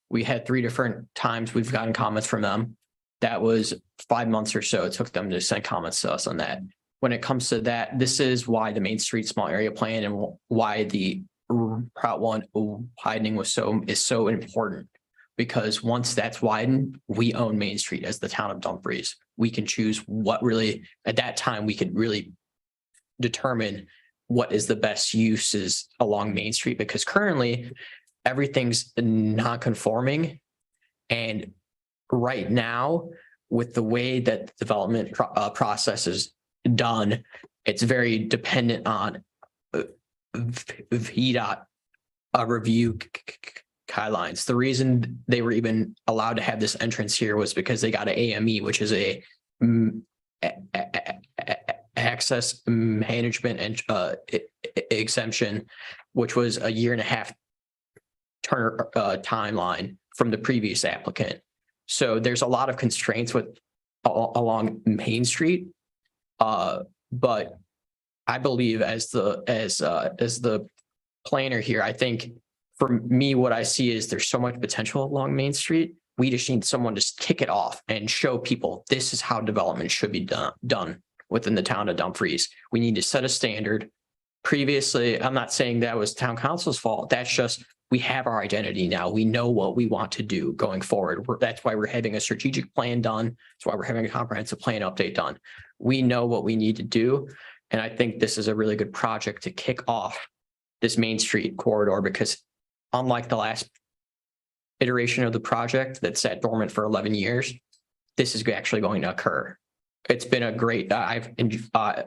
we had 3 different times we've gotten comments from them. That was 5 months or so it took them to send comments to us on that. When it comes to that, this is why the Main Street Small Area Plan and why the Route 1 widening is so important. Because once that's widened, we own Main Street as the town of Dumfries. We can choose what really, at that time, we could really determine what is the best uses along Main Street, because currently everything's non-conforming. And right now, with the way that the development process is done, it's very dependent on VDOT review guidelines. The reason they were even allowed to have this entrance here was because they got an AME, which is a access management and exemption, which was a 1.5 year timeline from the previous applicant. So there's a lot of constraints with along Main Street. But I believe as the planner here, I think for me, what I see is there's so much potential along Main Street. We just need someone to kick it off and show people this is how development should be done within the town of Dumfries. We need to set a standard. Previously, I'm not saying that was town council's fault. That's just, we have our identity now. We know what we want to do going forward. That's why we're having a strategic plan done. That's why we're having a comprehensive plan update done. We know what we need to do. And I think this is a really good project to kick off this Main Street corridor, because unlike the last iteration of the project that sat dormant for 11 years, this is actually going to occur. It's been a great,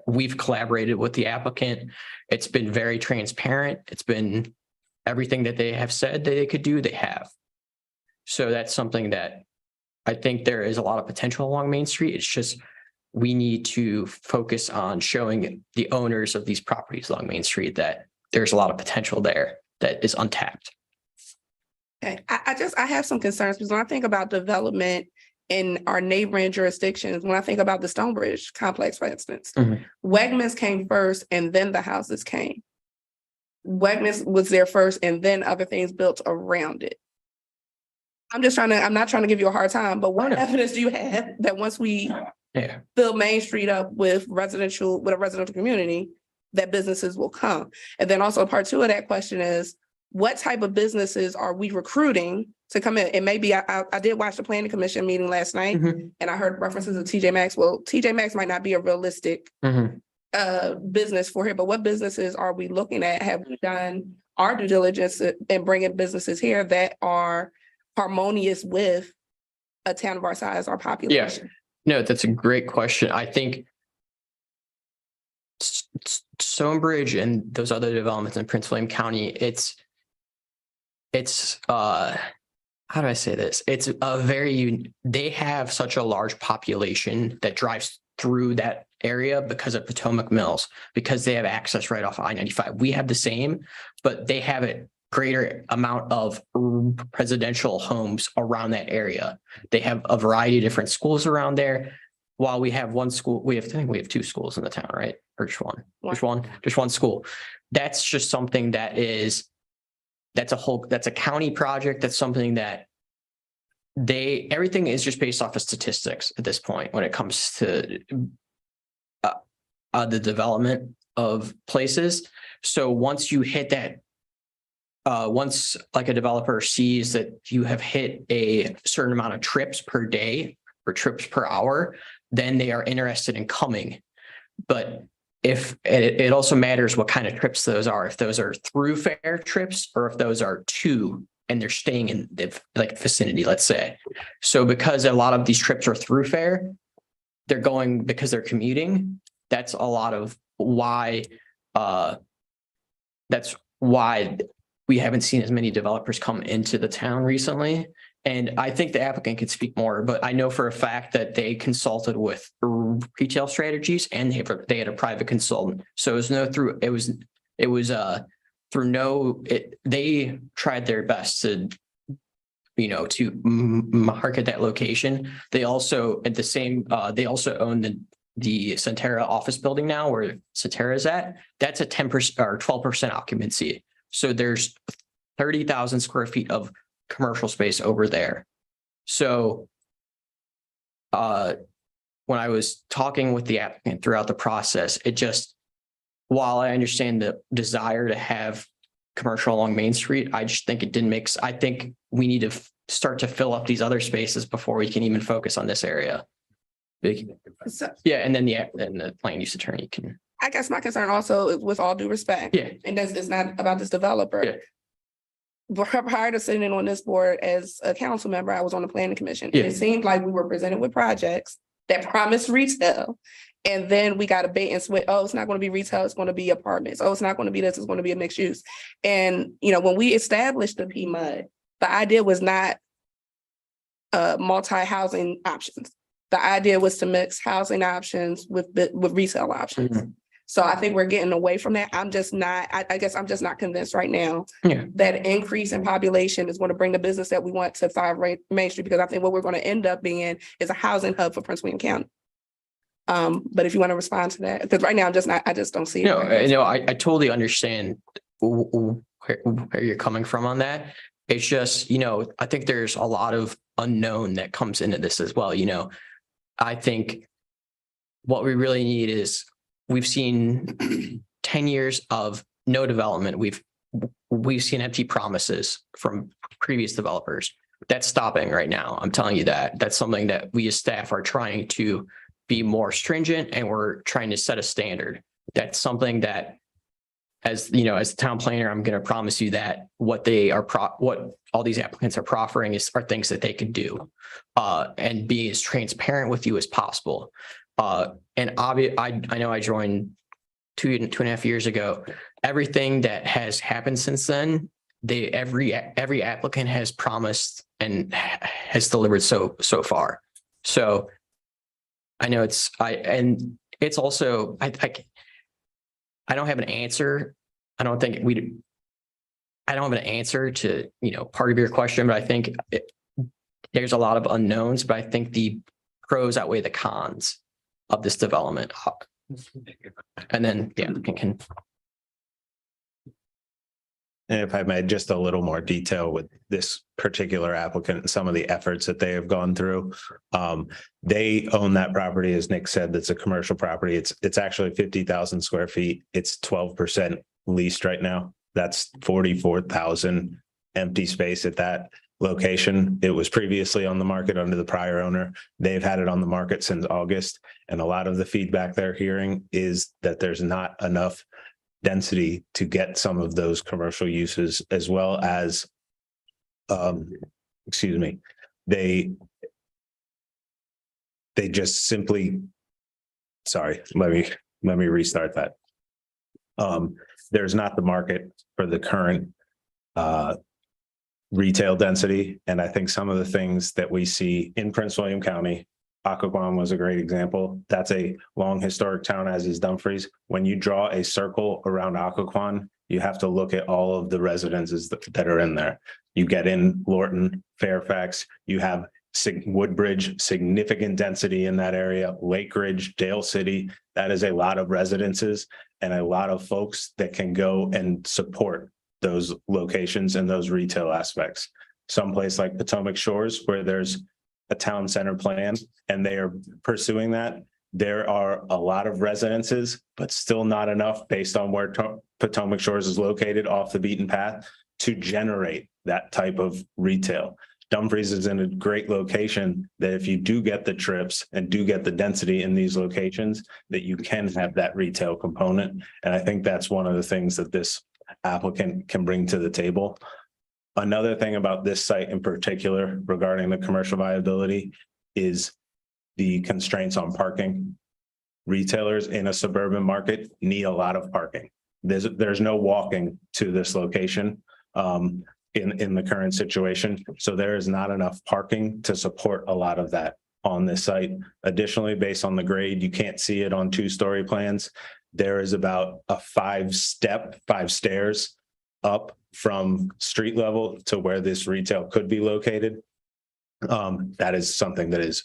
we've collaborated with the applicant. It's been very transparent. It's been everything that they have said that they could do, they have. So that's something that I think there is a lot of potential along Main Street. It's just, we need to focus on showing the owners of these properties along Main Street that there's a lot of potential there that is untapped. Okay, I have some concerns because when I think about development in our neighboring jurisdictions, when I think about the Stonebridge complex, for instance, Wegmans came first and then the houses came. Wegmans was there first and then other things built around it. I'm not trying to give you a hard time, but what evidence do you have that once we fill Main Street up with a residential community, that businesses will come? And then also part two of that question is, what type of businesses are we recruiting to come in? And maybe I did watch the planning commission meeting last night and I heard references to TJ Maxx. Well, TJ Maxx might not be a realistic business for here, but what businesses are we looking at? Have we done our due diligence in bringing businesses here that are harmonious with a town of our size, our population? No, that's a great question. I think Stonebridge and those other developments in Prince William County, it's how do I say this? It's they have such a large population that drives through that area because of Potomac Mills, because they have access right off I-95. We have the same, but they have a greater amount of residential homes around that area. They have a variety of different schools around there. While we have one school, I think we have two schools in the town, right? Or just one? Just one school. That's just something that's a county project. That's something that everything is just based off of statistics at this point when it comes to the development of places. So once you hit that, once like a developer sees that you have hit a certain amount of trips per day or trips per hour, then they are interested in coming. But if it also matters what kind of trips those are, if those are through fare trips or if those are to and they're staying in the vicinity, let's say. So because a lot of these trips are through fare, they're going because they're commuting. That's a lot of why that's why we haven't seen as many developers come into the town recently. And I think the applicant could speak more, but I know for a fact that they consulted with retail strategies and they had a private consultant. So they tried their best to market that location. They also they also own the Centerra office building now where Centerra is at. That's a 10% or 12% occupancy. So there's 30,000 square feet of commercial space over there. So when I was talking with the applicant throughout the process, while I understand the desire to have commercial along Main Street, I just think it didn't mix. I think we need to start to fill up these other spaces before we can even focus on this area. And then the land use attorney can. I guess my concern also is, with all due respect, and it's not about this developer. Prior to sitting on this board as a council member, I was on the planning commission. It seemed like we were presented with projects that promised retail. And then we got a bait and switch. Oh, it's not going to be retail. It's going to be apartments. Oh, it's not going to be this. It's going to be a mixed use. And, when we established the PMUD, the idea was not multi-housing options. the idea was to mix housing options with resale options. Mhm. So I think we're getting away from that. I'm just not, I guess I'm just not convinced right now Yeah. that increase in population is going to bring the business that we want to 5 Main Street, because I think what we're going to end up being is a housing hub for Prince William County. But if you want to respond to that, because right now I'm just not, I just don't see it. No, I totally understand where you're coming from on that. It's just, I think there's a lot of unknown that comes into this as well, I think what we really need is, we've seen 10 years of no development. We've seen empty promises from previous developers. That's stopping right now. I'm telling you that. That's something that we as staff are trying to be more stringent, and we're trying to set a standard. That's something that, as the town planner, I'm going to promise you that what all these applicants are proffering are things that they can do, and be as transparent with you as possible. And I know I joined 2.5 years ago. Everything that has happened since then, every applicant has promised and has delivered so far. So I know it's also, I don't have an answer. I don't have an answer to, part of your question, but I think there's a lot of unknowns, but I think the pros outweigh the cons of this development. And then the applicant can. And if I may, just a little more detail with this particular applicant and some of the efforts that they have gone through. They own that property, as Nick said, that's a commercial property. It's actually 50,000 square feet. It's 12% leased right now. That's 44,000 empty space at that location. It was previously on the market under the prior owner. They've had it on the market since August. And a lot of the feedback they're hearing is that there's not enough density to get some of those commercial uses, as well as, they just simply, sorry, let me restart that. There's not the market for the current retail density. And I think some of the things that we see in Prince William County, Occoquan was a great example. That's a long historic town, as is Dumfries. When you draw a circle around Occoquan, you have to look at all of the residences that are in there. You get in Lorton, Fairfax, you have Woodbridge, significant density in that area, Lake Ridge, Dale City. That is a lot of residences and a lot of folks that can go and support those locations and those retail aspects. Someplace like Potomac Shores, where there's a town center plan and they are pursuing that, there are a lot of residences, but still not enough based on where Potomac Shores is located off the beaten path to generate that type of retail. Dumfries is in a great location that if you do get the trips and do get the density in these locations, that you can have that retail component. And I think that's one of the things that this applicant can bring to the table. Another thing about this site in particular regarding the commercial viability is the constraints on parking. Retailers in a suburban market need a lot of parking. There's no walking to this location in the current situation. So there is not enough parking to support a lot of that on this site. Additionally, based on the grade, you can't see it on 2-story plans. There is about a 5 stairs up from street level to where this retail could be located. That is something that is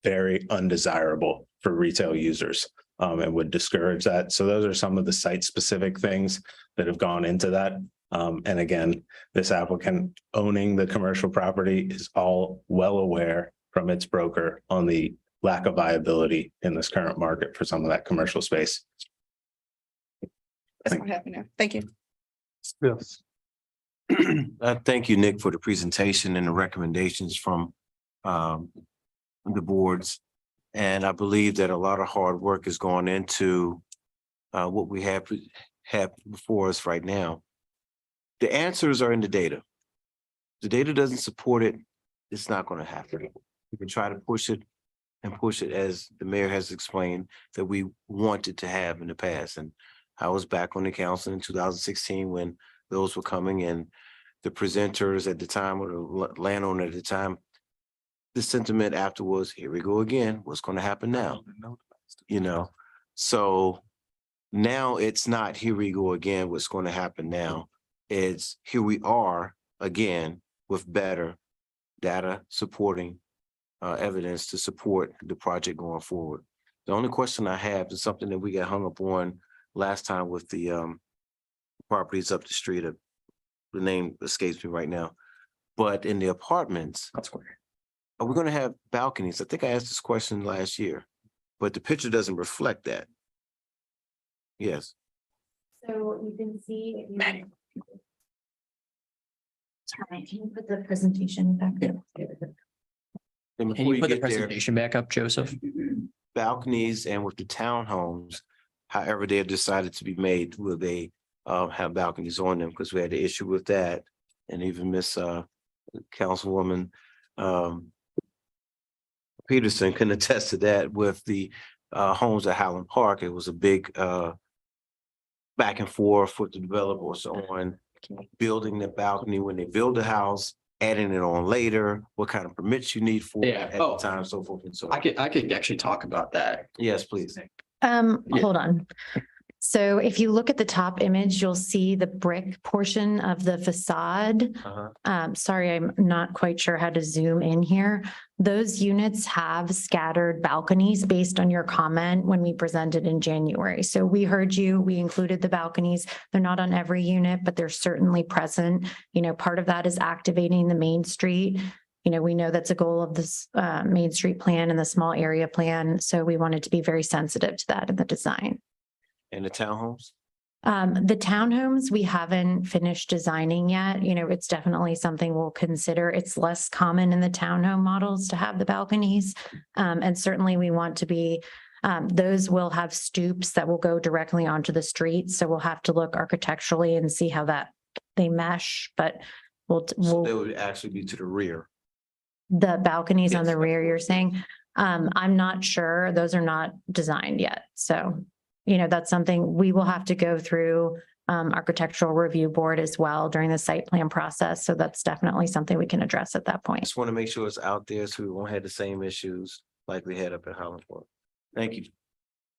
very undesirable for retail users and would discourage that. So those are some of the site specific things that have gone into that. And again, this applicant owning the commercial property is all well aware from its broker on the lack of viability in this current market for some of that commercial space. That's not happening. Thank you. Yes. Thank you, Nick, for the presentation and the recommendations from the boards. And I believe that a lot of hard work is going into what we have before us right now. The answers are in the data. The data doesn't support it, it's not going to happen. We can try to push it as the mayor has explained that we wanted to have in the past. And I was back on the council in 2016 when those were coming, and the presenters at the time, or the landowner at the time, the sentiment afterwards, here we go again, what's gonna happen now? You know, so now it's not, here we go again, what's gonna happen now? It's, here we are again with better data supporting evidence to support the project going forward. The only question I have is something that we got hung up on last time with the properties up the street. The name escapes me right now. But in the apartments, are we gonna have balconies? I think I asked this question last year, but the picture doesn't reflect that. Yes. So you can see. Sorry, can you put the presentation back there? And Can before you put the get there, presentation back up, Joseph? balconies and with the townhomes, however they have decided to be made, will they have balconies on them? Because we had the issue with that. And even Miss Councilwoman Peterson can attest to that with the homes at Highland Park. It was a big back and forth with the developer or so on, building the balcony when they build the house, adding it on later, what kind of permits you need for it Yeah. at the time, so forth and so on. I could actually talk about that. Yes, please. Yeah. Hold on. So if you look at the top image, you'll see the brick portion of the facade. Sorry, I'm not quite sure how to zoom in here. Those units have scattered balconies based on your comment when we presented in January. So we heard you, we included the balconies. They're not on every unit, but they're certainly present. You know, part of that is activating the Main Street. You know, we know that's a goal of this Main Street plan and the small area plan. So we wanted to be very sensitive to that in the design. And the townhomes? The townhomes, we haven't finished designing yet. You know, it's definitely something we'll consider. It's less common in the townhome models to have the balconies. And certainly we want to be, those will have stoops that will go directly onto the street. So we'll have to look architecturally and see how that they mesh, but So they would actually be to the rear. the balconies on the rear, you're saying? I'm not sure. Those are not designed yet. So, you know, that's something we will have to go through architectural review board as well during the site plan process. So that's definitely something we can address at that point. Just want to make sure it's out there so we won't have the same issues like we had up at Highland Park. Thank you.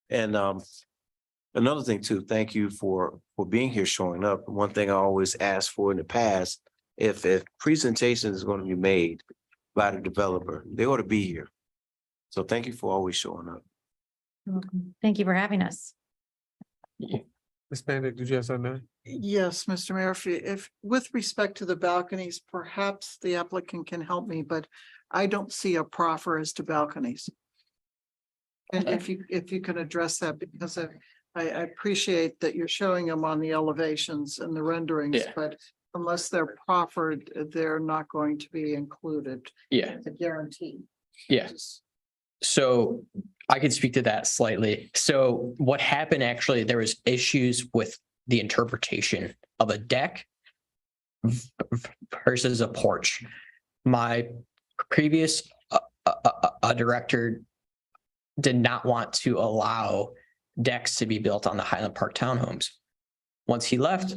And another thing too, thank you for being here, showing up. One thing I always asked for in the past, if presentation is going to be made by the developer, they ought to be here. So thank you for always showing up. You're welcome. Thank you for having us. Ms. Panda, did you have something? Yes, Mr. Mayor, if with respect to the balconies, perhaps the applicant can help me, but I don't see a proffer as to balconies. And if you can address that, because I appreciate that you're showing them on the elevations and the renderings, Yeah. but unless they're proffered, they're not going to be included. Yeah. It's a guarantee. Yes. So I can speak to that slightly. So what happened, actually, there was issues with the interpretation of a deck versus a porch. My previous director did not want to allow decks to be built on the Highland Park townhomes. Once he left,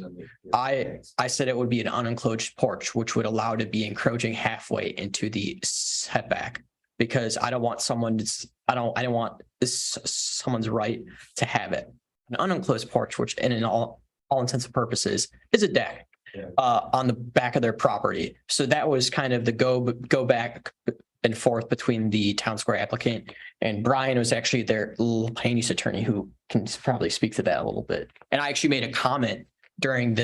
I said it would be an unenclosed porch, which would allow to be encroaching halfway into the setback. Because I don't want someone to, I don't want this someone's right to have it. An unenclosed porch, which in all intents and purposes is a deck on the back of their property. So that was kind of the go back and forth between the town square applicant and Brian was actually their land use attorney who can probably speak to that a little bit. And I actually made a comment during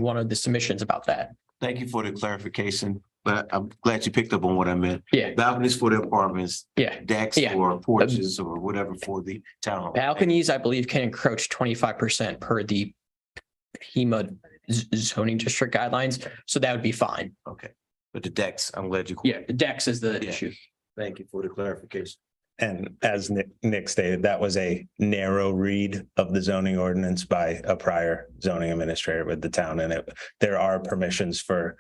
one of the submissions about that. Thank you for the clarification, but I'm glad you picked up on what I meant. Yeah. Balconies for the apartments. Yeah. Decks or porches or whatever for the townhome. Balconies, I believe, can encroach 25% per the HEMA zoning district guidelines, so that would be fine. Okay, but the decks, I'm glad you. Yeah, the decks is the issue. Thank you for the clarification. And as Nick stated, that was a narrow read of the zoning ordinance by a prior zoning administrator with the town. And there are permissions for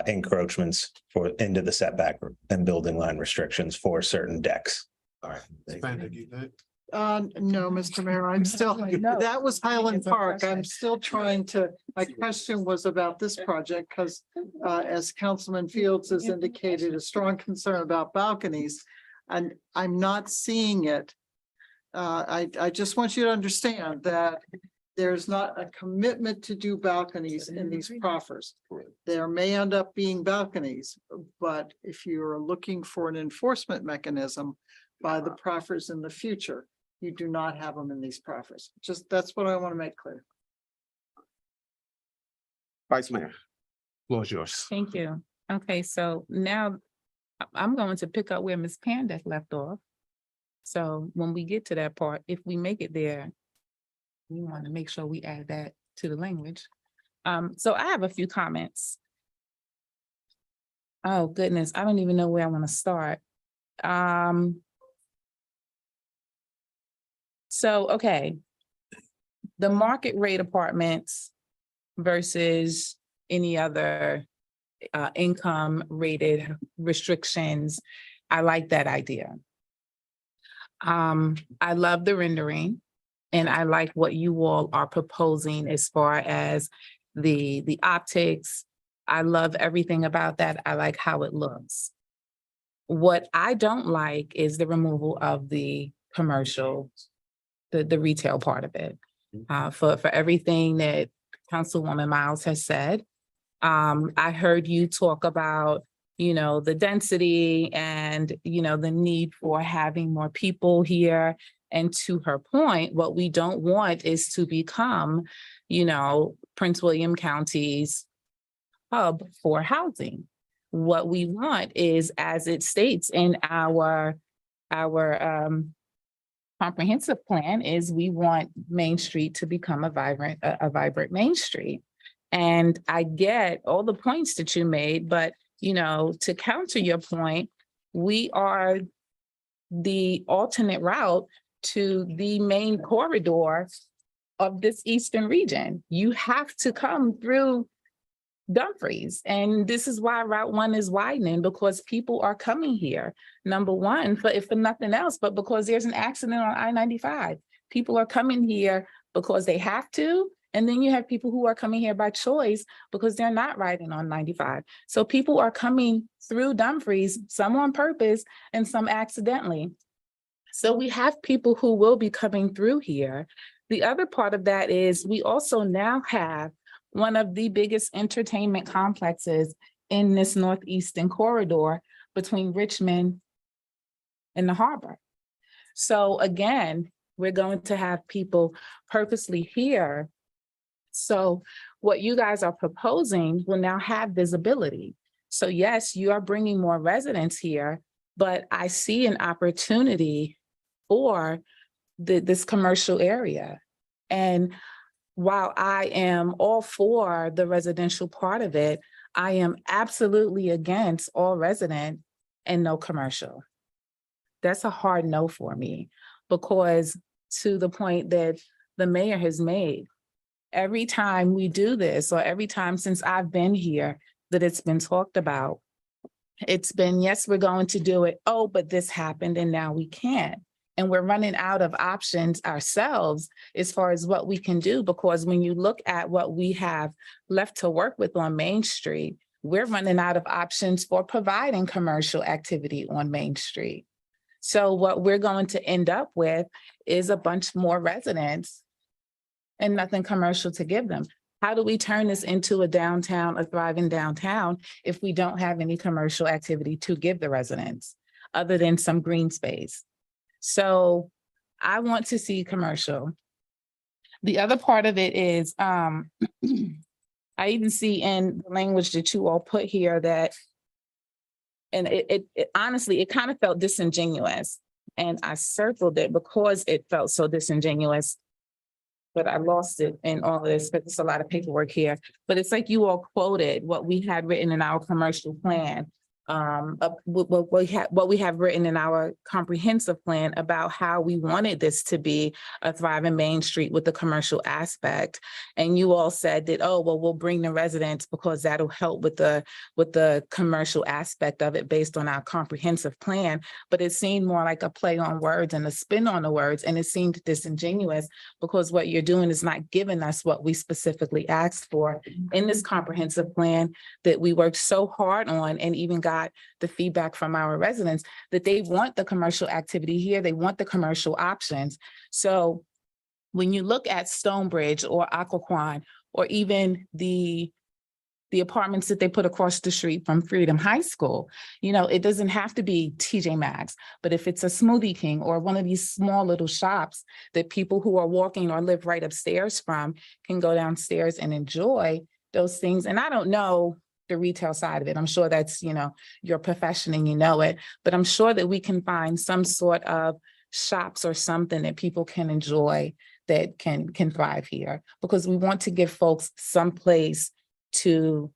encroachments into the setback and building line restrictions for certain decks. All right. Ms. Panda, you good? No, Mr. Mayor, I'm still, No. that was Highland It's a Park. I'm question. still trying to, my question was about this project because as Councilman Fields has indicated, a strong concern about balconies. And I'm not seeing it. I just want you to understand that there's not a commitment to do balconies in these proffers. There may end up being balconies, but if you're looking for an enforcement mechanism by the proffers in the future, you do not have them in these proffers. Just, that's what I want to make clear. Vice Mayor, floor is yours. Thank you. Okay, so now I'm going to pick up where Ms. Pandas left off. So when we get to that part, if we make it there, we want to make sure we add that to the language. So I have a few comments. Oh, goodness, I don't even know where I want to start. So, okay. The market rate apartments versus any other income rated restrictions. I like that idea. I love the rendering and I like what you all are proposing as far as the optics. I love everything about that. I like how it looks. What I don't like is the removal of the commercial, the retail part of it. For everything that Councilwoman Miles has said. I heard you talk about, you know, the density and, you know, the need for having more people here. And to her point, what we don't want is to become, you know, Prince William County's hub for housing. What we want is, as it states in our comprehensive plan, is we want Main Street to become a vibrant Main Street. And I get all the points that you made, but, you know, to counter your point, we are the alternate route to the main corridor of this eastern region. You have to come through Dumfries. And this is why Route 1 is widening, because people are coming here. Number one, if for nothing else, but because there's an accident on I-95. People are coming here because they have to. And then you have people who are coming here by choice because they're not riding on 95. So people are coming through Dumfries, some on purpose and some accidentally. So we have people who will be coming through here. The other part of that is we also now have one of the biggest entertainment complexes in this northeastern corridor between Richmond and the harbor. So again, we're going to have people purposely here. So what you guys are proposing will now have visibility. So yes, you are bringing more residents here, but I see an opportunity for this commercial area. And while I am all for the residential part of it, I am absolutely against all resident and no commercial. That's a hard no for me, because to the point that the mayor has made, every time we do this, or every time since I've been here that it's been talked about, it's been, yes, we're going to do it. Oh, but this happened and now we can't. And we're running out of options ourselves as far as what we can do, because when you look at what we have left to work with on Main Street, we're running out of options for providing commercial activity on Main Street. So what we're going to end up with is a bunch more residents and nothing commercial to give them. How do we turn this into a downtown, a thriving downtown, if we don't have any commercial activity to give the residents other than some green space? So I want to see commercial. The other part of it is, I even see in the language that you all put here that, and it honestly, it kind of felt disingenuous. And I circled it because it felt so disingenuous, but I lost it in all of this, but there's a lot of paperwork here. But it's like you all quoted what we had written in our commercial plan what we have written in our comprehensive plan about how we wanted this to be a thriving Main Street with the commercial aspect. And you all said that, oh, well, we'll bring the residents because that'll help with the commercial aspect of it based on our comprehensive plan. But it seemed more like a play on words and a spin on the words, and it seemed disingenuous because what you're doing is not giving us what we specifically asked for in this comprehensive plan that we worked so hard on, and even got the feedback from our residents that they want the commercial activity here, they want the commercial options. So when you look at Stonebridge or Occoquan, or even the apartments that they put across the street from Freedom High School, you know, it doesn't have to be TJ Maxx, but if it's a Smoothie King or one of these small little shops that people who are walking or live right upstairs from can go downstairs and enjoy those things. And I don't know the retail side of it. I'm sure that's, you know, your profession and you know it, but I'm sure that we can find some sort of shops or something that people can enjoy that can thrive here, because we want to give folks some place to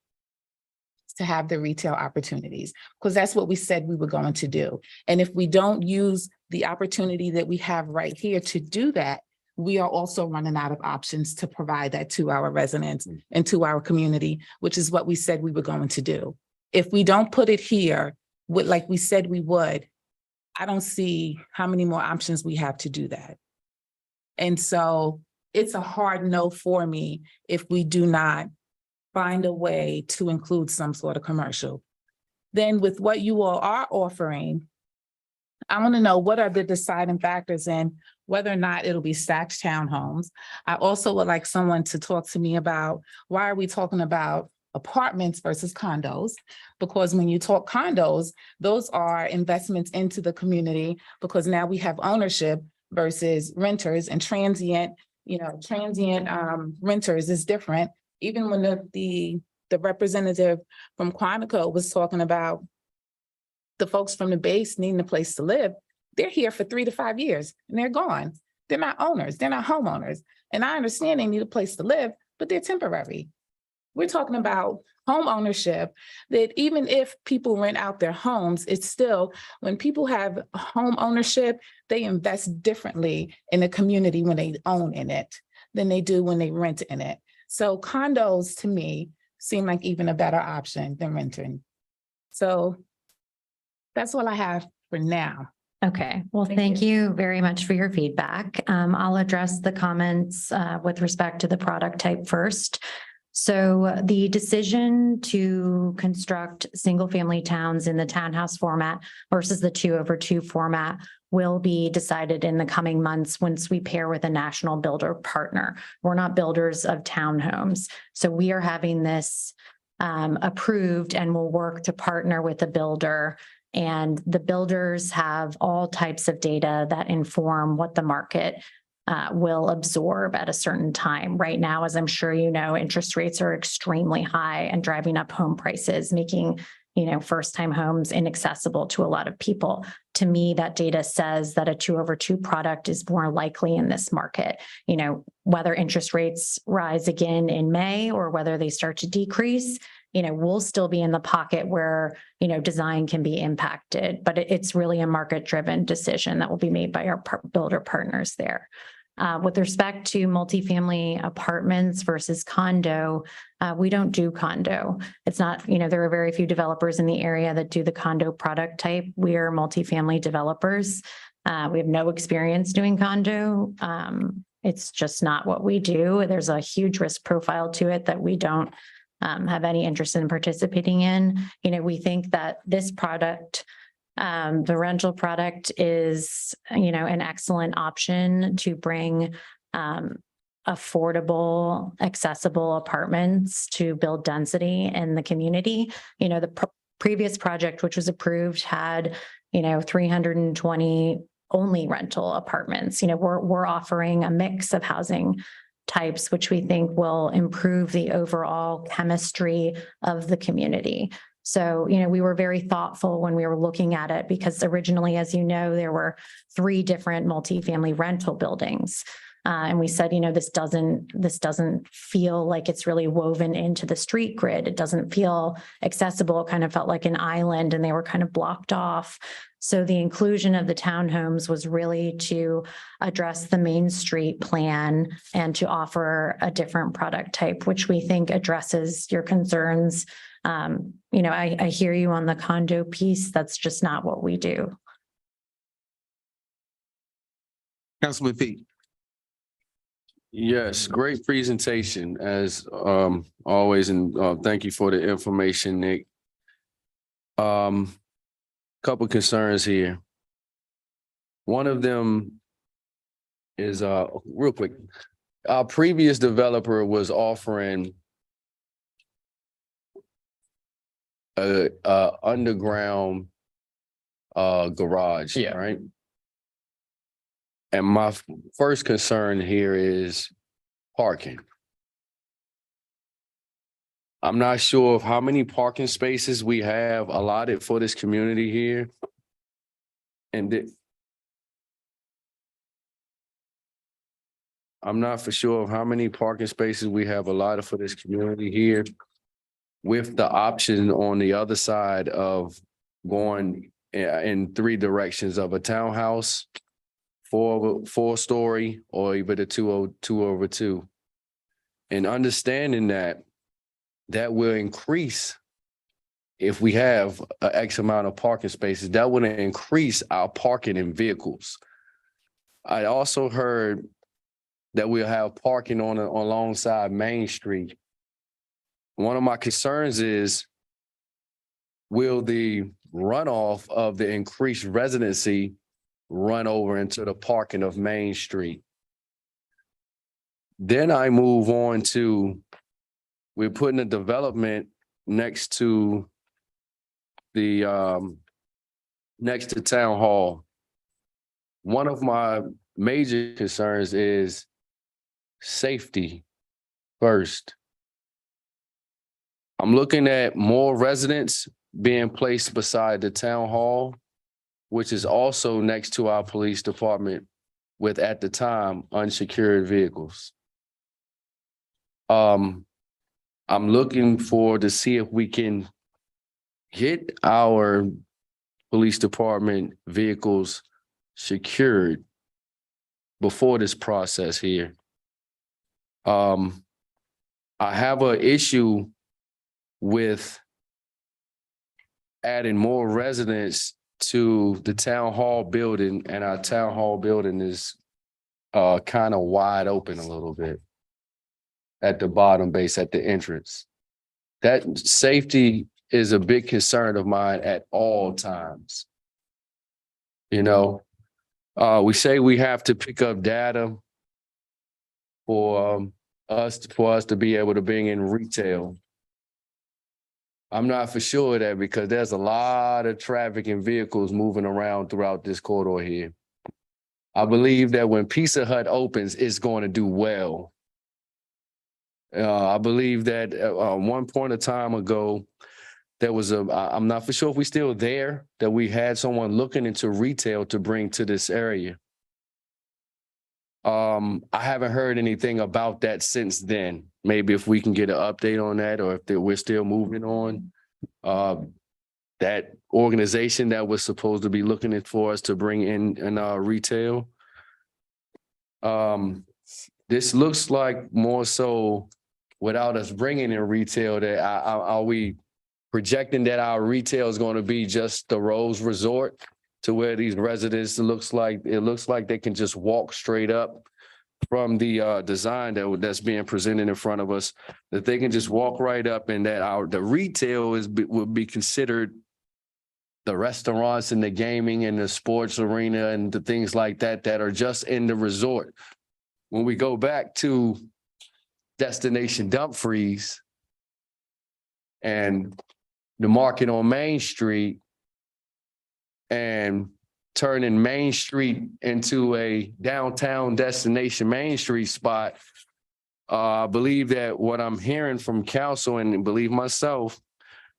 have the retail opportunities, because that's what we said we were going to do. And if we don't use the opportunity that we have right here to do that, we are also running out of options to provide that to our residents and to our community, which is what we said we were going to do. If we don't put it here, like we said we would, I don't see how many more options we have to do that. And so it's a hard no for me if we do not find a way to include some sort of commercial. Then with what you all are offering, I want to know what are the deciding factors in whether or not it'll be stacked townhomes. I also would like someone to talk to me about why are we talking about apartments versus condos? Because when you talk condos, those are investments into the community, because now we have ownership versus renters, and transient renters is different. Even when the representative from Quantico was talking about the folks from the base needing a place to live, they're here for 3 to 5 years and they're gone. They're not owners, they're not homeowners. And I understand they need a place to live, but they're temporary. We're talking about home ownership, that even if people rent out their homes, it's still, when people have home ownership, they invest differently in the community when they own in it than they do when they rent in it. So condos to me seem like even a better option than renting. So that's all I have for now. Okay, well, thank you very much for your feedback. I'll address the comments with respect to the product type first. So the decision to construct single-family towns in the townhouse format versus the 2/2 format will be decided in the coming months once we pair with a national builder partner. We're not builders of townhomes. So we are having this approved, and we'll work to partner with a builder. And the builders have all types of data that inform what the market will absorb at a certain time. Right now, as I'm sure you know, interest rates are extremely high and driving up home prices, making, first-time homes inaccessible to a lot of people. To me, that data says that a 2/2 product is more likely in this market. Whether interest rates rise again in May or whether they start to decrease, we'll still be in the pocket where, design can be impacted, but it's really a market-driven decision that will be made by our builder partners there. With respect to multifamily apartments versus condo, we don't do condo. It's not, there are very few developers in the area that do the condo product type. We are multifamily developers. We have no experience doing condo. It's just not what we do. There's a huge risk profile to it that we don't have any interest in participating in. We think that this product, the rental product, is, an excellent option to bring affordable, accessible apartments to build density in the community. The previous project, which was approved, had, 320 only rental apartments. We're offering a mix of housing types, which we think will improve the overall chemistry of the community. So, we were very thoughtful when we were looking at it, because originally, as you know, there were 3 different multifamily rental buildings. And we said, this doesn't feel like it's really woven into the street grid. It doesn't feel accessible. It kind of felt like an island and they were kind of blocked off. So the inclusion of the townhomes was really to address the Main Street plan and to offer a different product type, which we think addresses your concerns. I hear you on the condo piece. That's just not what we do. Councilman Pete. Yes, great presentation as always, and thank you for the information, Nick. Couple concerns here. One of them is real quick. Our previous developer was offering a underground garage, right? And my first concern here is parking. I'm not sure of how many parking spaces we have allotted for this community here. And I'm not for sure of how many parking spaces we have allotted for this community here, with the option on the other side of going in three directions of a townhouse, four-story, or even a 202. And understanding that will increase, if we have an X amount of parking spaces, that would increase our parking in vehicles. I also heard that we'll have parking alongside Main Street. One of my concerns is, will the runoff of the increased residency run over into the parking of Main Street? Then I move on to, we're putting a development next to the next to Town Hall. One of my major concerns is safety first. I'm looking at more residents being placed beside the Town Hall, which is also next to our police department, with, at the time, unsecured vehicles. I'm looking to see if we can get our police department vehicles secured before this process here. I have an issue with adding more residents to the Town Hall building, and our Town Hall building is kind of wide open a little bit at the bottom base, at the entrance. That safety is a big concern of mine at all times. We say we have to pick up data for us to be able to bring in retail. I'm not for sure of that, because there's a lot of traffic and vehicles moving around throughout this corridor here. I believe that when Pizza Hut opens, it's going to do well. I believe that one point of time ago, there was I'm not for sure if we're still there, that we had someone looking into retail to bring to this area. I haven't heard anything about that since then. Maybe if we can get an update on that, or if we're still moving on. That organization that was supposed to be looking for us to bring in retail. This looks like more so, without us bringing in retail, that are we projecting that our retail is going to be just the Rose Resort, to where these residents, it looks like they can just walk straight up from the design that's being presented in front of us, that they can just walk right up, and that the retail would be considered the restaurants and the gaming and the sports arena and the things like that are just in the resort. When we go back to Destination Dumfries and the market on Main Street, and turning Main Street into a downtown Destination Main Street spot, I believe that what I'm hearing from council, and believe myself,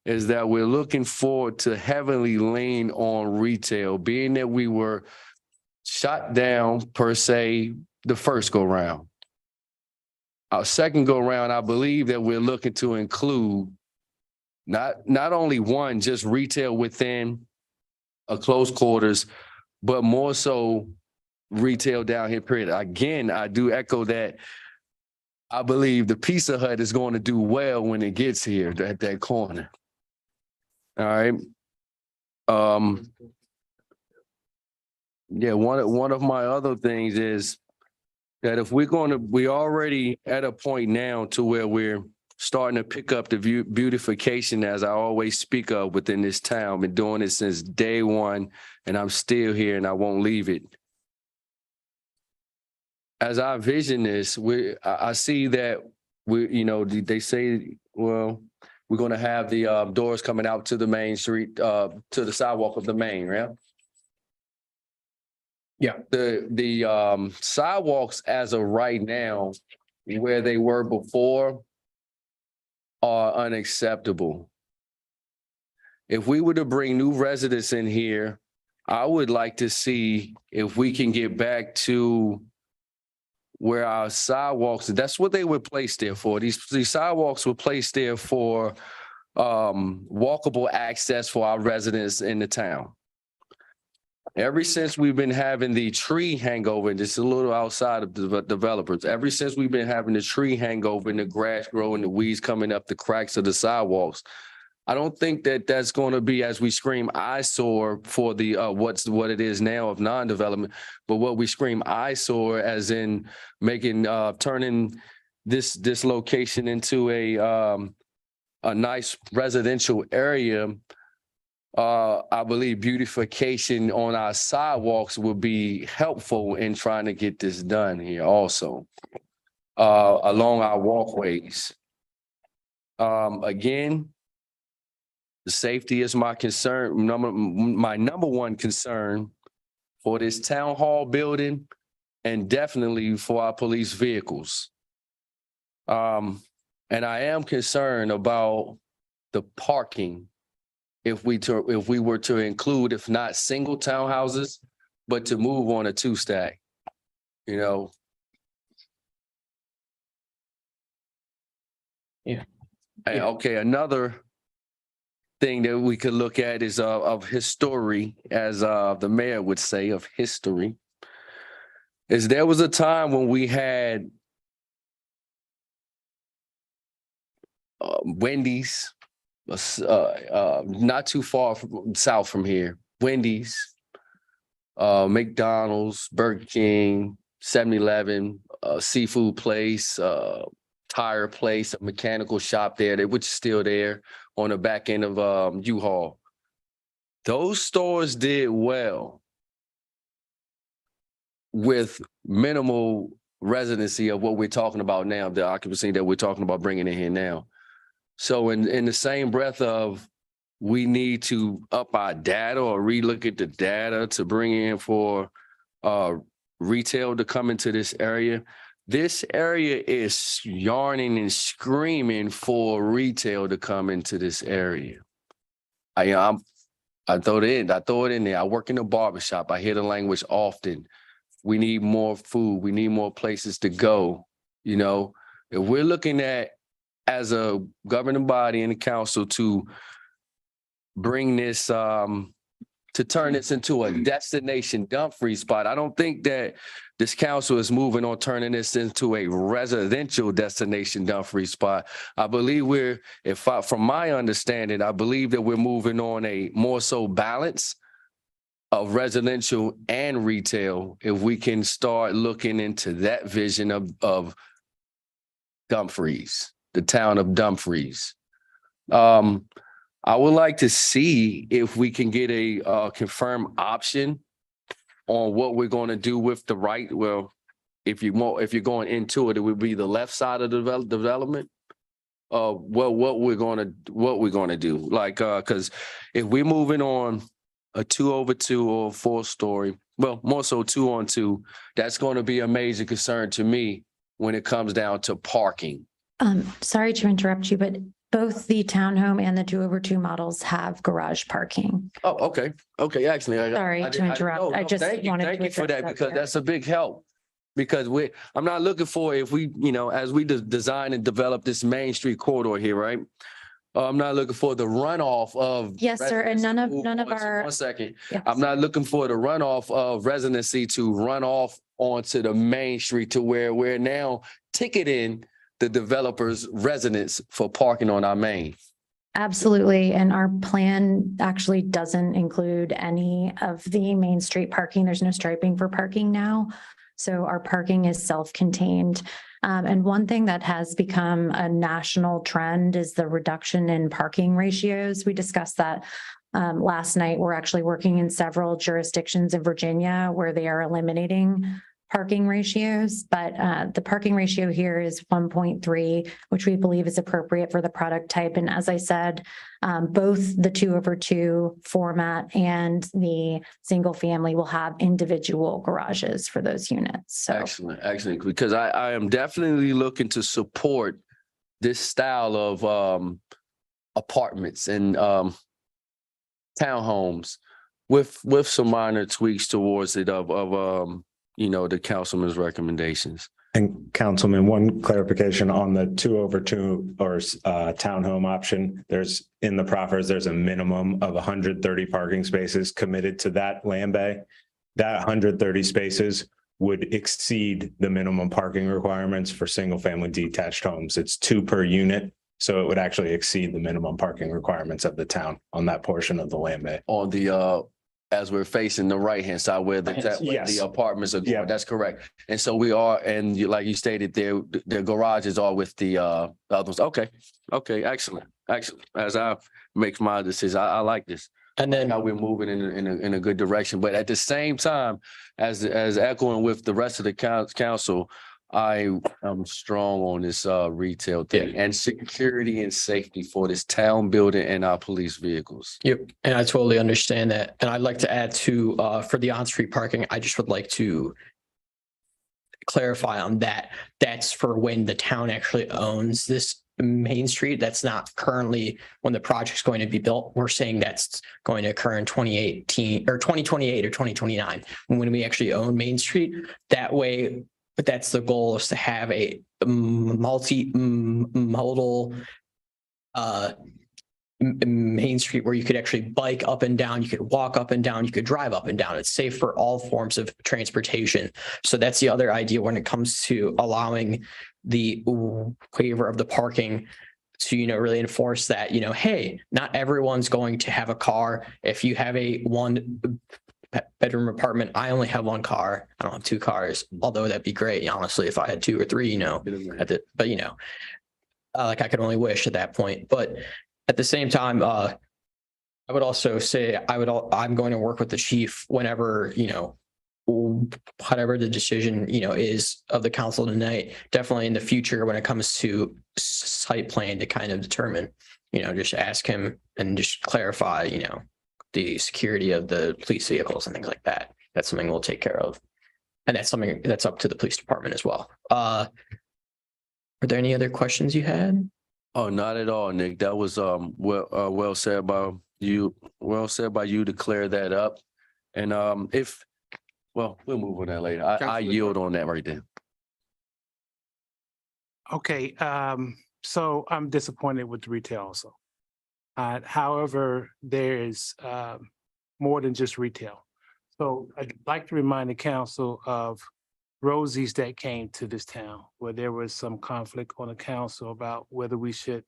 is that we're looking forward to heavily lean on retail, being that we were shut down per se the first go round. Our second go round, I believe that we're looking to include not only one, just retail within a close quarters, but more so retail down here, period. Again, I do echo that. I believe the Pizza Hut is going to do well when it gets here at that corner. All right. Yeah, one of my other things is that if we already at a point now to where we're starting to pick up the beautification, as I always speak of within this town. Been doing it since day one, and I'm still here and I won't leave it. As I vision this, I see that they say, well, we're going to have the doors coming out to the main street, to the sidewalk of the main, right? Yeah. The sidewalks as of right now, where they were before, are unacceptable. If we were to bring new residents in here, I would like to see if we can get back to where our sidewalks, that's what they were placed there for. These sidewalks were placed there for walkable access for our residents in the town. Ever since we've been having the tree hangover, and just a little outside of the developers, ever since we've been having the tree hangover and the grass growing, the weeds coming up the cracks of the sidewalks, I don't think that that's going to be, as we scream eyesore for the what it is now of non-development, but what we scream eyesore as in making turning this location into a nice residential area. I believe beautification on our sidewalks will be helpful in trying to get this done here also, along our walkways. Again, the safety is my concern, my number one concern for this town hall building and definitely for our police vehicles. And I am concerned about the parking if we were to include, if not single townhouses, but to move on a two-stack, Yeah. And, okay, another thing that we could look at is of history, as the mayor would say, of history, is there was a time when we had Wendy's, not too far south from here, Wendy's, McDonald's, Burger King, 7-Eleven, seafood place, tire place, a mechanical shop there, which is still there on the back end of U-Haul. Those stores did well with minimal residency of what we're talking about now, the occupancy that we're talking about bringing in here now. So in the same breath of we need to up our data or relook at the data to bring in for retail to come into this area. This area is yarning and screaming for retail to come into this area. I throw it in there. I work in a barbershop. I hear the language often. We need more food. We need more places to go. If we're looking at, as a governing body and the council, to bring this, to turn this into a destination dump-free spot, I don't think that this council is moving on turning this into a residential destination dump-free spot. I believe from my understanding, I believe that we're moving on a more so balance of residential and retail, if we can start looking into that vision of Dumfries, the town of Dumfries. I would like to see if we can get a confirmed option on what we're going to do with the right. Well, if you're going into it, it would be the left side of the development. What we're going to do, like, because if we're moving on a 2-over-2 or 4-story, well, more so 2-on-2, that's going to be a major concern to me when it comes down to parking. Sorry to interrupt you, but both the townhome and the 2-over-2 models have garage parking. Oh, okay. Okay, actually. Sorry to interrupt. I just wanted to thank you for that, address because that. that's a big help. Because I'm not looking for if we, as we design and develop this Main Street corridor here, right? I'm not looking for the runoff of. Yes, sir, and none of One our, second. Yes. I'm not looking for the runoff of residency to run off onto the Main Street to where we're now ticketing the developers' residents for parking on our main. absolutely. And our plan actually doesn't include any of the Main Street parking. There's no striping for parking now. So our parking is self-contained. And one thing that has become a national trend is the reduction in parking ratios. We discussed that last night. We're actually working in several jurisdictions in Virginia where they are eliminating parking ratios, but the parking ratio here is 1.3, which we believe is appropriate for the product type. And as I said, both the 2/2 format and the single family will have individual garages for those units. So Excellent, because I am definitely looking to support this style of apartments and townhomes with some minor tweaks towards it of the councilman's recommendations. And Councilman, one clarification on the 2/2 or townhome option. There's in the proffers, there's a minimum of 130 parking spaces committed to that land bay. That 130 spaces would exceed the minimum parking requirements for single family detached homes. It's 2 per unit. So it would actually exceed the minimum parking requirements of the town on that portion of the land bay. On the as we're facing the right-hand side where where Yes. the apartments are going. Yeah. That's correct. And so we are, and like you stated, their garages are with the others. Okay, excellent. As I make my decision, I like this. And then How we're moving in a good direction. But at the same time, as echoing with the rest of the council, I am strong on this retail thing and security and safety for this town building and our police vehicles. Yep, and I totally understand that. And I'd like to add to, for the on-street parking, I just would like to clarify on that. That's for when the town actually owns this Main Street. That's not currently when the project's going to be built. We're saying that's going to occur in 2018 or 2028 or 2029, when we actually own Main Street. That way, but that's the goal, is to have a multi-modal Main Street where you could actually bike up and down, you could walk up and down, you could drive up and down. It's safe for all forms of transportation. So that's the other idea when it comes to allowing the waiver of the parking to, really enforce that, hey, not everyone's going to have a car. If you have a 1-bedroom apartment, I only have 1 car. I don't have 2 cars, although that'd be great, honestly, if I had 2 or 3, but like I could only wish at that point. But at the same time, I would also say I'm going to work with the chief whenever, whatever the decision, is of the council tonight, definitely in the future when it comes to site plan to kind of determine, just ask him and just clarify, the security of the police vehicles and things like that. That's something we'll take care of. And that's something that's up to the police department as well. Are there any other questions you had? Oh, not at all, Nick. That was well said by you. Well said by you to clear that up. And we'll move on that later. I yield on that right there. Okay, so I'm disappointed with the retail also. However, there is more than just retail. So I'd like to remind the council of Rosie's that came to this town, where there was some conflict on the council about whether we should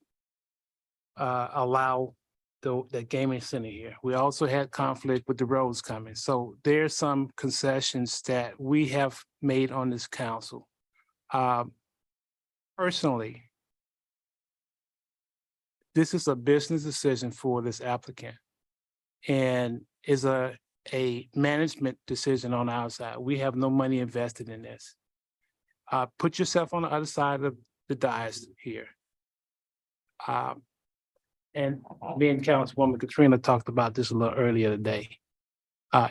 allow the gaming center here. We also had conflict with the roads coming. So there's some concessions that we have made on this council. Personally, this is a business decision for this applicant and is a management decision on our side. We have no money invested in this. Put yourself on the other side of the dais here. And me and Councilwoman Katrina talked about this a little earlier today.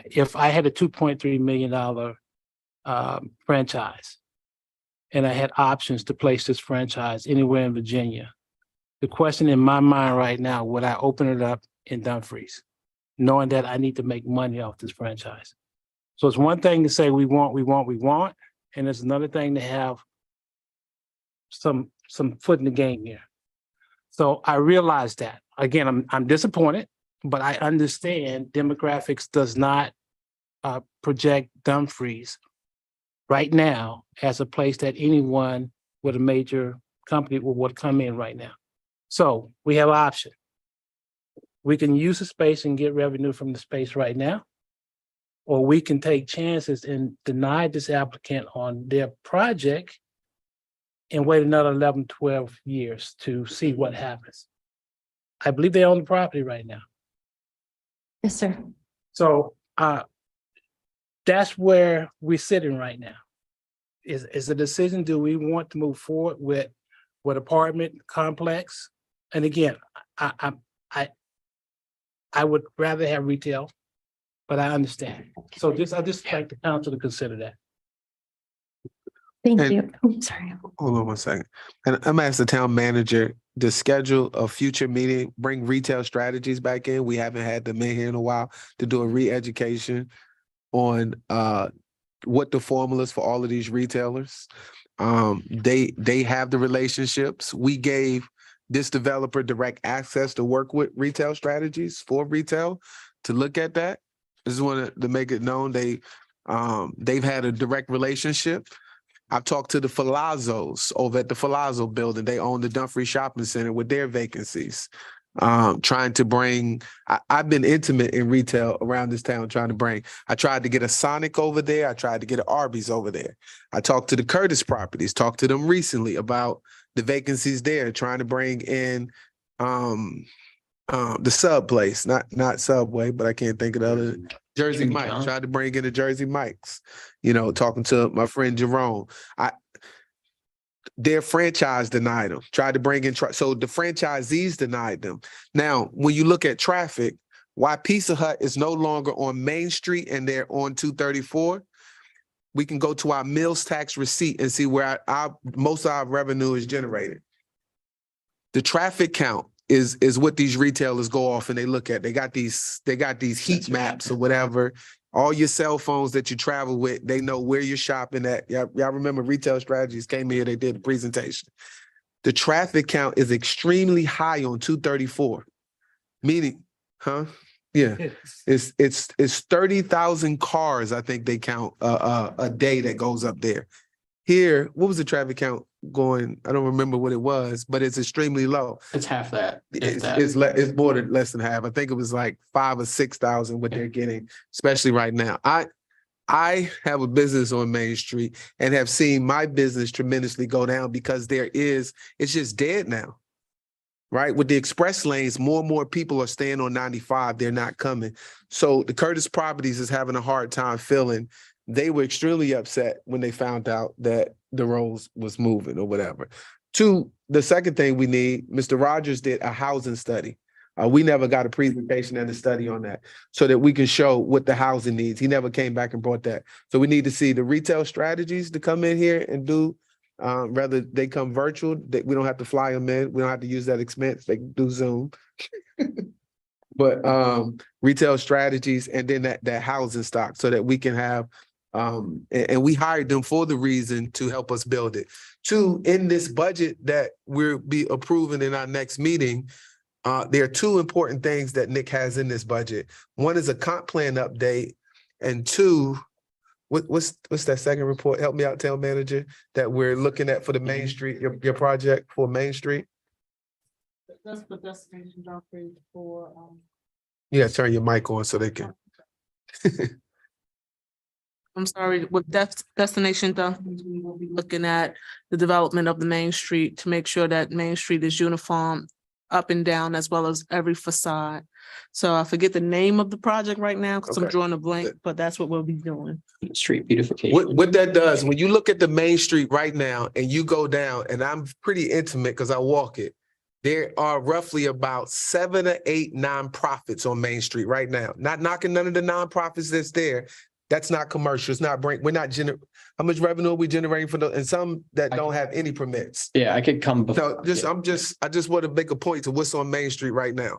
If I had a $2.3 million franchise and I had options to place this franchise anywhere in Virginia, the question in my mind right now, would I open it up in Dumfries, knowing that I need to make money off this franchise? So it's one thing to say we want, and it's another thing to have some foot in the game here. So I realize that. Again, I'm disappointed, but I understand demographics does not project Dumfries right now as a place that anyone with a major company would come in right now. So we have an option. We can use the space and get revenue from the space right now, or we can take chances and deny this applicant on their project and wait another 11, 12 years to see what happens. I believe they own the property right now. Yes, sir. So that's where we're sitting right now. Is a decision, do we want to move forward with apartment complex? And again, I would rather have retail, but I understand. So I just like the council to consider that. Thank And- you. Oh, sorry. Hold on one second. And I'm gonna ask the town manager to schedule a future meeting, bring retail strategies back in. We haven't had them in here in a while to do a re-education on what the formulas for all of these retailers. They have the relationships. We gave this developer direct access to work with retail strategies for retail to look at that. I just wanted to make it known they've had a direct relationship. I've talked to the Falazzos over at the Falazzo building. They own the Dumfries Shopping Center with their vacancies. Trying to bring, I've been intimate in retail around this town I tried to get a Sonic over there. I tried to get an Arby's over there. I talked to the Curtis properties, talked to them recently about the vacancies there, trying to bring in the Sub place, not Subway, but I can't think of the other. Jersey Jimmy Mike, John's. tried to bring in the Jersey Mikes, talking to my friend Jerome. Their franchise denied them, tried to bring in, so the franchisees denied them. Now, when you look at traffic, why Pizza Hut is no longer on Main Street and they're on 234, we can go to our meals tax receipt and see where most of our revenue is generated. The traffic count is what these retailers go off and they look at. They got these heat maps or whatever. All your cell phones that you travel with, they know where you're shopping at. Y'all remember Retail Strategies came here, they did a presentation. The traffic count is extremely high on 234, meaning, yeah, it's 30,000 cars, I think they count a day that goes up there. Here, what was the traffic count going? I don't remember what it was, but it's extremely low. It's half that. It's more than less than half. I think it was like 5,000 or 6,000 what they're getting, especially right now. I have a business on Main Street and have seen my business tremendously go down because it's just dead now. Right? With the express lanes, more and more people are staying on 95. They're not coming. So the Curtis Properties is having a hard time filling. They were extremely upset when they found out that the Rose was moving or whatever. Two, the second thing we need, Mr. Rogers did a housing study. We never got a presentation and a study on that so that we can show what the housing needs. He never came back and brought that. So we need to see the retail strategies to come in here and do, rather they come virtual, that we don't have to fly them in. We don't have to use that expense. They can do Zoom. But retail strategies and then that housing stock so that we can have, and we hired them for the reason to help us build it. Two, in this budget that we'll be approving in our next meeting, there are two important things that Nick has in this budget. One is a comp plan update, and two, what's that second report? Help me out, town manager, that we're looking at for the Main Street, your project for Main Street. That's the destination Dumfries for, Yeah, turn your mic on so they can. I'm sorry, with Destination Dumfries, we will be looking at the development of the Main Street to make sure that Main Street is uniform up and down as well as every facade. So I forget the name of the project right now because I'm Okay. drawing a blank, but that's what we'll be doing. Street beautification. What that does, when you look at the Main Street right now and you go down, and I'm pretty intimate because I walk it, there are roughly about 7 or 8 nonprofits on Main Street right now. Not knocking none of the nonprofits that's there. That's not commercial. It's not how much revenue are we generating for and some that don't have any permits. Yeah, I could come before. So I just want to make a point to what's on Main Street right now,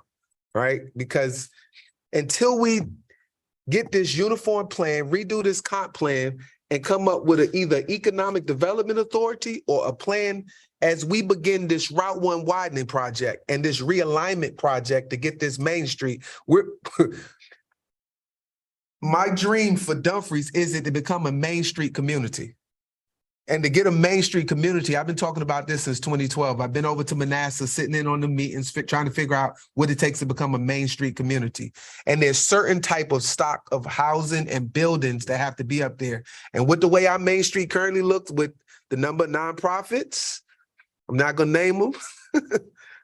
right? Because until we get this uniform plan, redo this comp plan, and come up with either economic development authority or a plan as we begin this Route 1 widening project and this realignment project to get this Main Street. My dream for Dumfries is it to become a Main Street community. And to get a Main Street community, I've been talking about this since 2012. I've been over to Manassas, sitting in on the meetings, trying to figure out what it takes to become a Main Street community. And there's certain type of stock of housing and buildings that have to be up there. And with the way our Main Street currently looks with the number of nonprofits, I'm not gonna name them,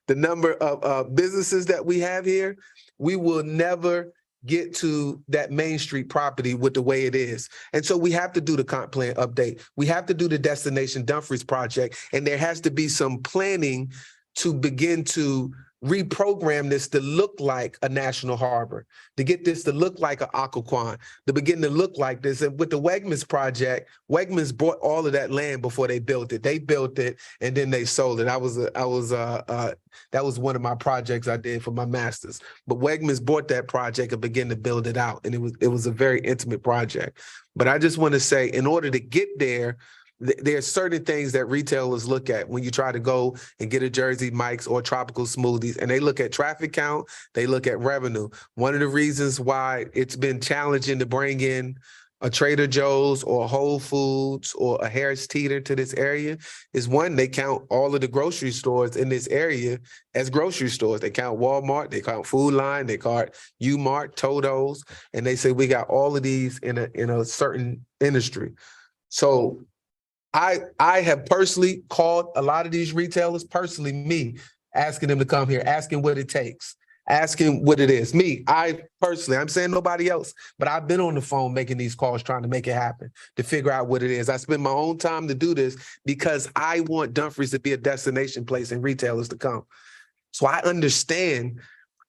the number of businesses that we have here, we will never get to that Main Street property with the way it is. And so we have to do the comp plan update. We have to do the Destination Dumfries project. And there has to be some planning to begin to reprogram this to look like a national harbor, to get this to look like an Occoquan, to begin to look like this. And with the Wegmans project, Wegmans bought all of that land before they built it. They built it and then they sold it. That was one of my projects I did for my master's. But Wegmans bought that project and began to build it out. And it was a very intimate project. But I just want to say, in order to get there, there are certain things that retailers look at when you try to go and get a Jersey Mike's or tropical smoothies, and they look at traffic count, they look at revenue. One of the reasons why it's been challenging to bring in a Trader Joe's or a Whole Foods or a Harris Teeter to this area is, one, they count all of the grocery stores in this area as grocery stores. They count Walmart, they count Food Line, they count U-Mart, Toto's, and they say we got all of these in a certain industry. So I have personally called a lot of these retailers, personally me, asking them to come here, asking what it takes, asking what it is. Me, I personally, I'm saying nobody else, but I've been on the phone making these calls, trying to make it happen, to figure out what it is. I spend my own time to do this because I want Dumfries to be a destination place and retailers to come. So I understand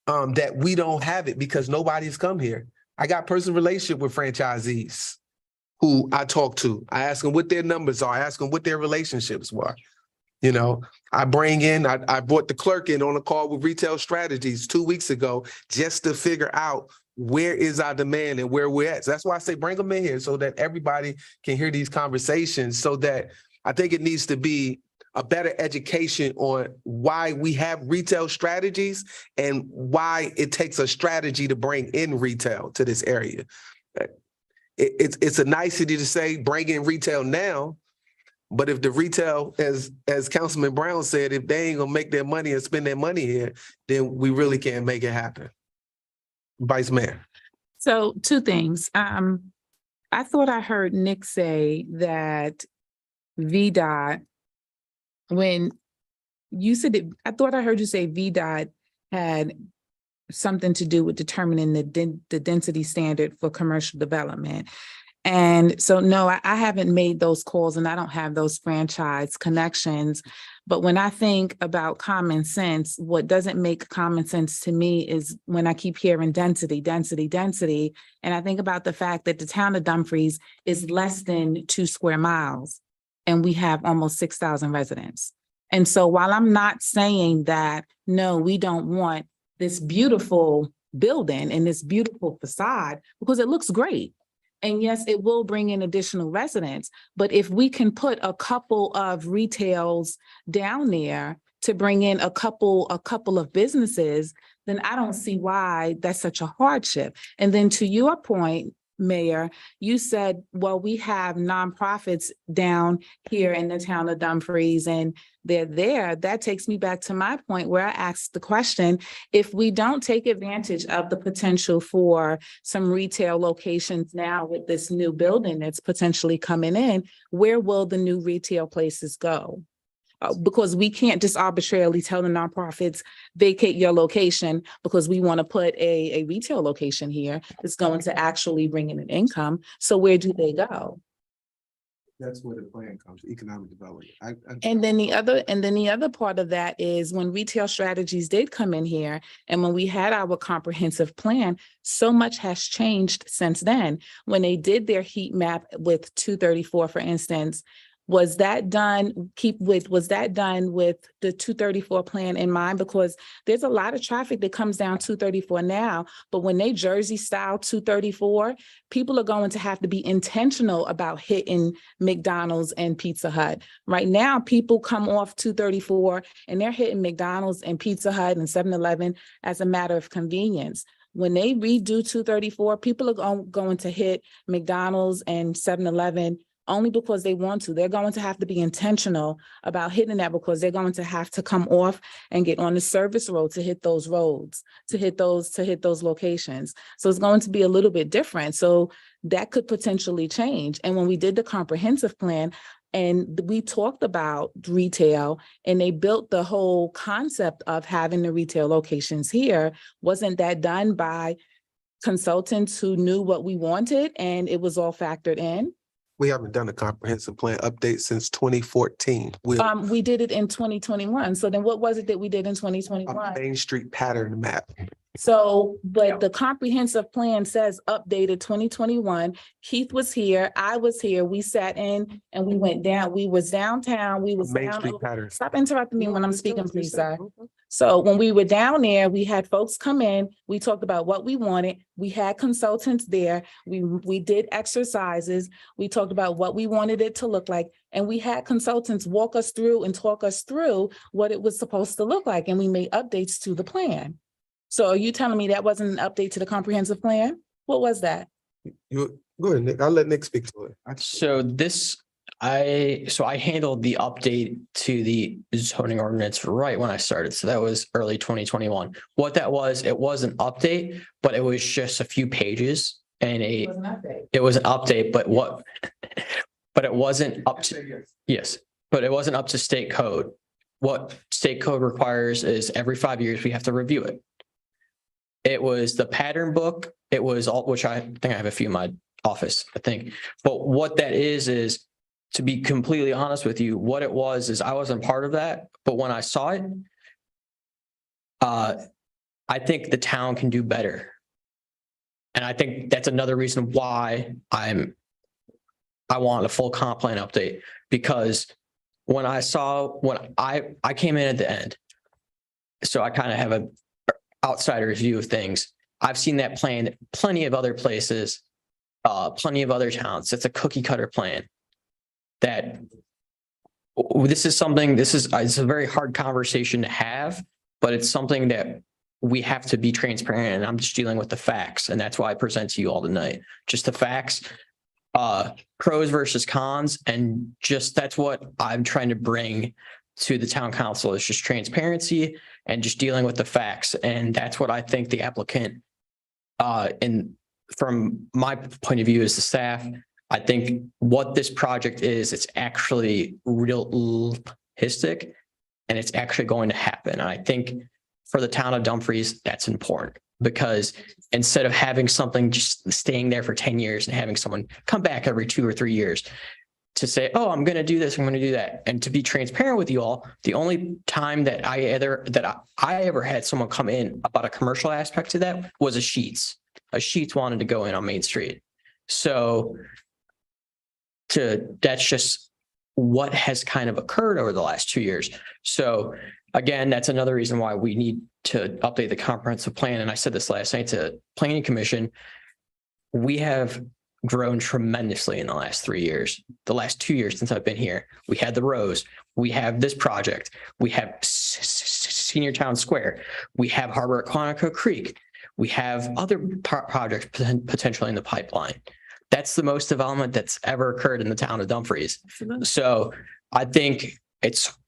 that we don't have it because nobody's come here. I got personal relationship with franchisees who I talk to. I ask them what their numbers are. I ask them what their relationships were. You know, I brought the clerk in on a call with Retail Strategies 2 weeks ago just to figure out where is our demand and where we're at. So that's why I say bring them in here so that everybody can hear these conversations, so that I think it needs to be a better education on why we have retail strategies and why it takes a strategy to bring in retail to this area. It's a nicety to say bring in retail now, but if the retail, as Councilman Brown said, if they ain't gonna make their money and spend their money here, then we really can't make it happen. Vice Mayor. So 2 things. I thought I heard Nick say that VDOT, when you said it, I thought I heard you say VDOT had something to do with determining the density standard for commercial development. And so, no, I haven't made those calls and I don't have those franchise connections. But when I think about common sense, what doesn't make common sense to me is when I keep hearing density, density, density. And I think about the fact that the town of Dumfries is less than 2 square miles and we have almost 6,000 residents. And so while I'm not saying that, no, we don't want this beautiful building and this beautiful facade, because it looks great. And yes, it will bring in additional residents, but if we can put a couple of retails down there to bring in a couple of businesses, then I don't see why that's such a hardship. And then to your point, Mayor, you said, well, we have nonprofits down here in the town of Dumfries and they're there. That takes me back to my point where I asked the question, if we don't take advantage of the potential for some retail locations now with this new building that's potentially coming in, where will the new retail places go? Because we can't just arbitrarily tell the nonprofits, vacate your location because we want to put a retail location here that's going to actually bring in an income. So where do they go? That's where the plan comes, economic development. And then the other part of that is when Retail Strategies did come in here and when we had our comprehensive plan, so much has changed since then. When they did their heat map with 234, for instance, Was that done with the 234 plan in mind? Because there's a lot of traffic that comes down 234 now, but when they Jersey style 234, people are going to have to be intentional about hitting McDonald's and Pizza Hut. Right now, people come off 234 and they're hitting McDonald's and Pizza Hut and 7-Eleven as a matter of convenience. When they redo 234, people are going to hit McDonald's and 7-Eleven only because they want to. They're going to have to be intentional about hitting that because they're going to have to come off and get on the service road to hit those roads, to hit those locations. So it's going to be a little bit different. So that could potentially change. And when we did the comprehensive plan, and we talked about retail, and they built the whole concept of having the retail locations here. Wasn't that done by consultants who knew what we wanted and it was all factored in? We haven't done a comprehensive plan update since 2014. We did it in 2021. So then what was it that we did in A 2021? Main Street pattern map. So, but the comprehensive plan says updated 2021. Keith was here, I was here, we sat in and we went down, we was downtown, we was Main down. Street pattern. Stop interrupting me when I'm speaking, please, sir. So when we were down there, we had folks come in, we talked about what we wanted. We had consultants there. We did exercises. We talked about what we wanted it to look like. And we had consultants walk us through and talk us through what it was supposed to look like. And we made updates to the plan. So are you telling me that wasn't an update to the comprehensive plan? What was that? You go ahead, Nick. I'll let Nick speak to it. So I handled the update to the zoning ordinance right when I started. So that was early 2021. What that was, it was an update, but it was just a few pages and it was an update, but it wasn't up to, yes, but it wasn't up to state code. What state code requires is every 5 years, we have to review it. It was the pattern book. It was all, which I think I have a few in my office, I think. But what that is to be completely honest with you, what it was is I wasn't part of that. But when I saw it, I think the town can do better. And I think that's another reason why I want a full comp plan update, because when I came in at the end, so I kind of have a outsider's view of things. I've seen that plan plenty of other places, plenty of other towns. It's a cookie cutter plan. That it's a very hard conversation to have, but it's something that we have to be transparent, and I'm just dealing with the facts, and that's why I present to you all tonight. Just the facts, pros versus cons, and just that's what I'm trying to bring to the town council is just transparency and just dealing with the facts. And that's what I think the applicant, and from my point of view as the staff, I think what this project is, it's actually realistic and it's actually going to happen. And I think for the town of Dumfries, that's important, because instead of having something just staying there for 10 years and having someone come back every 2 or 3 years to say, oh, I'm going to do this, I'm going to do that. And to be transparent with you all, the only time that I ever had someone come in about a commercial aspect to that was a Sheetz wanted to go in on Main Street. So that's just what has kind of occurred over the last 2 years. So again, that's another reason why we need to update the comprehensive plan. And I said this last night to Planning Commission, we have grown tremendously in the last 3 years. The last 2 years since I've been here, we had the Rose, we have this project, we have Senior Town Square, we have Harbor at Quantico Creek, we have other projects potentially in the pipeline. That's the most development that's ever occurred in the town of Dumfries. So I think it's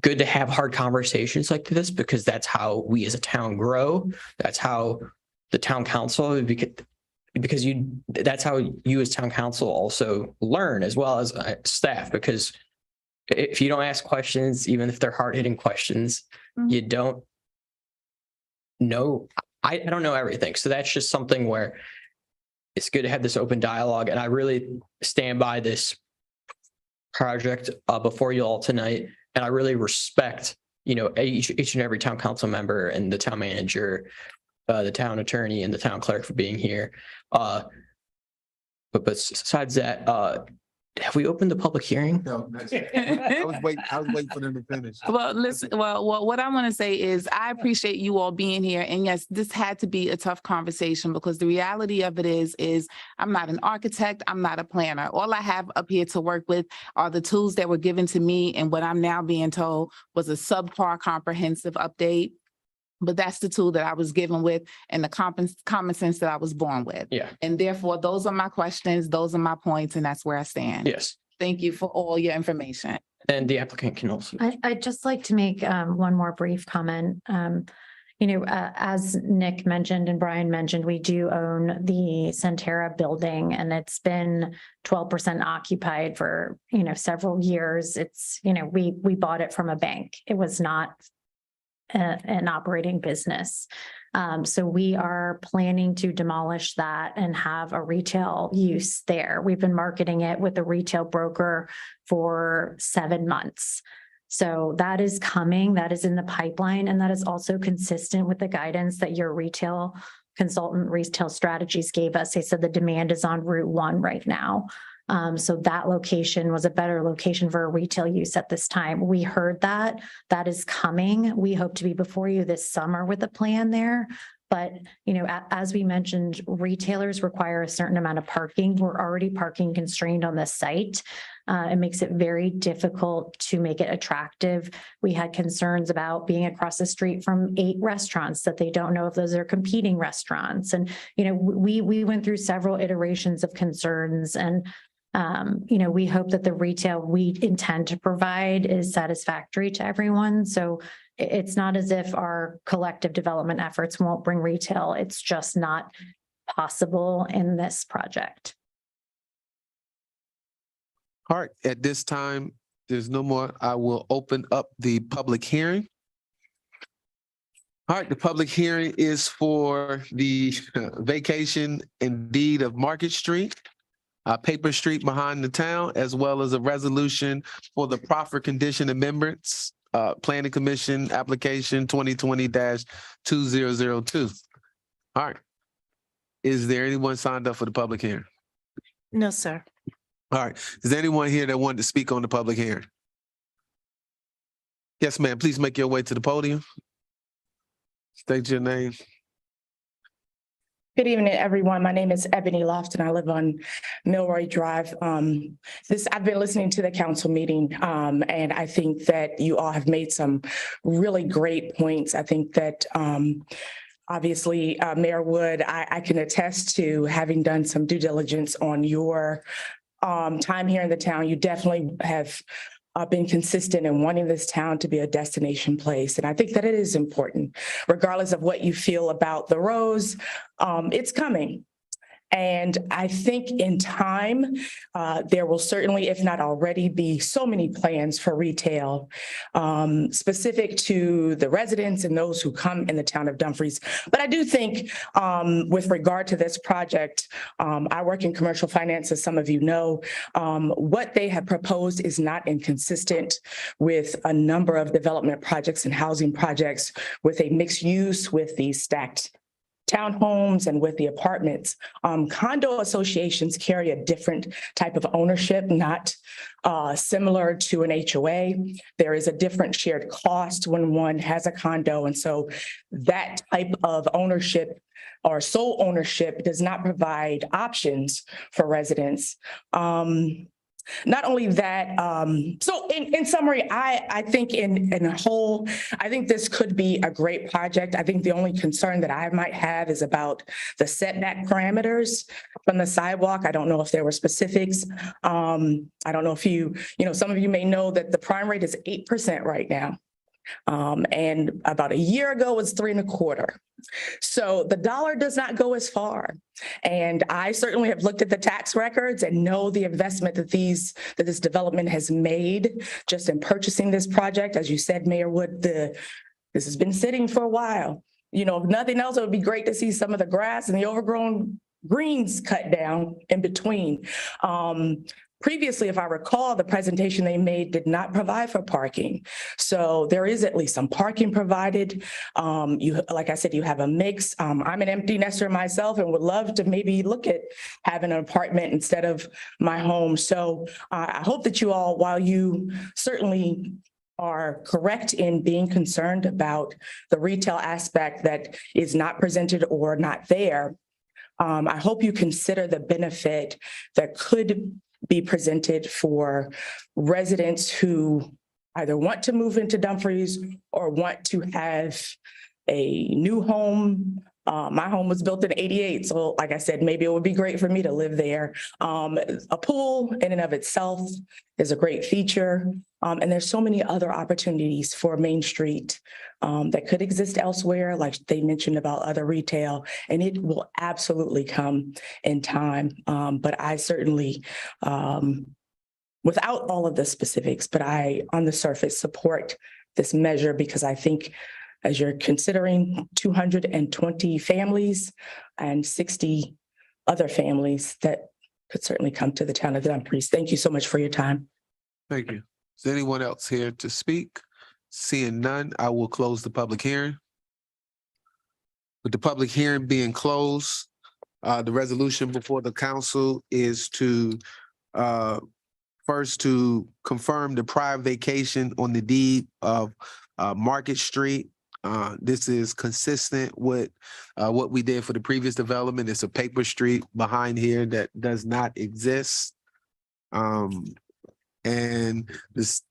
good to have hard conversations like this, because that's how we as a town grow. That's how the town council, because that's how you as town council also learn, as well as staff, because if you don't ask questions, even if they're hard-hitting questions, you don't know. I don't know everything. So that's just something where it's good to have this open dialogue. And I really stand by this project before you all tonight. And I really respect, each and every town council member and the town manager, the town attorney and the town clerk for being here. But besides that, Have we opened the public hearing? No, I was waiting for them to finish. Well, listen, what I want to say is I appreciate you all being here. And yes, this had to be a tough conversation because the reality of it is I'm not an architect. I'm not a planner. All I have up here to work with are the tools that were given to me. And what I'm now being told was a subpar comprehensive update. But that's the tool that I was given with and the common sense that I was born with. Yeah. And therefore, those are my questions, those are my points, and that's where I stand. Yes. Thank you for all your information. And the applicant can also. I'd just like to make one more brief comment. As Nick mentioned and Brian mentioned, we do own the Centera building and it's been 12% occupied for, several years. It's, we bought it from a bank. It was not an operating business. So we are planning to demolish that and have a retail use there. We've been marketing it with a retail broker for 7 months. So that is coming, that is in the pipeline, and that is also consistent with the guidance that your retail consultant, retail strategies gave us. They said the demand is on Route 1 right now. So that location was a better location for a retail use at this time. We heard that is coming. We hope to be before you this summer with a plan there. But, as we mentioned, retailers require a certain amount of parking. We're already parking constrained on the site. It makes it very difficult to make it attractive. We had concerns about being across the street from 8 restaurants that they don't know if those are competing restaurants. And, we went through several iterations of concerns and we hope that the retail we intend to provide is satisfactory to everyone. So it's not as if our collective development efforts won't bring retail. It's just not possible in this project. All right, at this time, there's no more. I will open up the public hearing. All right, the public hearing is for the vacation and deed of Market Street, Paper Street behind the town, as well as a resolution for the proffer condition amendments, Planning Commission application 2020-2002. All right. Is there anyone signed up for the public hearing? No, sir. All right. Is there anyone here that wanted to speak on the public hearing? Yes, ma'am. Please make your way to the podium. State your name. Good evening, everyone. My name is Ebony Lofton. I live on Milroy Drive. I've been listening to the council meeting, and I think that you all have made some really great points. I think that obviously, Mayor Wood, I can attest to having done some due diligence on your time here in the town. You definitely have been consistent in wanting this town to be a destination place. And I think that it is important, regardless of what you feel about the Rose, it's coming. And I think in time, there will certainly, if not already, be so many plans for retail specific to the residents and those who come in the town of Dumfries. But I do think with regard to this project, I work in commercial finance, as some of you know. What they have proposed is not inconsistent with a number of development projects and housing projects with a mixed use, with the stacked townhomes and with the apartments. Condo associations carry a different type of ownership, not similar to an HOA. There is a different shared cost when one has a condo. And so that type of ownership or sole ownership does not provide options for residents. Not only that, so in summary, I think in whole, I think this could be a great project. I think the only concern that I might have is about the setback parameters from the sidewalk. I don't know if there were specifics. I don't know if some of you may know that the prime rate is 8% right now. And about a year ago it was 3.25. So the dollar does not go as far. And I certainly have looked at the tax records and know the investment that this development has made just in purchasing this project. As you said, Mayor Wood, this has been sitting for a while. If nothing else, it would be great to see some of the grass and the overgrown greens cut down in between. previously, if I recall, the presentation they made did not provide for parking. So there is at least some parking provided. Like I said, you have a mix. I'm an empty nester myself and would love to maybe look at having an apartment instead of my home. So I hope that you all, while you certainly are correct in being concerned about the retail aspect that is not presented or not there, I hope you consider the benefit that could be presented for residents who either want to move into Dumfries or want to have a new home. My home was built in '88, so like I said, maybe it would be great for me to live there. A pool in and of itself is a great feature. And there's so many other opportunities for Main Street that could exist elsewhere, like they mentioned about other retail, and it will absolutely come in time. But I certainly, without all of the specifics, but I, on the surface, support this measure because I think as you're considering 220 families and 60 other families that could certainly come to the town of Dumfries. Thank you so much for your time. Thank you. Is there anyone else here to speak? Seeing none, I will close the public hearing. With the public hearing being closed, the resolution before the council is to first to confirm the prior vacation on the deed of Market Street. This is consistent with what we did for the previous development. It's a paper street behind here that does not exist. And the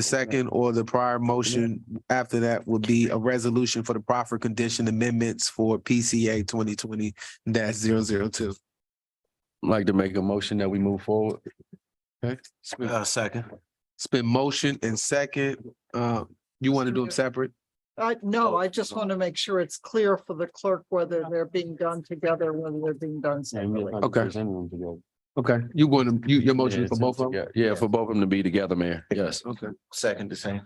second or the prior motion after that would be a resolution for the proper condition amendments for PCA 2020-002. I'd like to make a motion that we move forward. Okay. Second. It's been motion and second. You want to do them separate? No, I just want to make sure it's clear for the clerk whether they're being done together, whether they're being done separately. Okay. Okay, your motion for both of them? Yeah, for both of them to be together, Mayor. Yes. Okay, Second, the same.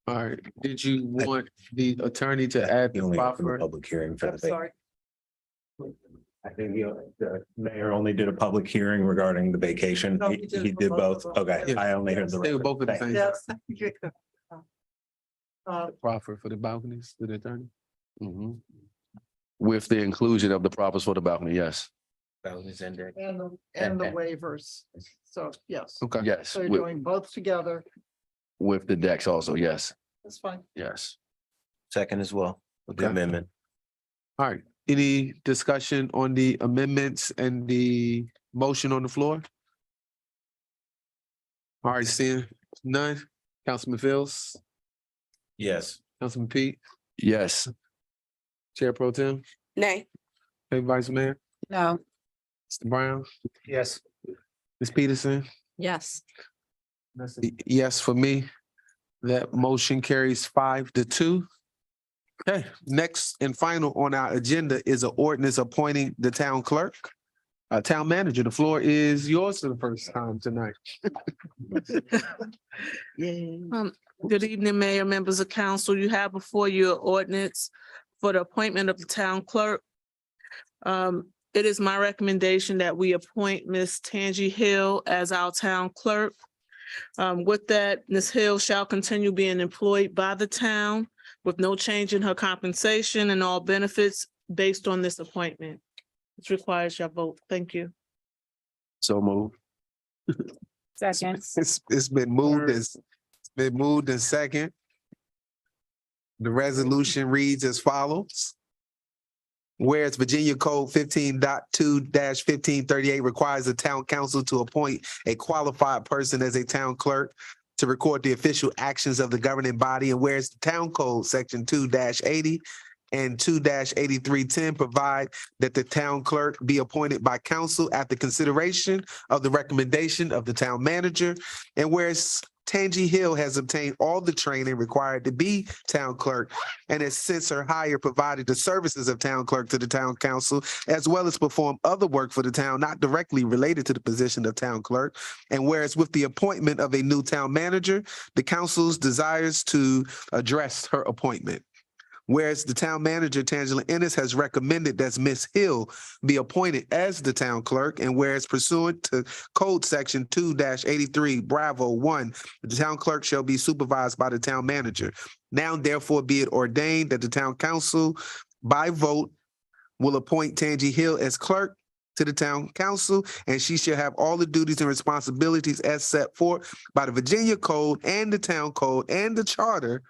all right. Did you want the attorney to add the proper? Public hearing for I'm sorry. I think the mayor only did a public hearing regarding the vacation. No, He did both. Okay, Yeah. I only heard the. They were both at the same time. Yes. Proffer for the balconies, to the attorney? Mhm. With the inclusion of the proffers for the balcony, yes. And the waivers. So, yes. Okay. Yes, So you're with, doing both together. with the decks also, yes, That's fine. yes. Second as well, with the Okay. amendment. All right, any discussion on the amendments and the motion on the floor? All right, seeing none. Councilman Fields, Yes. Councilman Pete, Yes, Chair Pro Tem, Nay. hey, Vice Mayor, No. Mr. Brown, Yes. Ms. Peterson. Yes. Yes, for me. That motion carries 5-2. Okay, next and final on our agenda is an ordinance appointing the town clerk. Town manager, the floor is yours for the first time tonight. Good evening, Mayor, members of council. You have before you an ordinance for the appointment of the town clerk. It is my recommendation that we appoint Ms. Tangi Hill as our town clerk. With that, Ms. Hill shall continue being employed by the town with no change in her compensation and all benefits based on this appointment. It requires your vote. Thank you. so move. Second. It's been moved and second. The resolution reads as follows. Whereas Virginia Code 15.2-1538 requires the town council to appoint a qualified person as a town clerk to record the official actions of the governing body, and whereas the town code section 2-80 and 2-8310 provide that the town clerk be appointed by council after consideration of the recommendation of the town manager, and whereas Tangi Hill has obtained all the training required to be town clerk and has since her hire provided the services of town clerk to the town council, as well as perform other work for the town not directly related to the position of town clerk. And whereas with the appointment of a new town manager, the council's desires to address her appointment. Whereas the town manager, Tangela Ennis, has recommended that Ms. Hill be appointed as the town clerk, and whereas pursuant to Code Section 2-83 Bravo 1, the town clerk shall be supervised by the town manager. Now therefore be it ordained that the town council by vote will appoint Tangi Hill as clerk to the town council, and she shall have all the duties and responsibilities as set forth by the Virginia Code and the Town Code and the Charter.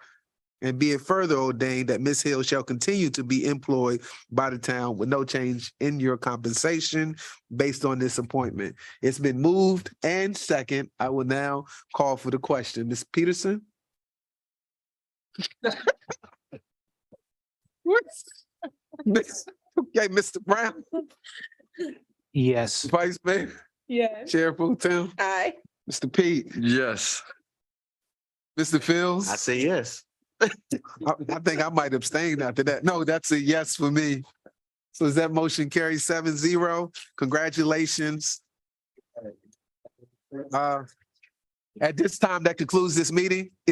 And be it further ordained that Ms. Hill shall continue to be employed by the town with no change in your compensation based on this appointment. It's been moved and second. I will now call for the question. Ms. Peterson? Okay, Mr. Brown? Yes. Vice Mayor? Yes. Chair Pro Tem? Aye. Mr. Pete? Yes. Mr. Fields? I say yes. I think I might abstain after that. No, that's a yes for me. So is that motion carries 7-0? Congratulations. At this time, that concludes this meeting.